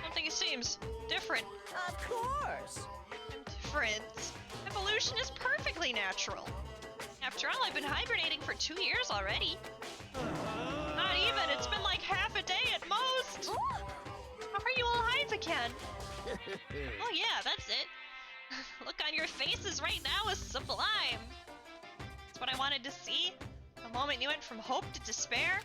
Something seems different. Of course. Different. Evolution is perfectly natural. After all, I've been hibernating for 2 years already. Not even, it's been like half a day at most. How are you alive again? Oh yeah, that's it. Look on your faces right now is sublime. That's what I wanted to see. The moment you went from hope to despair.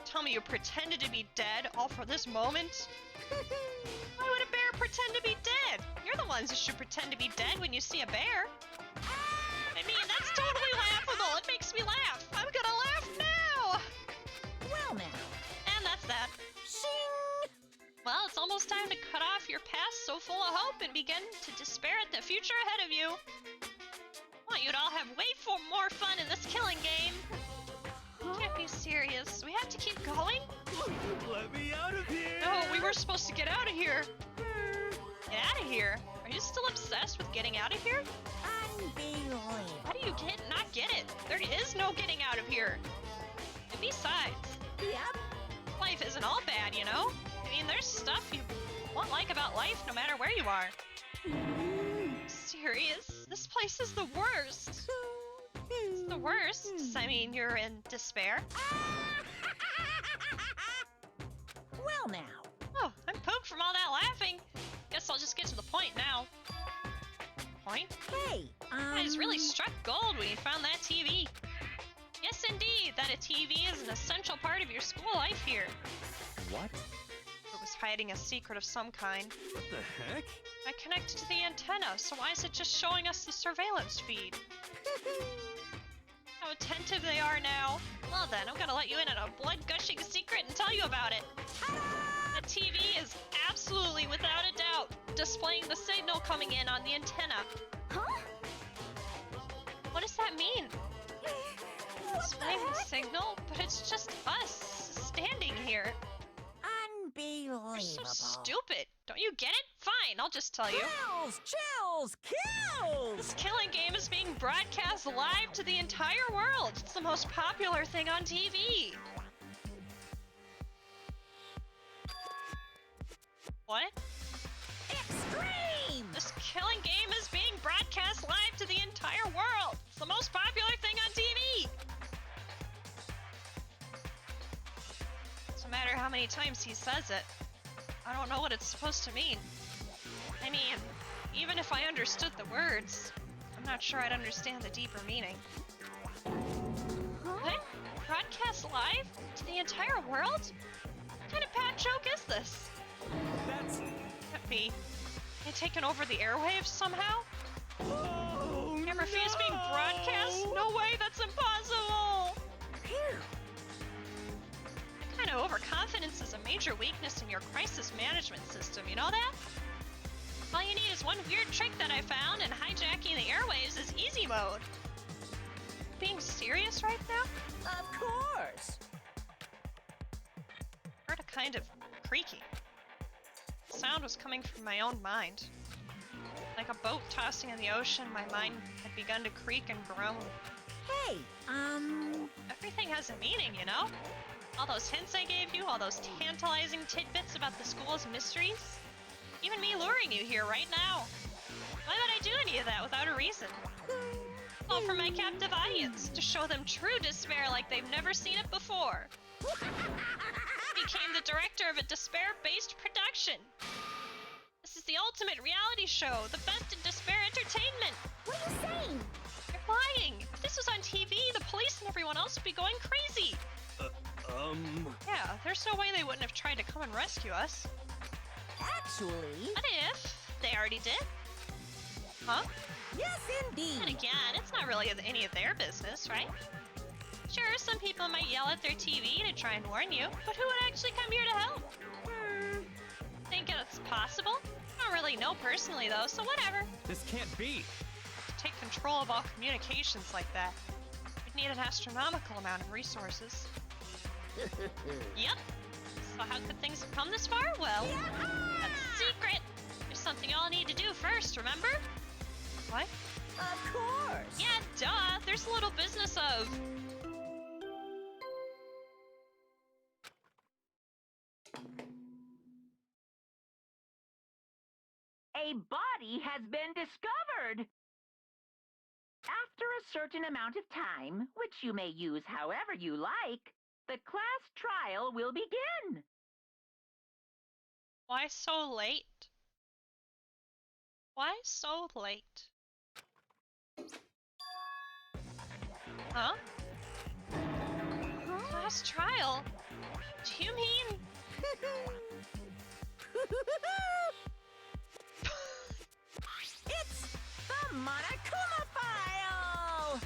Tell me you pretended to be dead all for this moment? Why would a bear pretend to be dead? You're the ones who should pretend to be dead when you see a bear. I mean, that's totally laughable. It makes me laugh. I'm gonna laugh now. Well now. And that's that. Sing! Well, it's almost time to cut off your past so full of hope and begin to despair at the future ahead of you. I want you to all have way more fun in this killing game. Can't be serious. We have to keep going? Let me out of here! No, we were supposed to get out of here. Get out of here? Are you still obsessed with getting out of here? Unbelievable. How do you not get it? There is no getting out of here. And besides, Yep. life isn't all bad, you know? I mean, there's stuff you won't like about life no matter where you are. Serious? This place is the worst. It's the worst. I mean, you're in despair. Well now. Oh, I'm pooped from all that laughing. Guess I'll just get to the point now. Point? Hey, I just really struck gold when you found that TV. Yes, indeed, that a TV is an essential part of your school life here. what? It was hiding a secret of some kind. What the heck? I connected to the antenna, so why is it just showing us the surveillance feed? How attentive they are now. Well then, I'm gonna let you in on a blood-gushing secret and tell you about it. The TV is absolutely, without a doubt, displaying the signal coming in on the antenna. Huh? What does that mean? What Displaying the the heck? signal? But it's just us standing here. You're Unbelievable. so stupid. Don't you get it? Fine, I'll just tell you. Kills! Chills! Kills! This killing game is being broadcast live to the entire world. It's the most popular thing on TV. What? Extreme! This killing game is being broadcast live to the entire world. It's the most popular thing on TV. No matter how many times he says it, I don't know what it's supposed to mean. I mean, even if I understood the words, I'm not sure I'd understand the deeper meaning. What? Broadcast live? To the entire world? What kind of bad joke is this? That's... Can't be. They taken over the airwaves somehow? Oh, Camera feed is being broadcast? No way, that's impossible! Phew. That kind of overconfidence is a major weakness in your crisis management system, you know that? All you need is one weird trick that I found, and hijacking the airwaves is easy mode. Being serious right now? Of course! Heard a kind of creaking. The sound was coming from my own mind. Like a boat tossing in the ocean, my mind had begun to creak and groan. Hey, Everything has a meaning, you know? All those hints I gave you, all those tantalizing tidbits about the school's mysteries. Even me luring you here right now. Why would I do any of that without a reason? All for my captive audience, to show them true despair like they've never seen it before. Became the director of a despair-based production. This is the ultimate reality show, the best in despair entertainment. What are you saying? You're lying. If this was on TV, the police and everyone else would be going crazy. Yeah, there's no way they wouldn't have tried to come and rescue us. actually... What if they already did? Huh? Yes, indeed! And again, it's not really any of their business, right? Sure, some people might yell at their TV to try and warn you, but who would actually come here to help? Think it's possible? I don't really know personally though, so whatever. This can't be. To take control of all communications like that, we'd need an astronomical amount of resources. Yep. So how could things have come this far? Well, that's a secret. There's something y'all need to do first, remember? What? Of course! Yeah, duh. There's a little business of... A body has been discovered! After a certain amount of time, which you may use however you like, the class trial will begin. Why so late? Why so late? Huh? Class trial? Do you mean... It's the Monokuma file!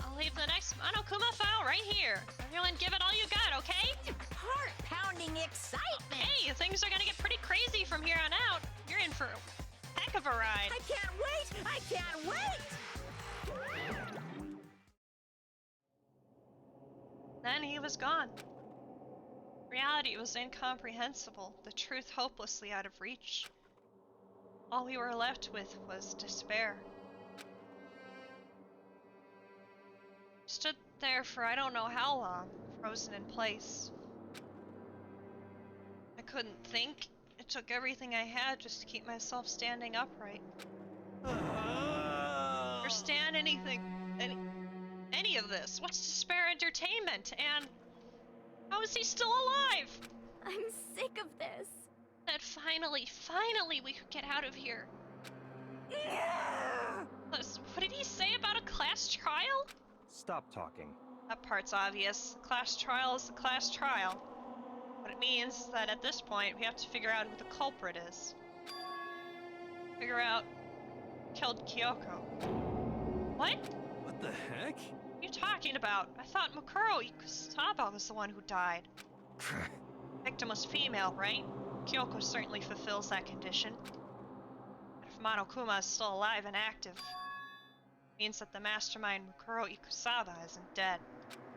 I'll leave the next Monokuma file right here. Everyone give it all you got, okay? Heart-pounding excitement! Hey, things are gonna get pretty crazy from here on out. You're in for a heck of a ride. I can't wait! I can't wait! Then he was gone. Reality was incomprehensible, the truth hopelessly out of reach. All we were left with was despair. Stood there for I don't know how long, frozen in place. I couldn't think. It took everything I had just to keep myself standing upright. Understand anything, any of this? What's despair entertainment? And how is he still alive? I'm sick of this. That finally we could get out of here. Listen, what did he say about a class trial? Stop talking. That part's obvious. The class trial is the class trial. But it means that at this point, we have to figure out who the culprit is. Figure out who killed Kyoko. What? What the heck? What are you talking about? I thought Mukuro Ikusaba was the one who died. Victim was female, right? Kyoko certainly fulfills that condition. But if Monokuma is still alive and active, it means that the mastermind Mukuro Ikusaba isn't dead.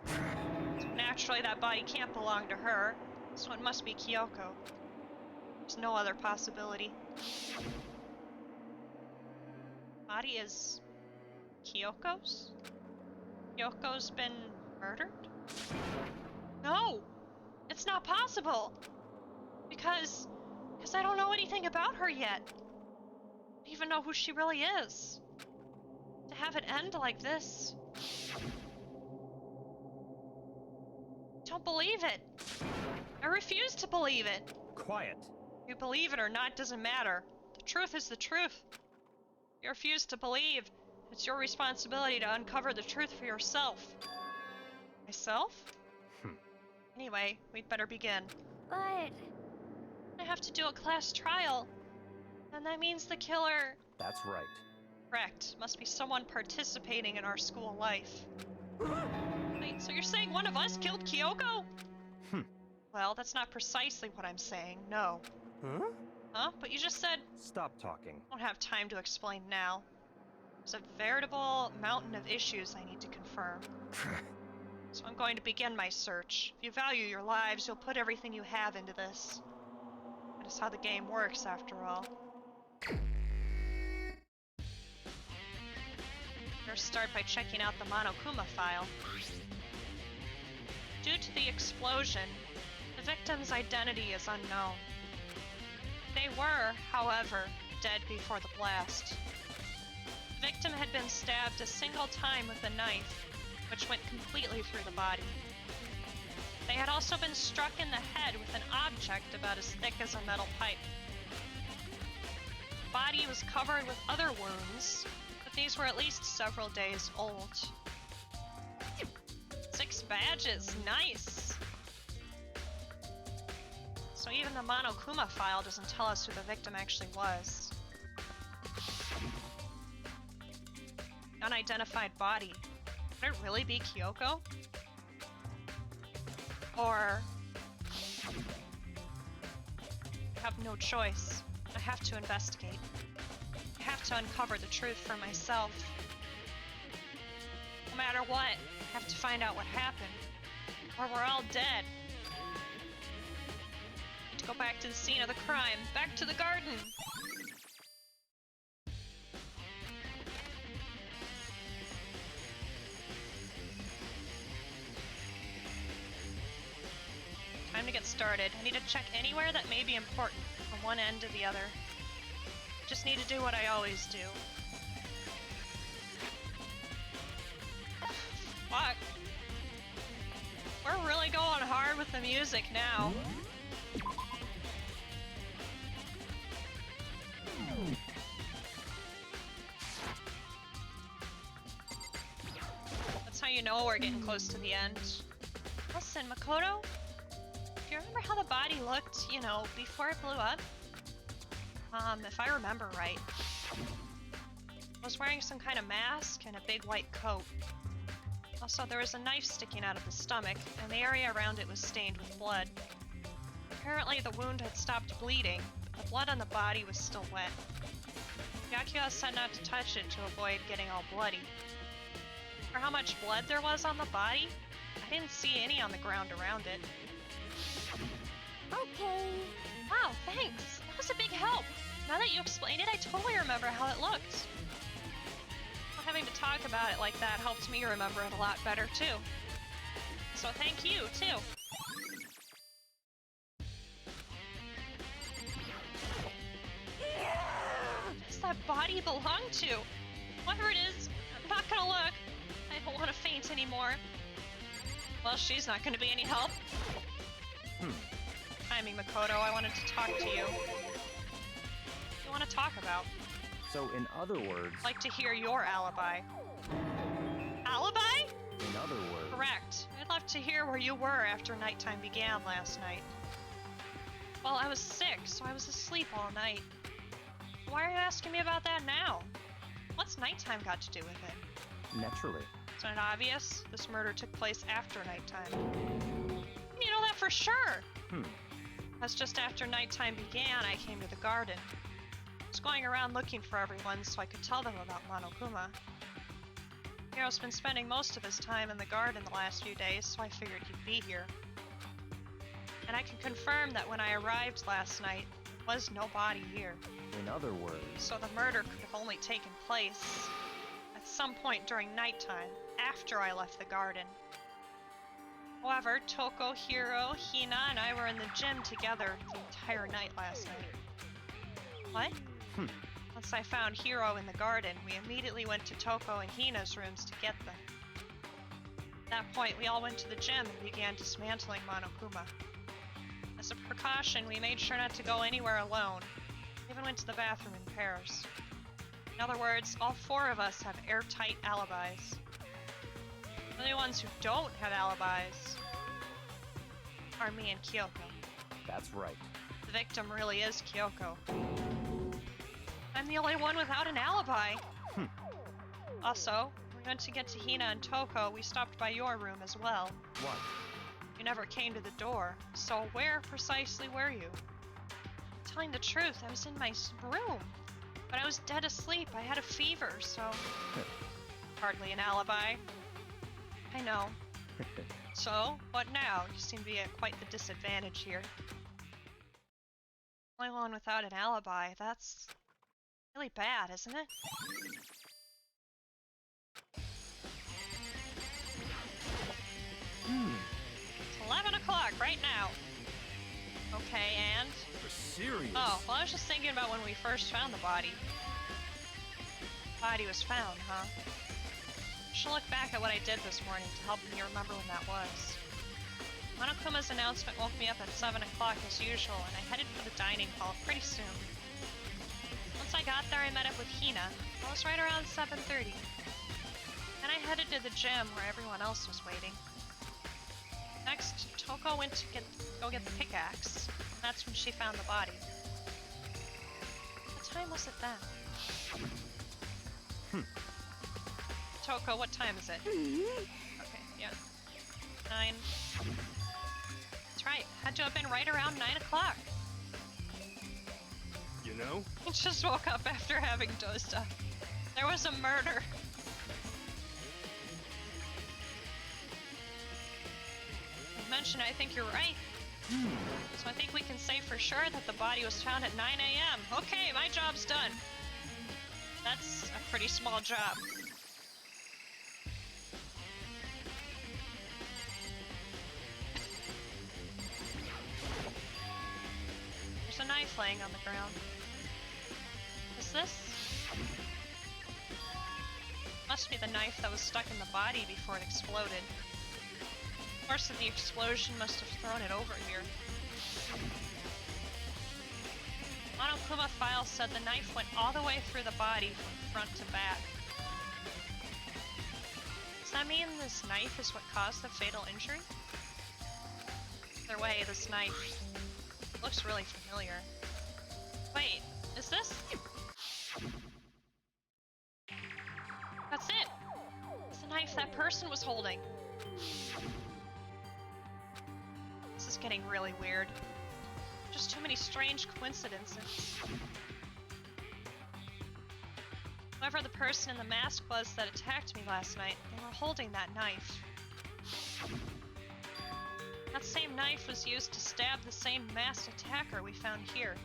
So naturally that body can't belong to her, so it must be Kyoko. There's no other possibility. Body is Kyoko's? Kyoko's been murdered? No! It's not possible! Because I don't know anything about her yet. I don't even know who she really is. To have it end like this. Don't believe it. I refuse to believe it. Quiet. You believe it or not doesn't matter. The truth is the truth. You refuse to believe. It's your responsibility to uncover the truth for yourself. Myself? Anyway, we'd better begin. But I have to do a class trial. And that means the killer... That's right. Correct. Must be someone participating in our school life. Wait, so you're saying one of us killed Kyoko? Well, that's not precisely what I'm saying, no. Huh? Huh? But you just said... Stop talking. I don't have time to explain now. There's a veritable mountain of issues I need to confirm. So I'm going to begin my search. If you value your lives, you'll put everything you have into this. That is how the game works, after all. First, start by checking out the Monokuma file. Due to the explosion, the victim's identity is unknown. They were, however, dead before the blast. The victim had been stabbed a single time with a knife, which went completely through the body. They had also been struck in the head with an object about as thick as a metal pipe. The body was covered with other wounds, but these were at least several days old. 6 badges, nice! So even the Monokuma file doesn't tell us who the victim actually was. Unidentified body. Could it really be Kyoko? Or... I have no choice. I have to investigate. I have to uncover the truth for myself. No matter what, I have to find out what happened. Or we're all dead. I need to go back to the scene of the crime. Back to the garden! Time to get started. I need to check anywhere that may be important, from one end to the other. Just need to do what I always do. Fuck. We're really going hard with the music now. That's how you know we're getting close to the end. Listen, Makoto? Do you remember how the body looked, you know, before it blew up? If I remember right. I was wearing some kind of mask and a big white coat. Also, there was a knife sticking out of the stomach, and the area around it was stained with blood. Apparently, the wound had stopped bleeding, but the blood on the body was still wet. Yakuya said not to touch it to avoid getting all bloody. For how much blood there was on the body, I didn't see any on the ground around it. okay. Wow, thanks! That was a big help! Now that you explained it, I totally remember how it looked. Well, having to talk about it like that helped me remember it a lot better, too. So thank you, too. What does that body belong to? Whatever it is, I'm not gonna look. I don't want to faint anymore. Well, she's not gonna be any help. Timing, Makoto, I wanted to talk to you. What do you want to talk about? So, in other words... I'd like to hear your alibi. Alibi? In other words... Correct. I'd love to hear where you were after nighttime began last night. Well, I was sick, so I was asleep all night. Why are you asking me about that now? What's nighttime got to do with it? Naturally. Isn't it obvious? This murder took place after nighttime. You know that for sure! That's just after nighttime began, I came to the garden. I was going around looking for everyone so I could tell them about Monokuma. Hiro's been spending most of his time in the garden the last few days, so I figured he'd be here. And I can confirm that when I arrived last night, there was no body here. In other words, So the murder could have only taken place at some point during nighttime, after I left the garden. However, Toko, Hiro, Hina, and I were in the gym together the entire night last night. What? Once I found Hiro in the garden, we immediately went to Toko and Hina's rooms to get them. At that point, we all went to the gym and began dismantling Monokuma. As a precaution, we made sure not to go anywhere alone. We even went to the bathroom in pairs. In other words, all four of us have airtight alibis. The only ones who don't have alibis are me and Kyoko. that's right. The victim really is Kyoko. I'm the only one without an alibi. Also, when we went to get to Hina and Toko, we stopped by your room as well. What? You never came to the door, so where precisely were you? Telling the truth, I was in my room, but I was dead asleep. I had a fever, so... Hardly an alibi. I know. So, what now? You seem to be at quite the disadvantage here. Only one without an alibi, that's really bad, isn't it? It's 11 o'clock right now. Okay, and? You're serious? Oh, well, I was just thinking about when we first found the body. Body was found, huh? I should look back at what I did this morning to help me remember when that was. Monokuma's announcement woke me up at 7 o'clock as usual, and I headed for the dining hall pretty soon. Once I got there, I met up with Hina. It was right around 7:30. Then I headed to the gym where everyone else was waiting. Next, Toko went to go get the pickaxe. That's when she found the body. What time was it then? Toko, what time is it? Okay, yeah. 9. That's right. Had to have been right around 9 o'clock. You know? I just woke up after having dosa. There was a murder. Mention, I think you're right. So I think we can say for sure that the body was found at 9 a.m. Okay, my job's done. That's a pretty small job. There's a knife laying on the ground. Is this? Must be the knife that was stuck in the body before it exploded. The force of the explosion must have thrown it over here. Monokuma file said the knife went all the way through the body from front to back. Does that mean this knife is what caused the fatal injury? Either way, this knife looks really familiar. Wait, is this? That's it! It's the knife that person was holding. This is getting really weird. Just too many strange coincidences. Whoever the person in the mask was that attacked me last night, they were holding that knife. That same knife was used to stab the same masked attacker we found here.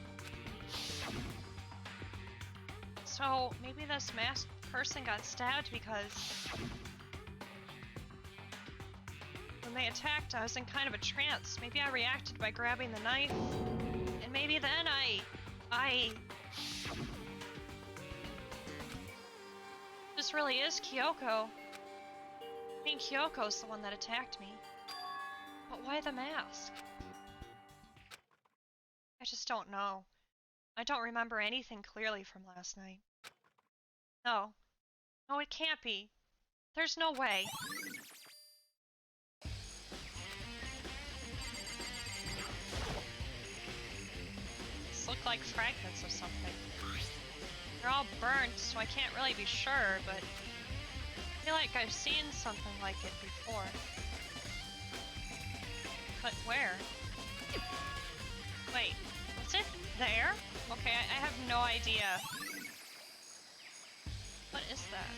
So, maybe this masked person got stabbed because... when they attacked, I was in kind of a trance. Maybe I reacted by grabbing the knife. And maybe then This really is Kyoko. I think Kyoko's the one that attacked me. But why the mask? I just don't know. I don't remember anything clearly from last night. No. No, it can't be. There's no way. like fragments of something. They're all burnt, so I can't really be sure, but I feel like I've seen something like it before. But where? Wait, was it there? Okay, I have no idea. What is that?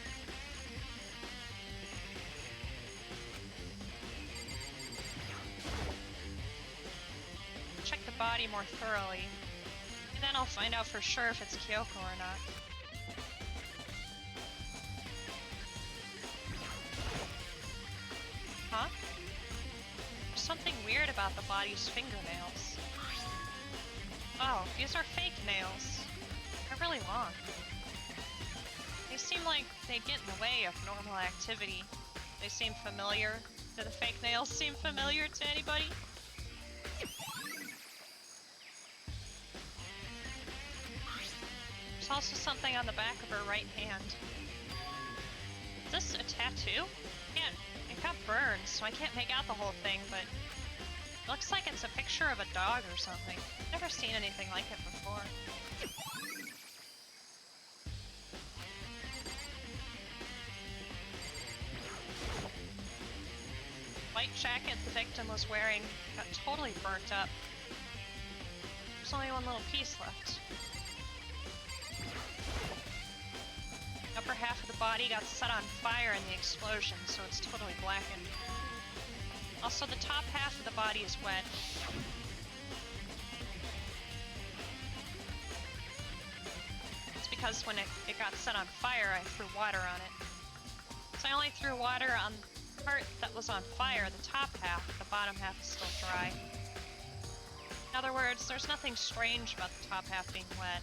Check the body more thoroughly, and then I'll find out for sure if it's Kyoko or not. Huh? There's something weird about the body's fingernails. Oh, these are fake nails. They're really long. They seem like they get in the way of normal activity. They seem familiar. Do the fake nails seem familiar to anybody? There's also something on the back of her right hand. Is this a tattoo? It got burned, so I can't make out the whole thing, but it looks like it's a picture of a dog or something. I've never seen anything like it before. White jacket the victim was wearing got totally burnt up. There's only one little piece left. The upper half of the body got set on fire in the explosion, so it's totally blackened. Also, the top half of the body is wet. It's because when it got set on fire, I threw water on it. So I only threw water on the part that was on fire, the top half. The bottom half is still dry. In other words, there's nothing strange about the top half being wet.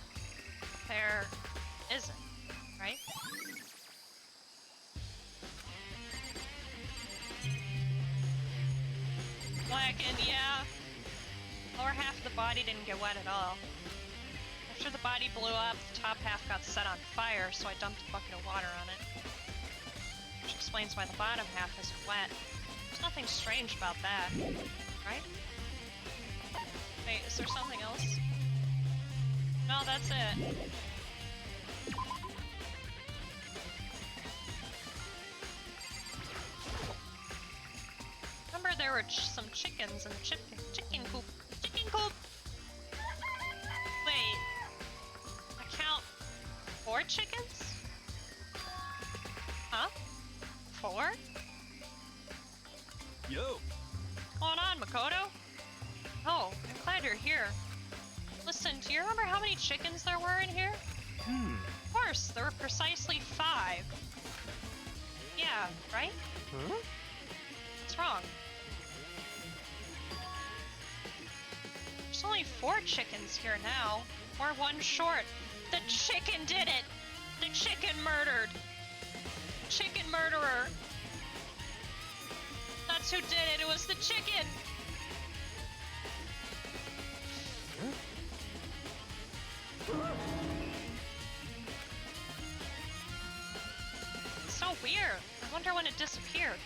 There isn't, right? Blackened, yeah. Lower half of the body didn't get wet at all. After the body blew up, the top half got set on fire, so I dumped a bucket of water on it. Which explains why the bottom half isn't wet. There's nothing strange about that, right? Wait, is there something else? No, that's it. Remember there were some chickens in the chicken coop. Chicken coop! Wait. I count 4 chickens? Huh? 4? Yo! What's going on, Makoto? Oh, I'm glad you're here. Listen, do you remember how many chickens there were in here? Of course, there were precisely 5. Yeah, right? Huh? What's wrong? There's only 4 chickens here now. We're 1 short. The chicken did it! The chicken murdered! Chicken murderer! That's who did it! It was the chicken! It's so weird. I wonder when it disappeared.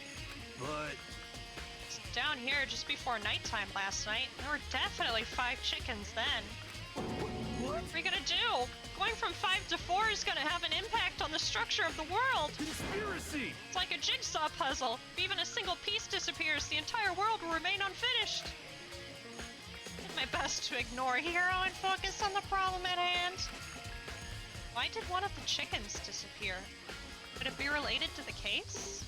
But It's down here just before nighttime last night. There were definitely 5 chickens then. what? What are you gonna do? Going from 5 to 4 is gonna have an impact on the structure of the world. Conspiracy! It's like a jigsaw puzzle. If even a single piece disappears, the entire world will remain unfinished. I did my best to ignore Hero and focus on the problem at hand. Why did one of the chickens disappear? Could it be related to the case?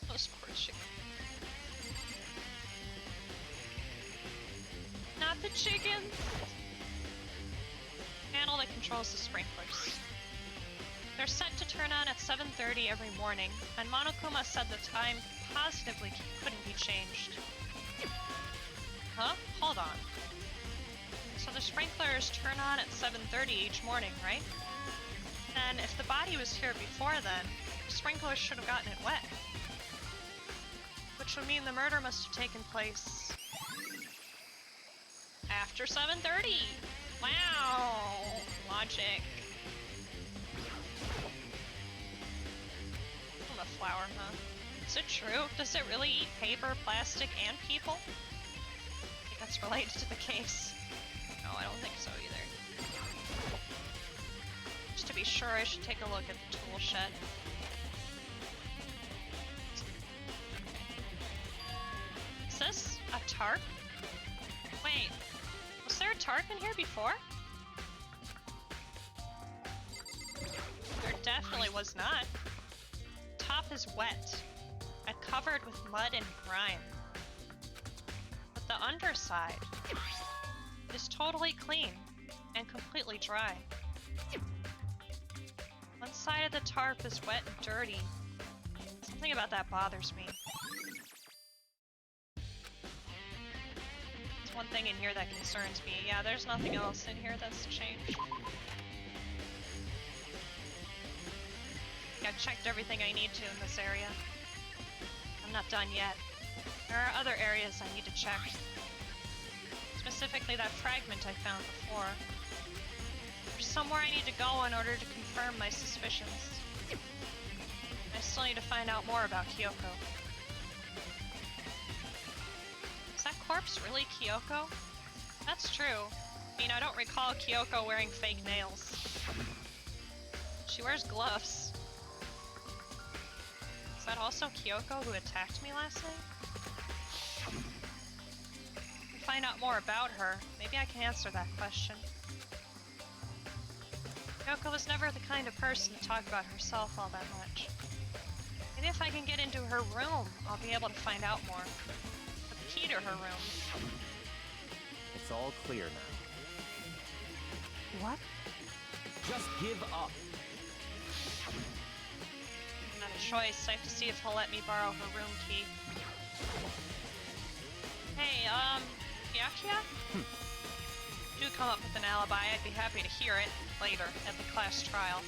Those poor chickens. Not the chickens! Panel that controls the sprinklers. They're set to turn on at 7:30 every morning, and Monokuma said the time positively couldn't be changed. Huh? Hold on. So the sprinklers turn on at 7:30 each morning, right? And if the body was here before then, the sprinklers should have gotten it wet. Which would mean the murder must have taken place after 7:30! Wow! Logic. I'm a flower, huh? Is it true? Does it really eat paper, plastic, and people? I think that's related to the case. No, I don't think so either. Just to be sure, I should take a look at the tool shed. Okay. Is this a tarp? Wait, was there a tarp in here before? There definitely was not. Top is wet and covered with mud and grime. But the underside is totally clean and completely dry. One side of the tarp is wet and dirty. Something about that bothers me. There's one thing in here that concerns me. Yeah, there's nothing else in here that's changed. I've checked everything I need to in this area. I'm not done yet. There are other areas I need to check. Specifically that fragment I found before. There's somewhere I need to go in order to confirm my suspicions. I still need to find out more about Kyoko. Is that corpse really Kyoko? That's true. I mean, I don't recall Kyoko wearing fake nails. She wears gloves. Is that also Kyoko who attacked me last night? To find out more about her, maybe I can answer that question. Kyoko was never the kind of person to talk about herself all that much. Maybe if I can get into her room, I'll be able to find out more. The key to her room. It's all clear now. What? Just give up. Not a choice. I have to see if he'll let me borrow her room key. Hey, Yakia? Do come up with an alibi. I'd be happy to hear it later at the class trial.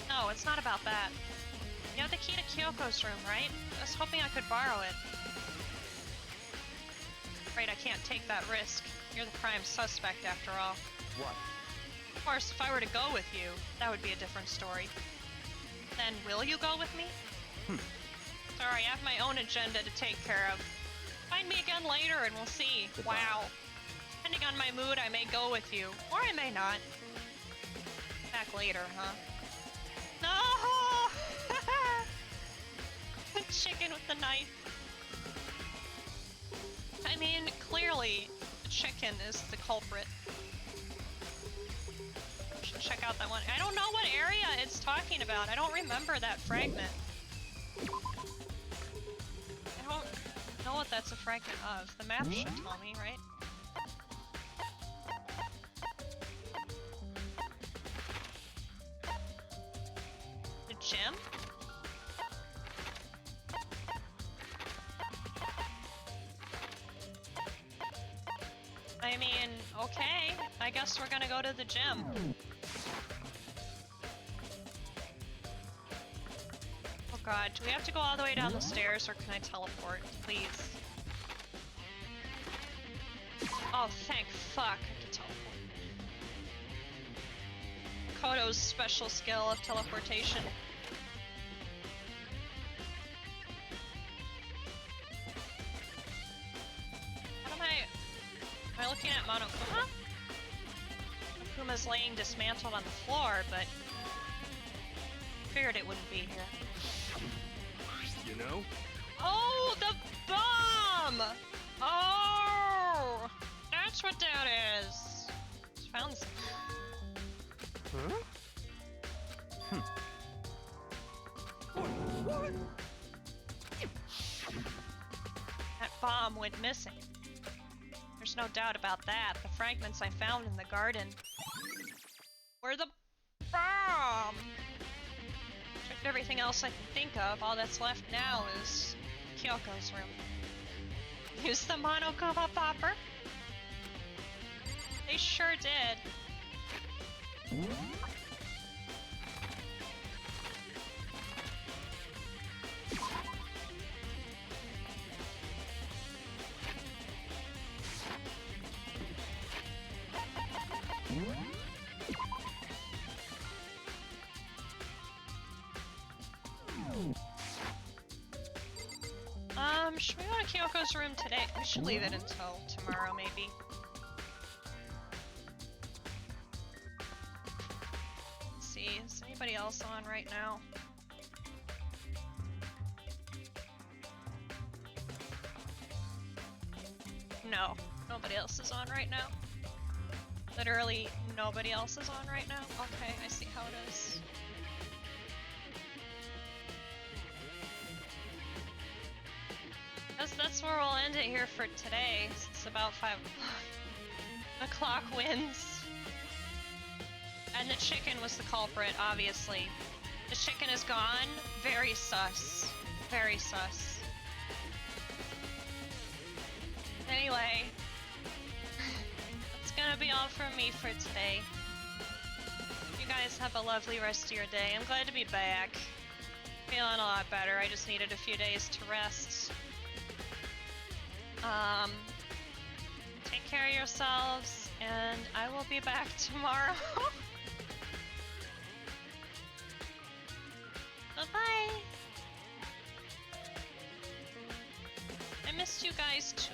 No, it's not about that. You have the key to Kyoko's room, right? I was hoping I could borrow it. Afraid I can't take that risk. You're the prime suspect after all. What? Of course, if I were to go with you, that would be a different story. Then will you go with me? Sorry, I have my own agenda to take care of. Find me again later and we'll see. Goodbye. Wow. Depending on my mood, I may go with you. Or I may not. Back later, huh? No! The chicken with the knife. I mean, clearly, the chicken is the culprit. Should check out that one. I don't know what area it's talking about. I don't remember that fragment. I don't know what that's a fragment of. The map should tell me, right? The gym? I mean, okay. I guess we're gonna go to the gym. Oh god, do we have to go all the way down the stairs or can I teleport? Please. Oh, thank fuck. I can teleport. Kodo's special skill of teleportation. Am I looking at Monokuma? Monokuma's laying dismantled on the floor, but figured it wouldn't be here. You know? Oh, the bomb! Oh, that's what that is. Just found some. Huh? What? That bomb went missing. There's no doubt about that. The fragments I found in the garden were the bomb! Checked everything else I can think of. All that's left now is Kyoko's room. Use the Monokuma popper? They sure did. Should we go to Kyoko's room today? We should leave it until tomorrow, maybe. Is anybody else on right now? No, nobody else is on right now. Literally nobody else is on right now? Okay, I see how it is. That's where we'll end it here for today. It's about 5 o'clock. The clock wins. And the chicken was the culprit, obviously. The chicken is gone. Very sus. Very sus. Anyway, that's gonna be all from me for today. You guys have a lovely rest of your day. I'm glad to be back. Feeling a lot better. I just needed a few days to rest. Take care of yourselves, and I will be back tomorrow. Bye-bye. I missed you guys too.